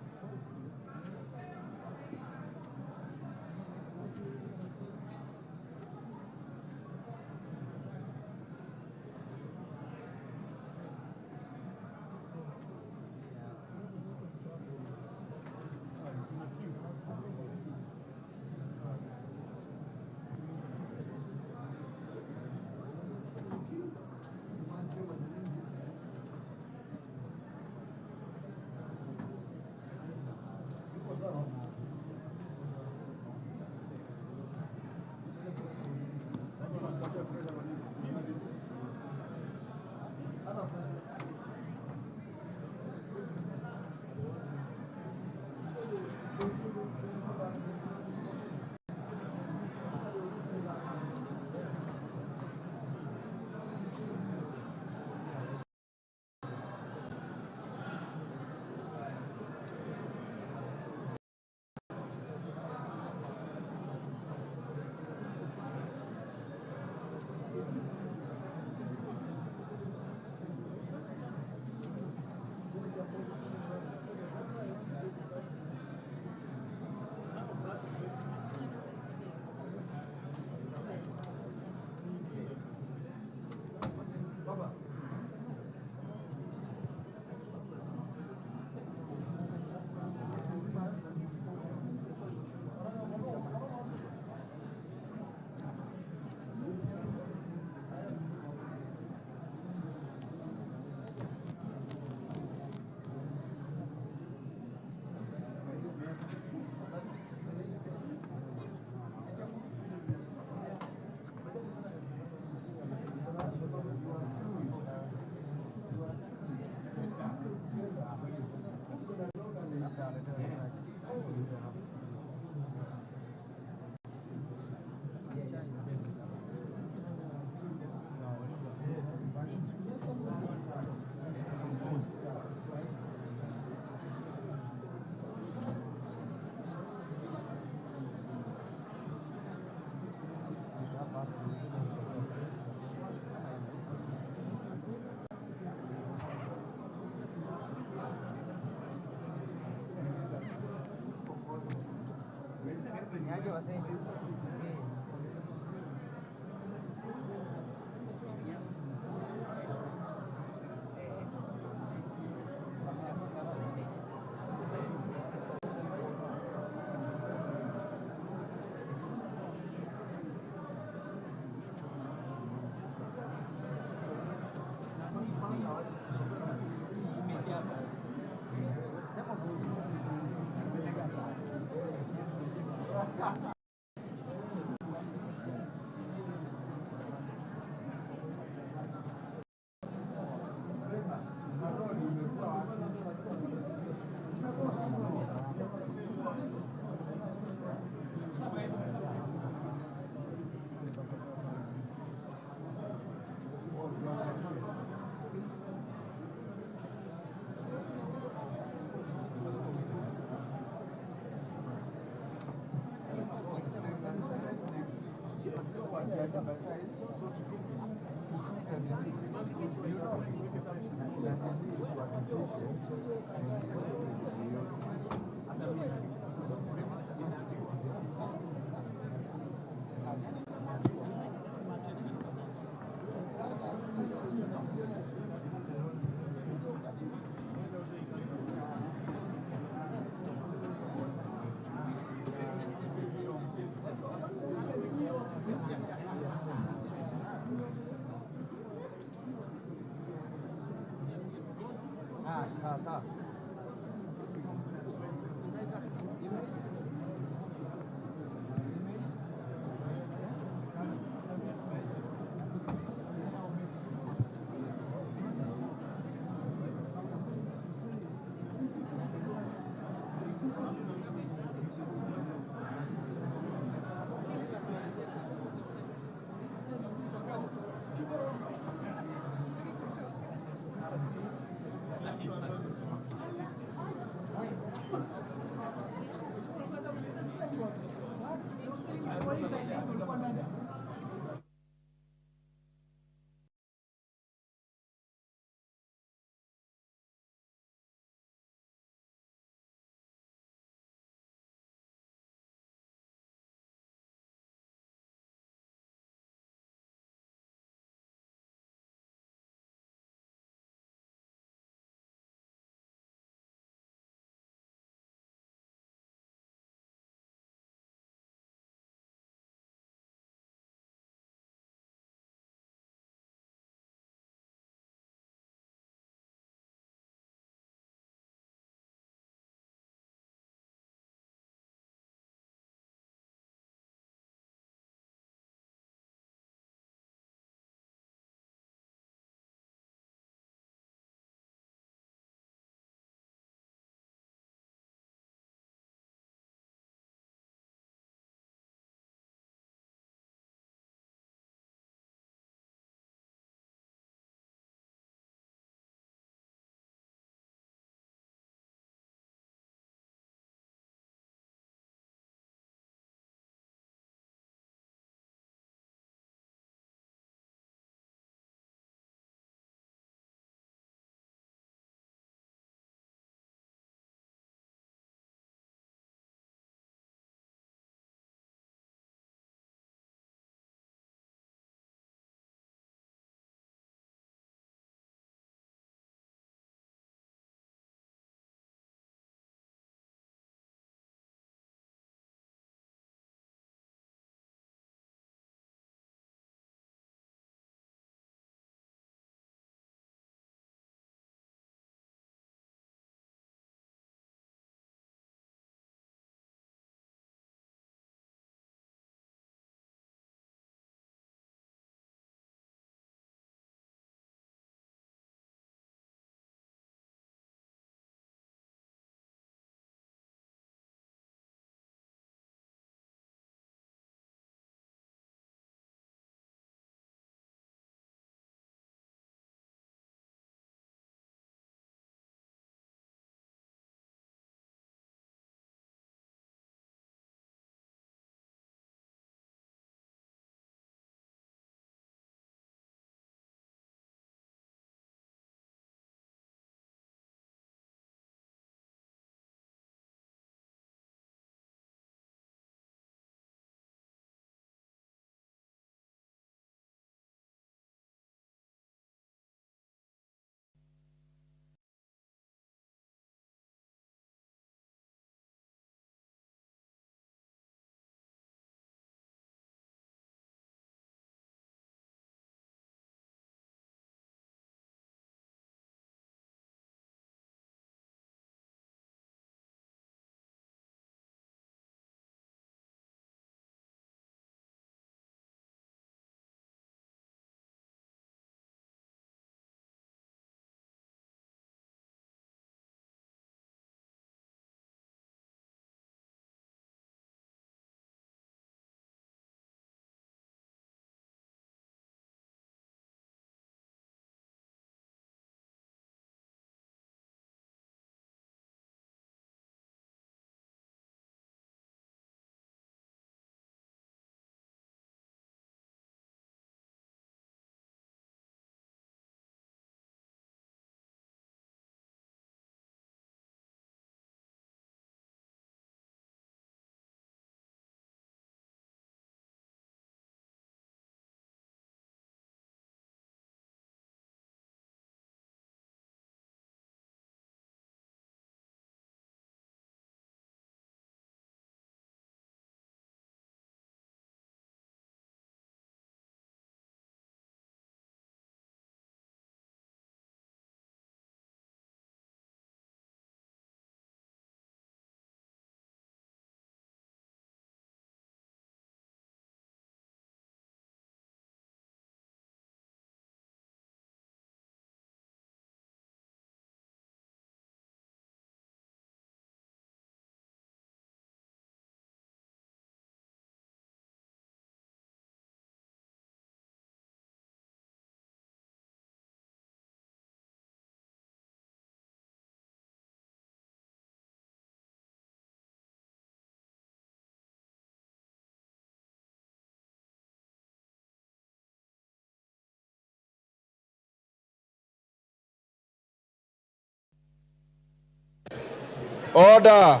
Order.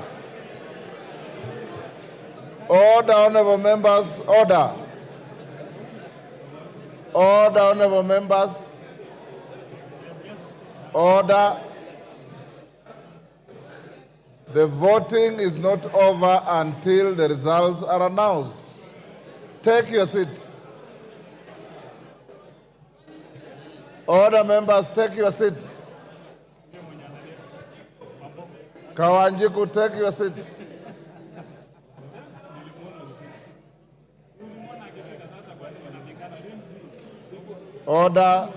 Order, honorable members. Order. Order, honorable members. Order. The voting is not over until the results are announced. Take your seats. Order, members, take your seats. Kawanjiku, take your seats. Order.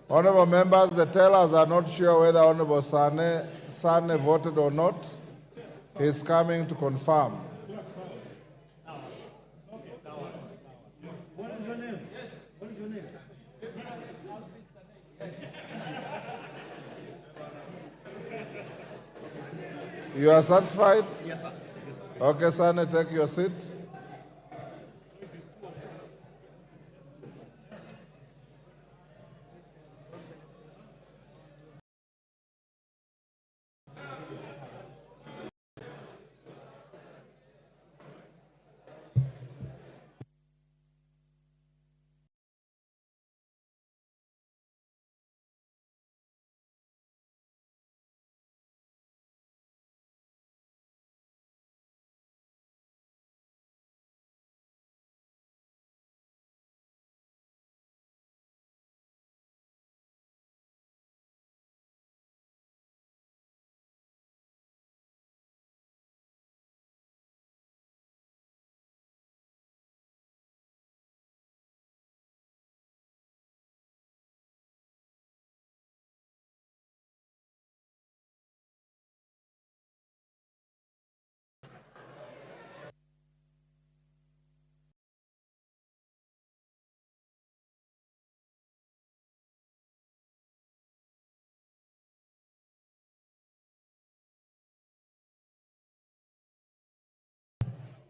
Honorable members, the tellers are not sure whether Honorable Sane voted or not. He's coming to confirm. You are satisfied? Yes, sir. Yes, sir. Okay, Sane, take your seat.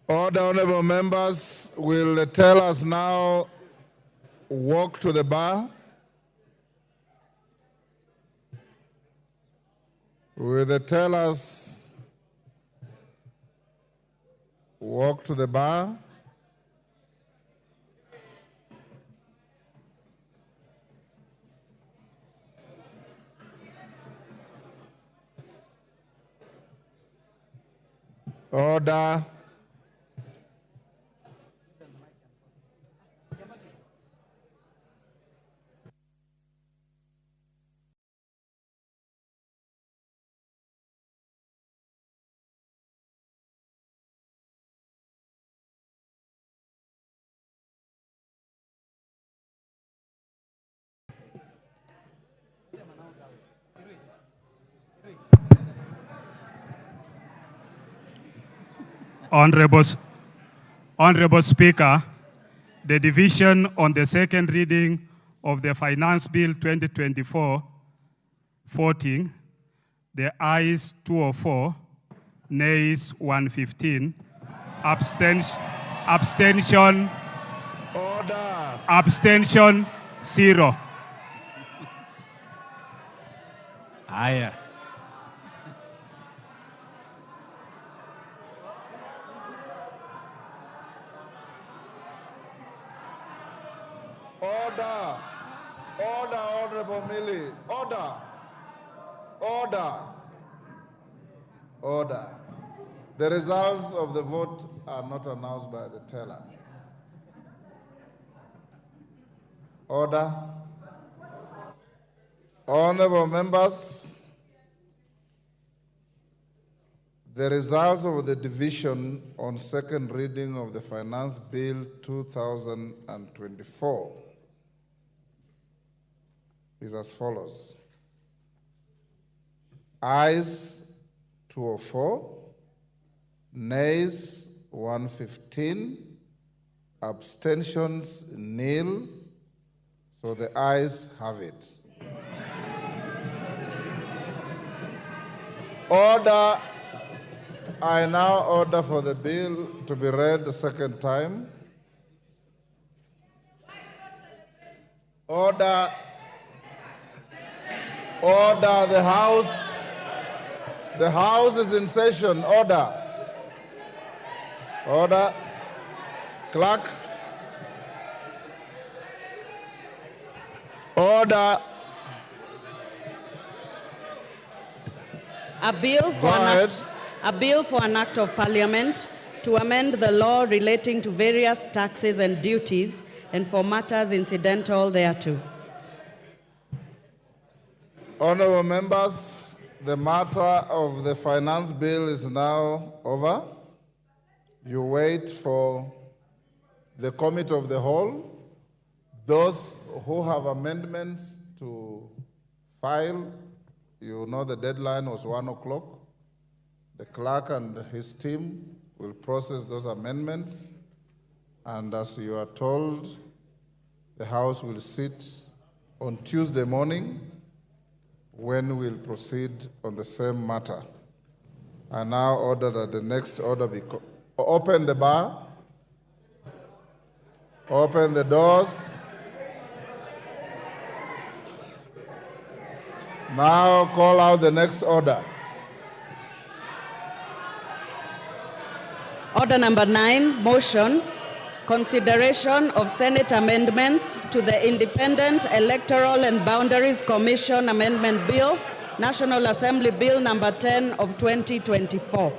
Order, honorable members. Will the tellers now walk to the bar? Will the tellers walk to the bar? Order. Honorable Speaker, the division on the second reading of the Finance Bill 2024 voting, the ayes 204, nays 115, abstention, Order. abstention 0. Haya. Order. Order, Honorable Millie. Order. Order. Order. The results of the vote are not announced by the teller. Order. Honorable members, the results of the division on second reading of the Finance Bill 2024 is as follows. Ayes 204, nays 115, abstentions nil. So the ayes have it. Order. I now order for the bill to be read the second time. Order. Order the House. The House is in session. Order. Order. Clerk. Order. A bill for an act of parliament to amend the law relating to various taxes and duties and for matters incidental thereto. Honorable members, the matter of the finance bill is now over. You wait for the committee of the whole. Those who have amendments to file, you know the deadline was 1 o'clock. The clerk and his team will process those amendments. And as you are told, the House will sit on Tuesday morning when we'll proceed on the same matter. I now order that the next order be open the bar, open the doors. Now call out the next order. Order number 9, motion, consideration of Senate amendments to the Independent Electoral and Boundaries Commission Amendment Bill, National Assembly Bill number 10 of 2024.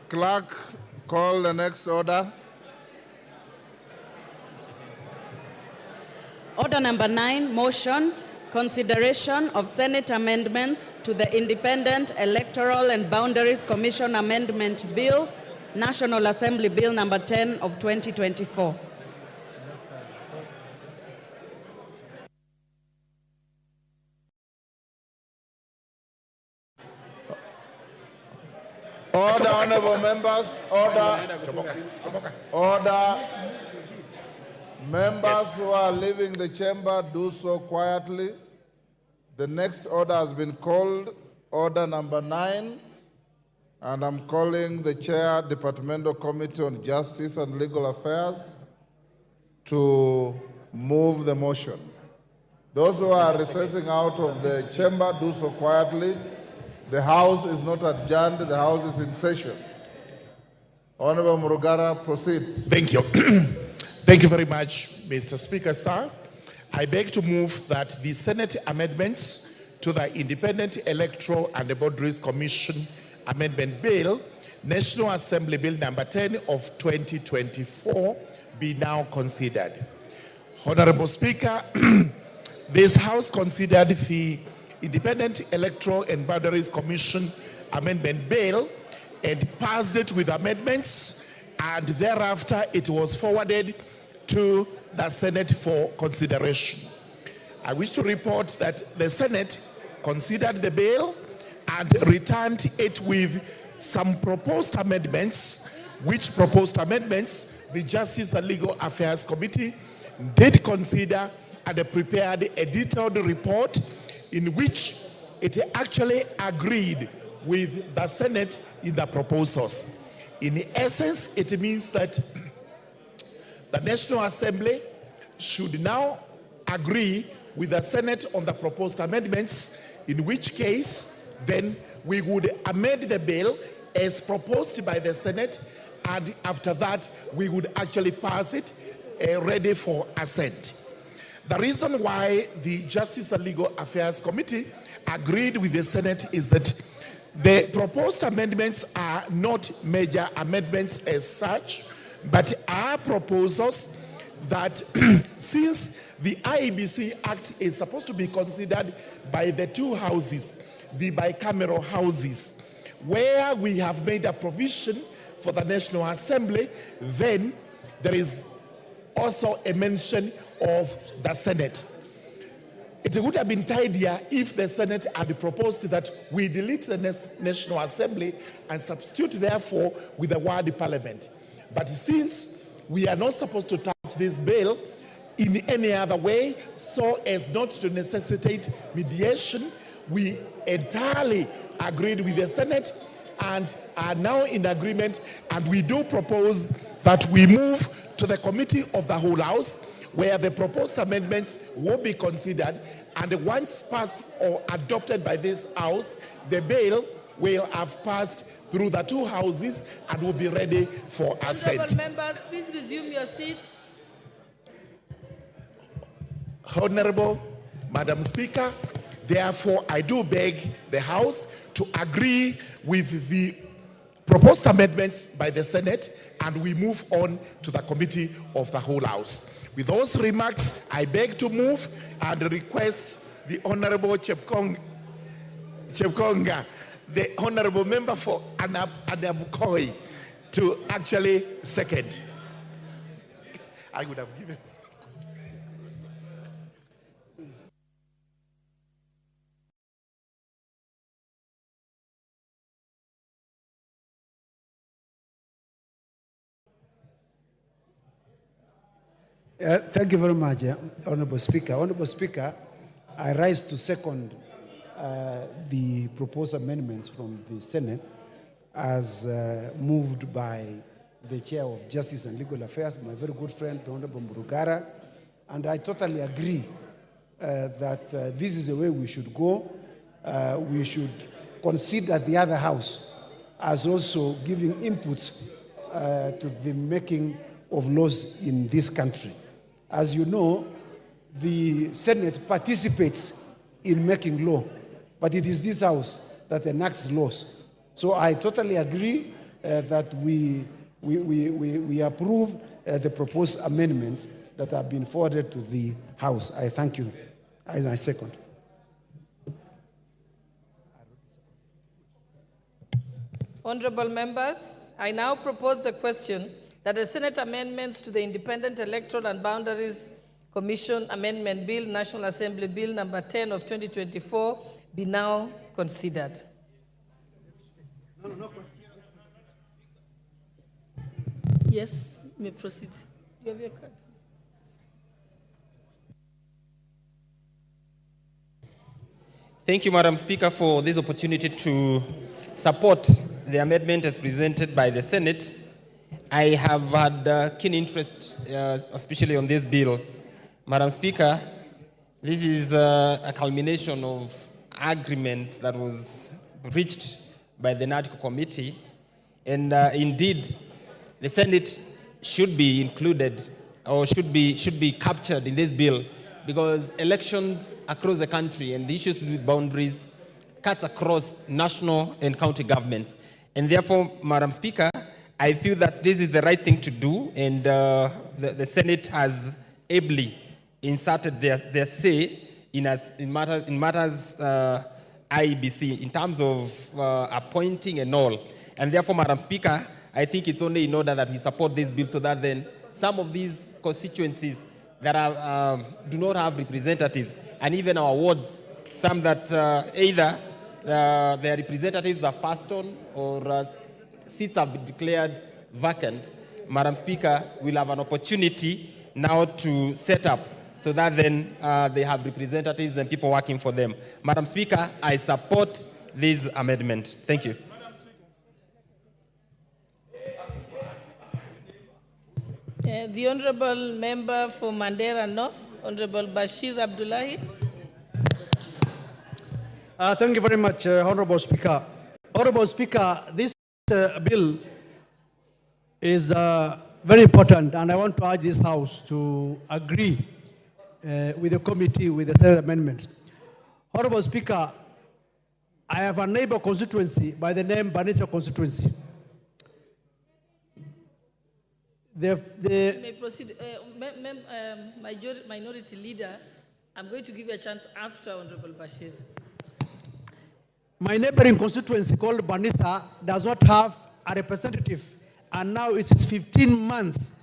Clerk, call the next order. Order number 9, motion, consideration of Senate amendments to the Independent Electoral and Boundaries Commission Amendment Bill, National Assembly Bill number 10 of 2024. Order, honorable members, order. Order. Members who are leaving the chamber, do so quietly. The next order has been called, order number 9, and I'm calling the Chair, Departmental Committee on Justice and Legal Affairs to move the motion. Those who are recessing out of the chamber, do so quietly. The House is not adjourned, the House is in session. Honorable Murugara, proceed. Thank you. Thank you very much, Mr. Speaker, sir. I beg to move that the Senate amendments to the Independent Electoral and Boundaries Commission Amendment Bill, National Assembly Bill number 10 of 2024, be now considered. Honorable Speaker, this House considered the Independent Electoral and Boundaries Commission Amendment Bill and passed it with amendments, and thereafter it was forwarded to the Senate for consideration. I wish to report that the Senate considered the bill and returned it with some proposed amendments, which proposed amendments the Justice and Legal Affairs Committee did consider and prepared a detailed report in which it actually agreed with the Senate in the proposals. In essence, it means that the National Assembly should now agree with the Senate on the proposed amendments, in which case then we would amend the bill as proposed by the Senate, and after that we would actually pass it ready for assent. The reason why the Justice and Legal Affairs Committee agreed with the Senate is that the proposed amendments are not major amendments as such, but are proposals that since the IEBC Act is supposed to be considered by the two houses, the bicameral houses, where we have made a provision for the National Assembly, then there is also a mention of the Senate. It would have been tidier if the Senate had proposed that we delete the National Assembly and substitute therefore with the word Parliament. But since we are not supposed to touch this bill in any other way so as not to necessitate mediation, we entirely agreed with the Senate and are now in agreement, and we do propose that we move to the Committee of the Whole House, where the proposed amendments will be considered, and once passed or adopted by this House, the bill will have passed through the two houses and will be ready for assent. Honorable members, please resume your seats. Honorable Madam Speaker, therefore I do beg the House to agree with the proposed amendments by the Senate, and we move on to the Committee of the Whole House. With those remarks, I beg to move and request the Honorable Chepkonga, the Honorable Member for Anabukoi, to actually second. I would have given. Thank you very much, Honorable Speaker. Honorable Speaker, I rise to second the proposed amendments from the Senate as moved by the Chair of Justice and Legal Affairs, my very good friend, the Honorable Murugara. And I totally agree that this is the way we should go. We should consider the other house as also giving input to the making of laws in this country. As you know, the Senate participates in making law, but it is this House that enacts laws. So I totally agree that we approve the proposed amendments that have been forwarded to the House. I thank you. I second. Honorable members, I now propose the question that the Senate amendments to the Independent Electoral and Boundaries Commission Amendment Bill, National Assembly Bill number 10 of 2024, be now considered. Yes, you may proceed. Do you have your card? Thank you, Madam Speaker, for this opportunity to support the amendment as presented by the Senate. I have had keen interest, especially on this bill. Madam Speaker, this is a culmination of agreement that was reached by the NADCO committee, and indeed, the Senate should be included or should be captured in this bill, because elections across the country and the issues with boundaries cuts across national and county governments, and therefore, Madam Speaker, I feel that this is the right thing to do, and the Senate has ably inserted their say in matters IEBC in terms of appointing and all. And therefore, Madam Speaker, I think it's only in order that we support this bill so that then some of these constituencies that do not have representatives, and even our wards, some that either their representatives have passed on or seats have been declared vacant, Madam Speaker, we'll have an opportunity now to set up so that then they have representatives and people working for them. Madam Speaker, I support this amendment. Thank you. The Honourable Member for Mandera North, Honourable Bashir Abdullahi. Thank you very much, Honourable Speaker. Honourable Speaker, this bill is very important, and I want to urge this House to agree with the committee with the Senate amendments. Honourable Speaker, I have a neighbor constituency by the name Banisa constituency. You may proceed. Minority Leader, I'm going to give you a chance after Honourable Bashir. My neighboring constituency called Banisa does not have a representative, and now it is 15 months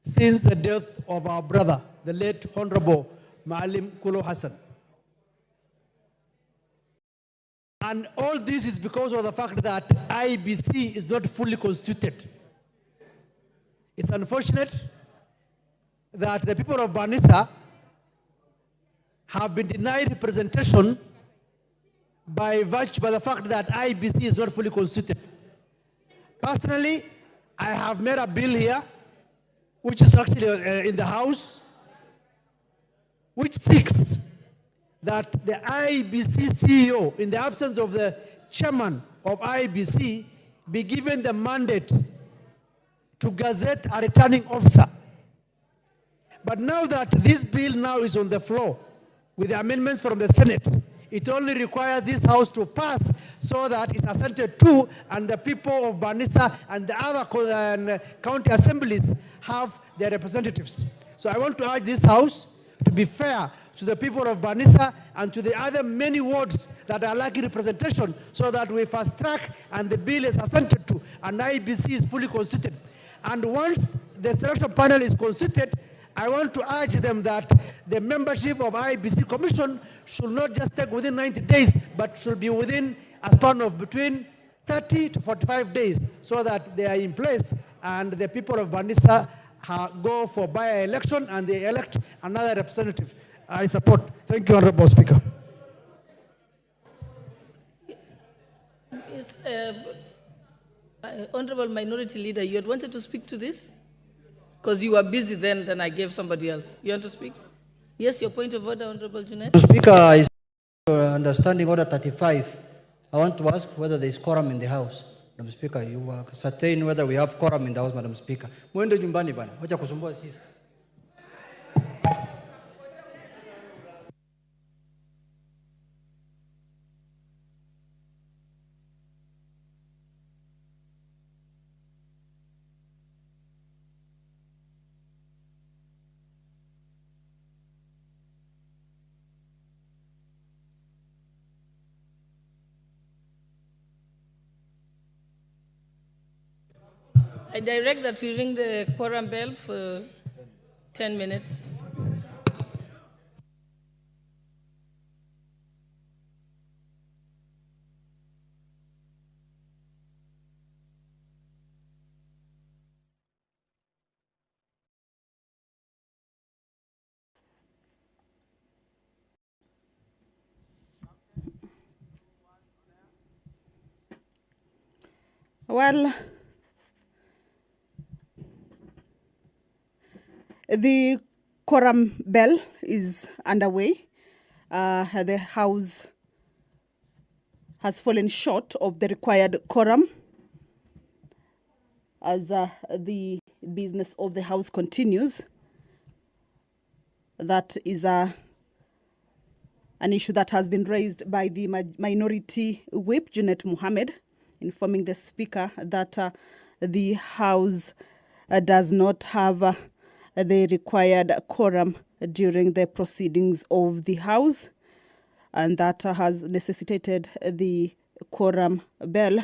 since the death of our brother, the late Honorable Maalim Kulo Hassan. And all this is because of the fact that IBC is not fully constituted. It's unfortunate that the people of Banisa have been denied representation by the fact that IBC is not fully constituted. Personally, I have made a bill here, which is actually in the House, which seeks that the IBC CEO, in the absence of the chairman of IBC, be given the mandate to gazette a returning officer. But now that this bill now is on the floor with the amendments from the Senate, it only requires this House to pass so that it's assented to, and the people of Banisa and the other county assemblies have their representatives. So I want to urge this House to be fair to the people of Banisa and to the other many wards that are lacking representation, so that we fast track and the bill is assented to and IBC is fully constituted. And once the selection panel is constituted, I want to urge them that the membership of IBC Commission should not just take within 90 days, but should be within a span of between 30 to 45 days, so that they are in place and the people of Banisa go for by-election and they elect another representative. I support. Thank you, Honourable Speaker. Yes, Honourable Minority Leader, you had wanted to speak to this? Because you were busy then I gave somebody else. You want to speak? Yes, your point of order, Honourable Junet. Speaker, is understanding Order 35. I want to ask whether there is quorum in the House. Madam Speaker, you are certain whether we have quorum in the House, Madam Speaker. Mwende nyumbani bana. Wacha kusumbua sisi. I direct that we ring the quorum bell for 10 minutes. Well, the quorum bell is underway. The House has fallen short of the required quorum as the business of the House continues. That is an issue that has been raised by the Minority Whip, Junet Mohammed, informing the Speaker that the House does not have the required quorum during the proceedings of the House, and that has necessitated the quorum bell.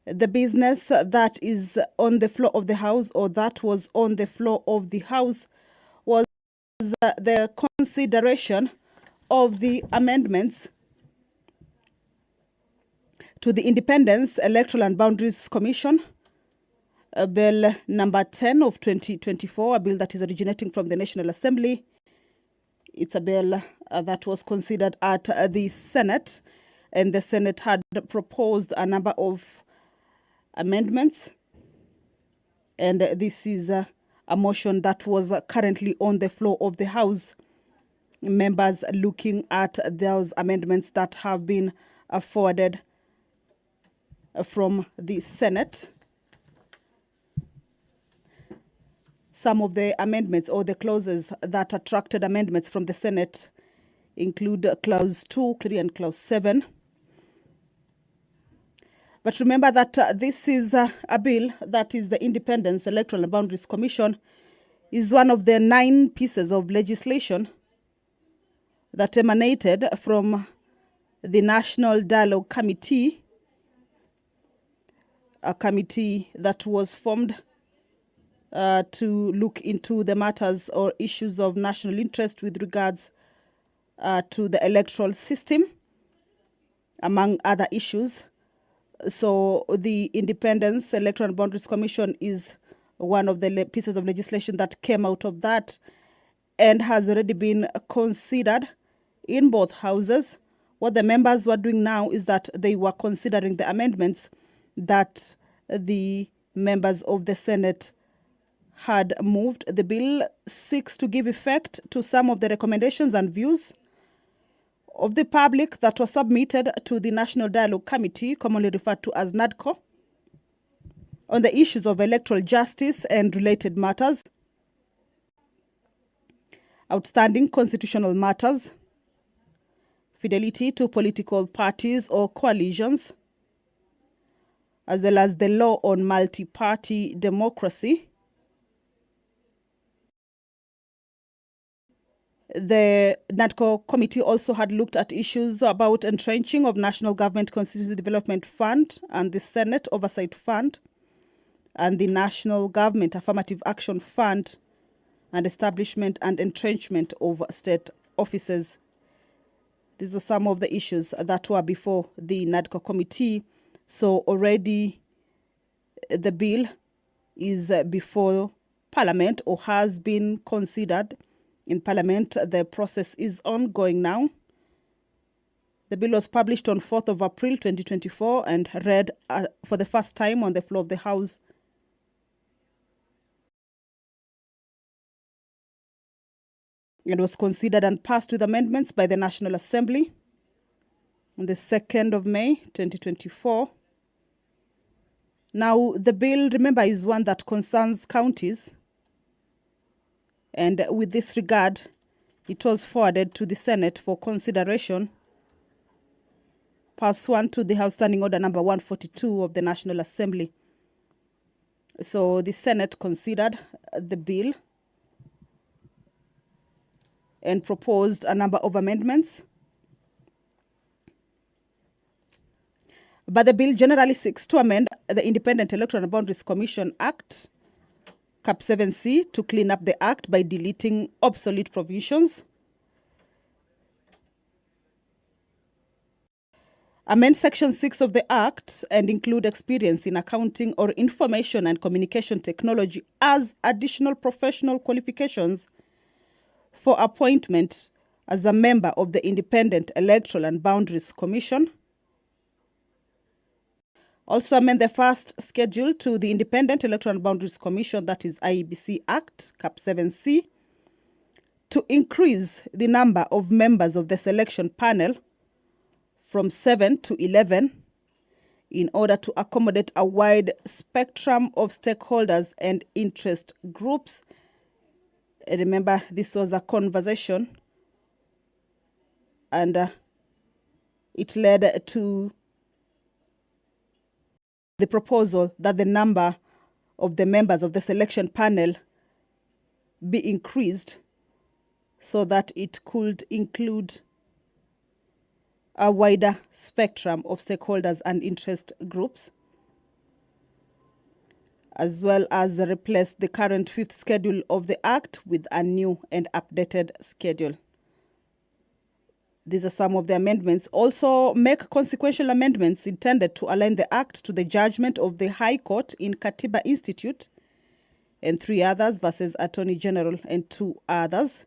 The business that is on the floor of the House, or that was on the floor of the House, was the consideration of the amendments to the Independence, Electoral and Boundaries Commission, Bill number 10 of 2024, a bill that is originating from the National Assembly, It's a bill that was considered at the Senate, and the Senate had proposed a number of amendments. And this is a motion that was currently on the floor of the House. Members looking at those amendments that have been forwarded from the Senate. Some of the amendments or the clauses that attracted amendments from the Senate include Clause 2, and Clause 7. But remember that this is a bill that is the Independence Electoral and Boundaries Commission is one of the 9 pieces of legislation that emanated from the National Dialogue Committee, a committee that was formed to look into the matters or issues of national interest with regards to the electoral system, among other issues. So the Independence Electoral and Boundaries Commission is one of the pieces of legislation that came out of that and has already been considered in both houses. What the members were doing now is that they were considering the amendments that the members of the Senate had moved. The bill seeks to give effect to some of the recommendations and views of the public that were submitted to the National Dialogue Committee, commonly referred to as NADCO, on the issues of electoral justice and related matters, outstanding constitutional matters, fidelity to political parties or coalitions, as well as the law on multi-party democracy. The NADCO committee also had looked at issues about entrenching of National Government Constituency Development Fund and the Senate Oversight Fund and the National Government Affirmative Action Fund and establishment and entrenchment of state offices. These were some of the issues that were before the NADCO committee. So already the bill is before Parliament or has been considered in Parliament. The process is ongoing now. The bill was published on 4th of April 2024 and read for the first time on the floor of the House. It was considered and passed with amendments by the National Assembly on the 2nd of May 2024. Now, the bill, remember, is one that concerns counties. And with this regard, it was forwarded to the Senate for consideration pursuant to the House Standing Order number 142 of the National Assembly. So the Senate considered the bill and proposed a number of amendments. But the bill generally seeks to amend the Independent Electoral and Boundaries Commission Act, Cap 7C, to clean up the Act by deleting obsolete provisions, amend Section 6 of the Act and include experience in accounting or information and communication technology as additional professional qualifications for appointment as a member of the Independent Electoral and Boundaries Commission. Also amend the first schedule to the Independent Electoral and Boundaries Commission, that is IEBC Act, Cap 7C, to increase the number of members of the selection panel from 7 to 11 in order to accommodate a wide spectrum of stakeholders and interest groups. Remember, this was a conversation and it led to the proposal that the number of the members of the selection panel be increased so that it could include a wider spectrum of stakeholders and interest groups, as well as replace the current 5th schedule of the Act with a new and updated schedule. These are some of the amendments. Also, make consequential amendments intended to align the Act to the judgment of the High Court in Katiba Institute and 3 others versus Attorney General and 2 others.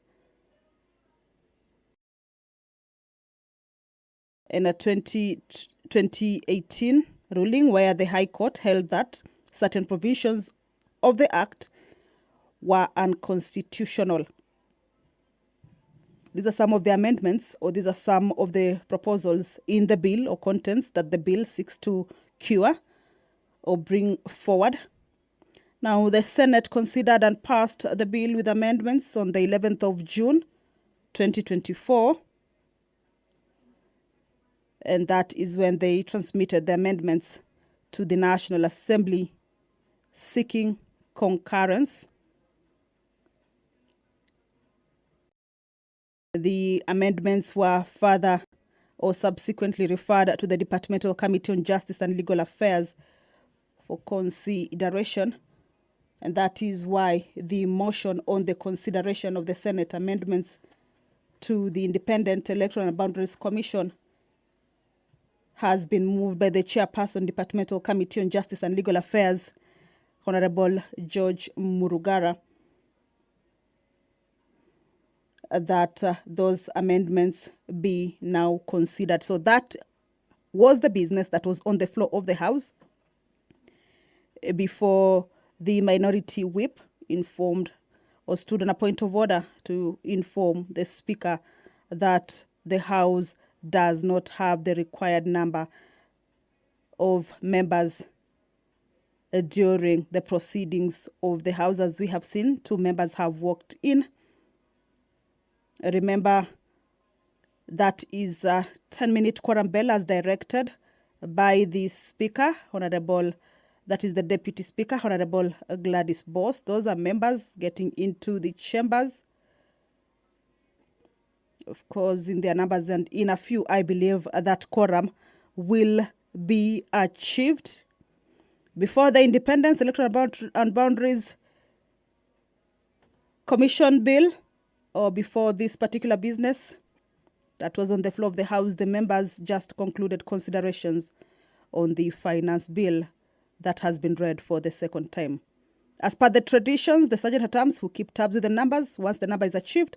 in a 2018 ruling where the High Court held that certain provisions of the Act were unconstitutional. These are some of the amendments, or these are some of the proposals in the bill or contents that the bill seeks to cure or bring forward. Now, the Senate considered and passed the bill with amendments on the 11th of June, 2024. And that is when they transmitted the amendments to the National Assembly seeking concurrence. The amendments were further or subsequently referred to the Departmental Committee on Justice and Legal Affairs for consideration. And that is why the motion on the consideration of the Senate amendments to the Independent Electoral and Boundaries Commission has been moved by the Chairperson, Departmental Committee on Justice and Legal Affairs, Honorable George Murugara, that those amendments be now considered. So that was the business that was on the floor of the House before the minority whip informed or stood on a point of order to inform the Speaker that the House does not have the required number of members during the proceedings of the House. As we have seen, 2 members have walked in. Remember, that is a 10-minute quorum bell as directed by the Speaker, Honorable, that is the Deputy Speaker, Honorable Gladys Boss. Those are members getting into the chambers, of course, in their numbers, and in a few, I believe that quorum will be achieved before the Independence, Electoral and Boundaries Commission bill, or before this particular business that was on the floor of the House. The members just concluded considerations on the finance bill that has been read for the second time. As per the traditions, the sergeant-at-arms who keep tabs with the numbers, once the number is achieved,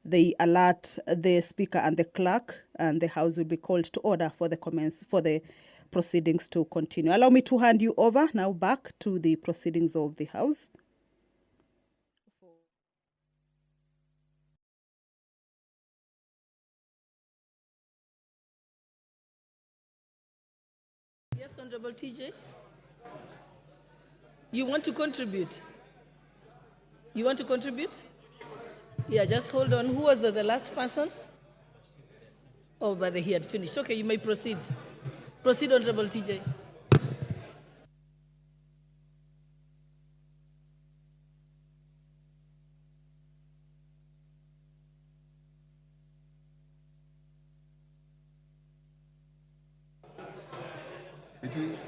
they alert the Speaker and the clerk, and the House will be called to order for the proceedings to continue. Allow me to hand you over now back to the proceedings of the House. Yes, Honorable TJ. You want to contribute? You want to contribute? Yeah, just hold on. Who was the last person? Oh, but he had finished. Okay, you may proceed. Proceed, Honorable TJ.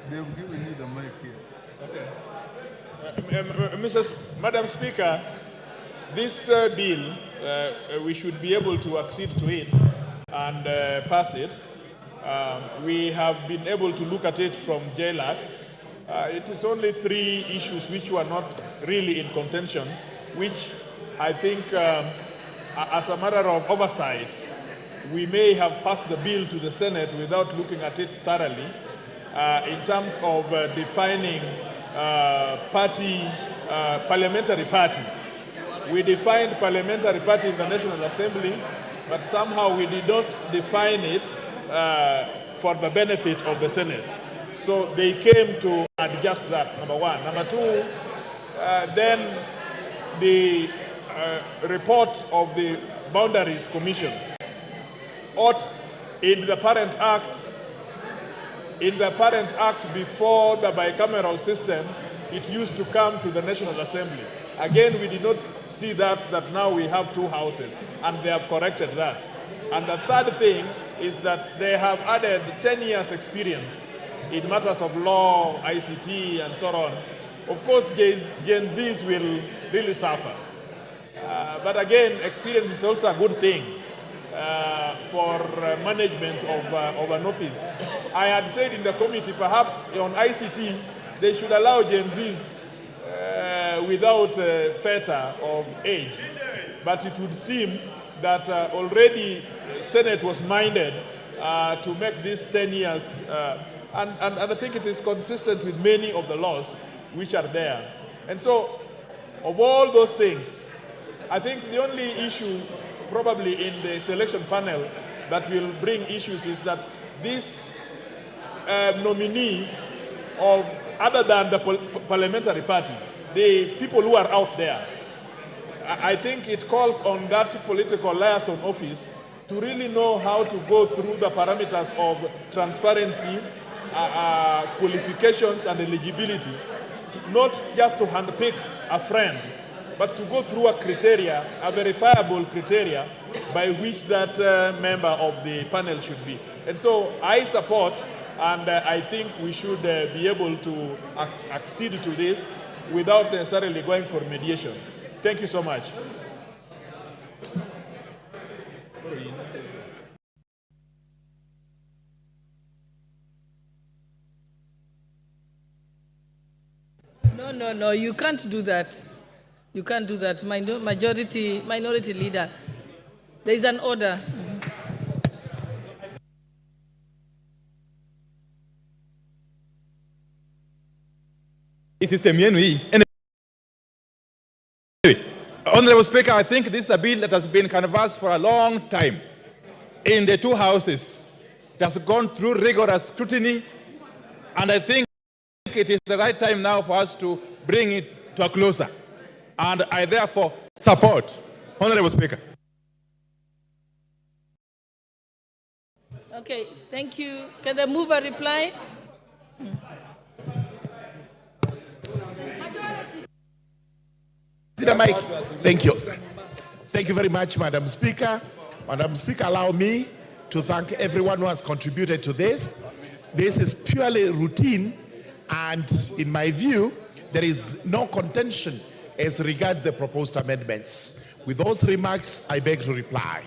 They've given me the mic here. Okay. Madam Speaker, this bill, we should be able to accede to it and pass it. We have been able to look at it from JLAC. It is only 3 issues which were not really in contention, which I think, as a matter of oversight, we may have passed the bill to the Senate without looking at it thoroughly. In terms of defining parliamentary party. We defined parliamentary party in the National Assembly, but somehow we did not define it for the benefit of the Senate. So they came to adjust that, number 1. Number 2, then the report of the Boundaries Commission ought in the parent act. In the parent act before the bicameral system, it used to come to the National Assembly. Again, we did not see that now we have 2 houses, and they have corrected that. And the third thing is that they have added 10 years experience in matters of law, ICT, and so on. Of course, Gen Zs will really suffer. But again, experience is also a good thing for management of an office. I had said in the committee, perhaps on ICT, they should allow Gen Zs without fetter of age. But it would seem that already Senate was minded to make this 10 years. And I think it is consistent with many of the laws which are there. And so, of all those things, I think the only issue probably in the selection panel that will bring issues is that this nominee of other than the parliamentary party, the people who are out there, I think it calls on that political liaison office to really know how to go through the parameters of transparency, qualifications and eligibility, not just to handpick a friend, but to go through a criteria, a verifiable criteria by which that member of the panel should be. And so I support, and I think we should be able to accede to this without necessarily going for mediation. Thank you so much. No, you can't do that. You can't do that. Minority leader. There is an order. System yenu hii. Honorable Speaker, I think this is a bill that has been canvassed for a long time in the two houses. It has gone through rigorous scrutiny, and I think it is the right time now for us to bring it to a closer. And I therefore support. Honorable Speaker. Okay, thank you. Can the mover reply? The mic. Thank you. Thank you very much, Madam Speaker. Madam Speaker, allow me to thank everyone who has contributed to this. This is purely routine, and in my view, there is no contention as regards the proposed amendments. With those remarks, I beg to reply.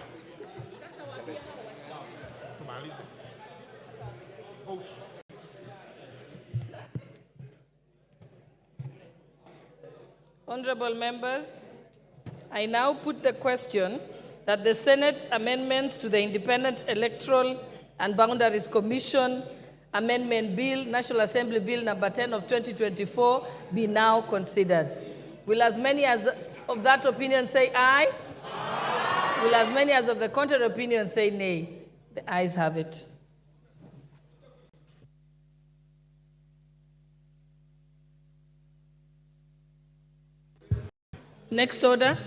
Honorable members, I now put the question that the Senate amendments to the Independent Electoral and Boundaries Commission Amendment Bill, National Assembly Bill number 10 of 2024, be now considered. Will as many as of that opinion say aye? Aye. Will as many as of the contrary opinion say nay? The ayes have it. Next order.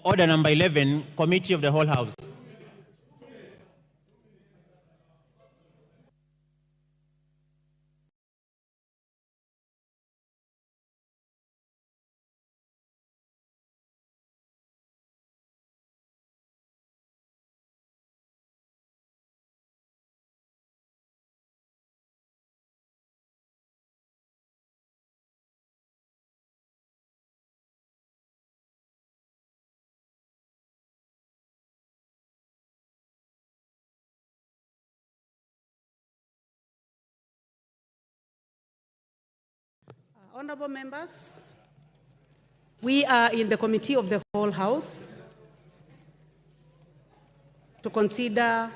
Order number 11, Committee of the Whole House. Honorable members, we are in the Committee of the Whole House to consider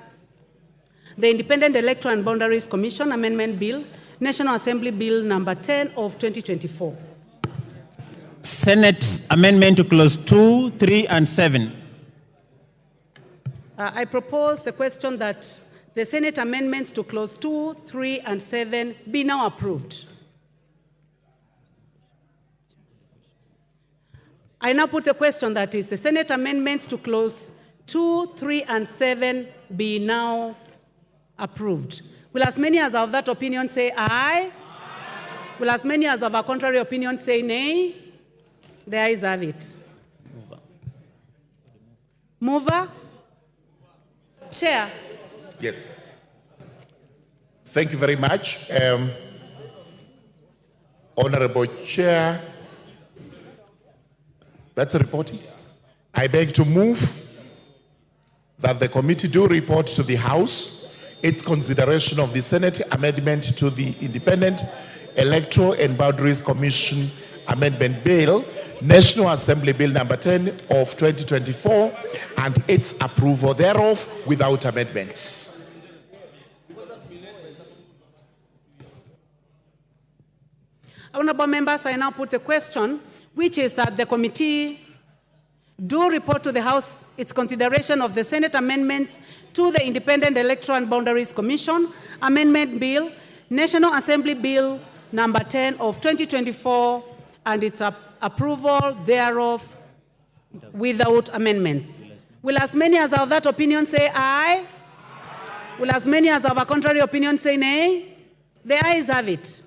the Independent Electoral and Boundaries Commission Amendment Bill, National Assembly Bill number 10 of 2024. Senate amendment to clause 2, 3, and 7. I propose the question that the Senate amendments to clause 2, 3, and 7 be now approved. I now put the question that is the Senate amendments to clause 2, 3, and 7 be now approved. Will as many as of that opinion say aye? Aye. Will as many as of a contrary opinion say nay? The ayes have it. Mover? Chair? Yes. Thank you very much. Honorable Chair, that's a reporting. I beg to move that the committee do report to the House its consideration of the Senate amendment to the Independent Electoral and Boundaries Commission Amendment Bill, National Assembly Bill number 10 of 2024 and its approval thereof without amendments. Honorable members, I now put the question, which is that the committee do report to the House its consideration of the Senate amendments to the Independent Electoral and Boundaries Commission Amendment Bill, National Assembly Bill number 10 of 2024, and its approval thereof without amendments. Will as many as of that opinion say aye? Will as many as of a contrary opinion say nay? The ayes have it.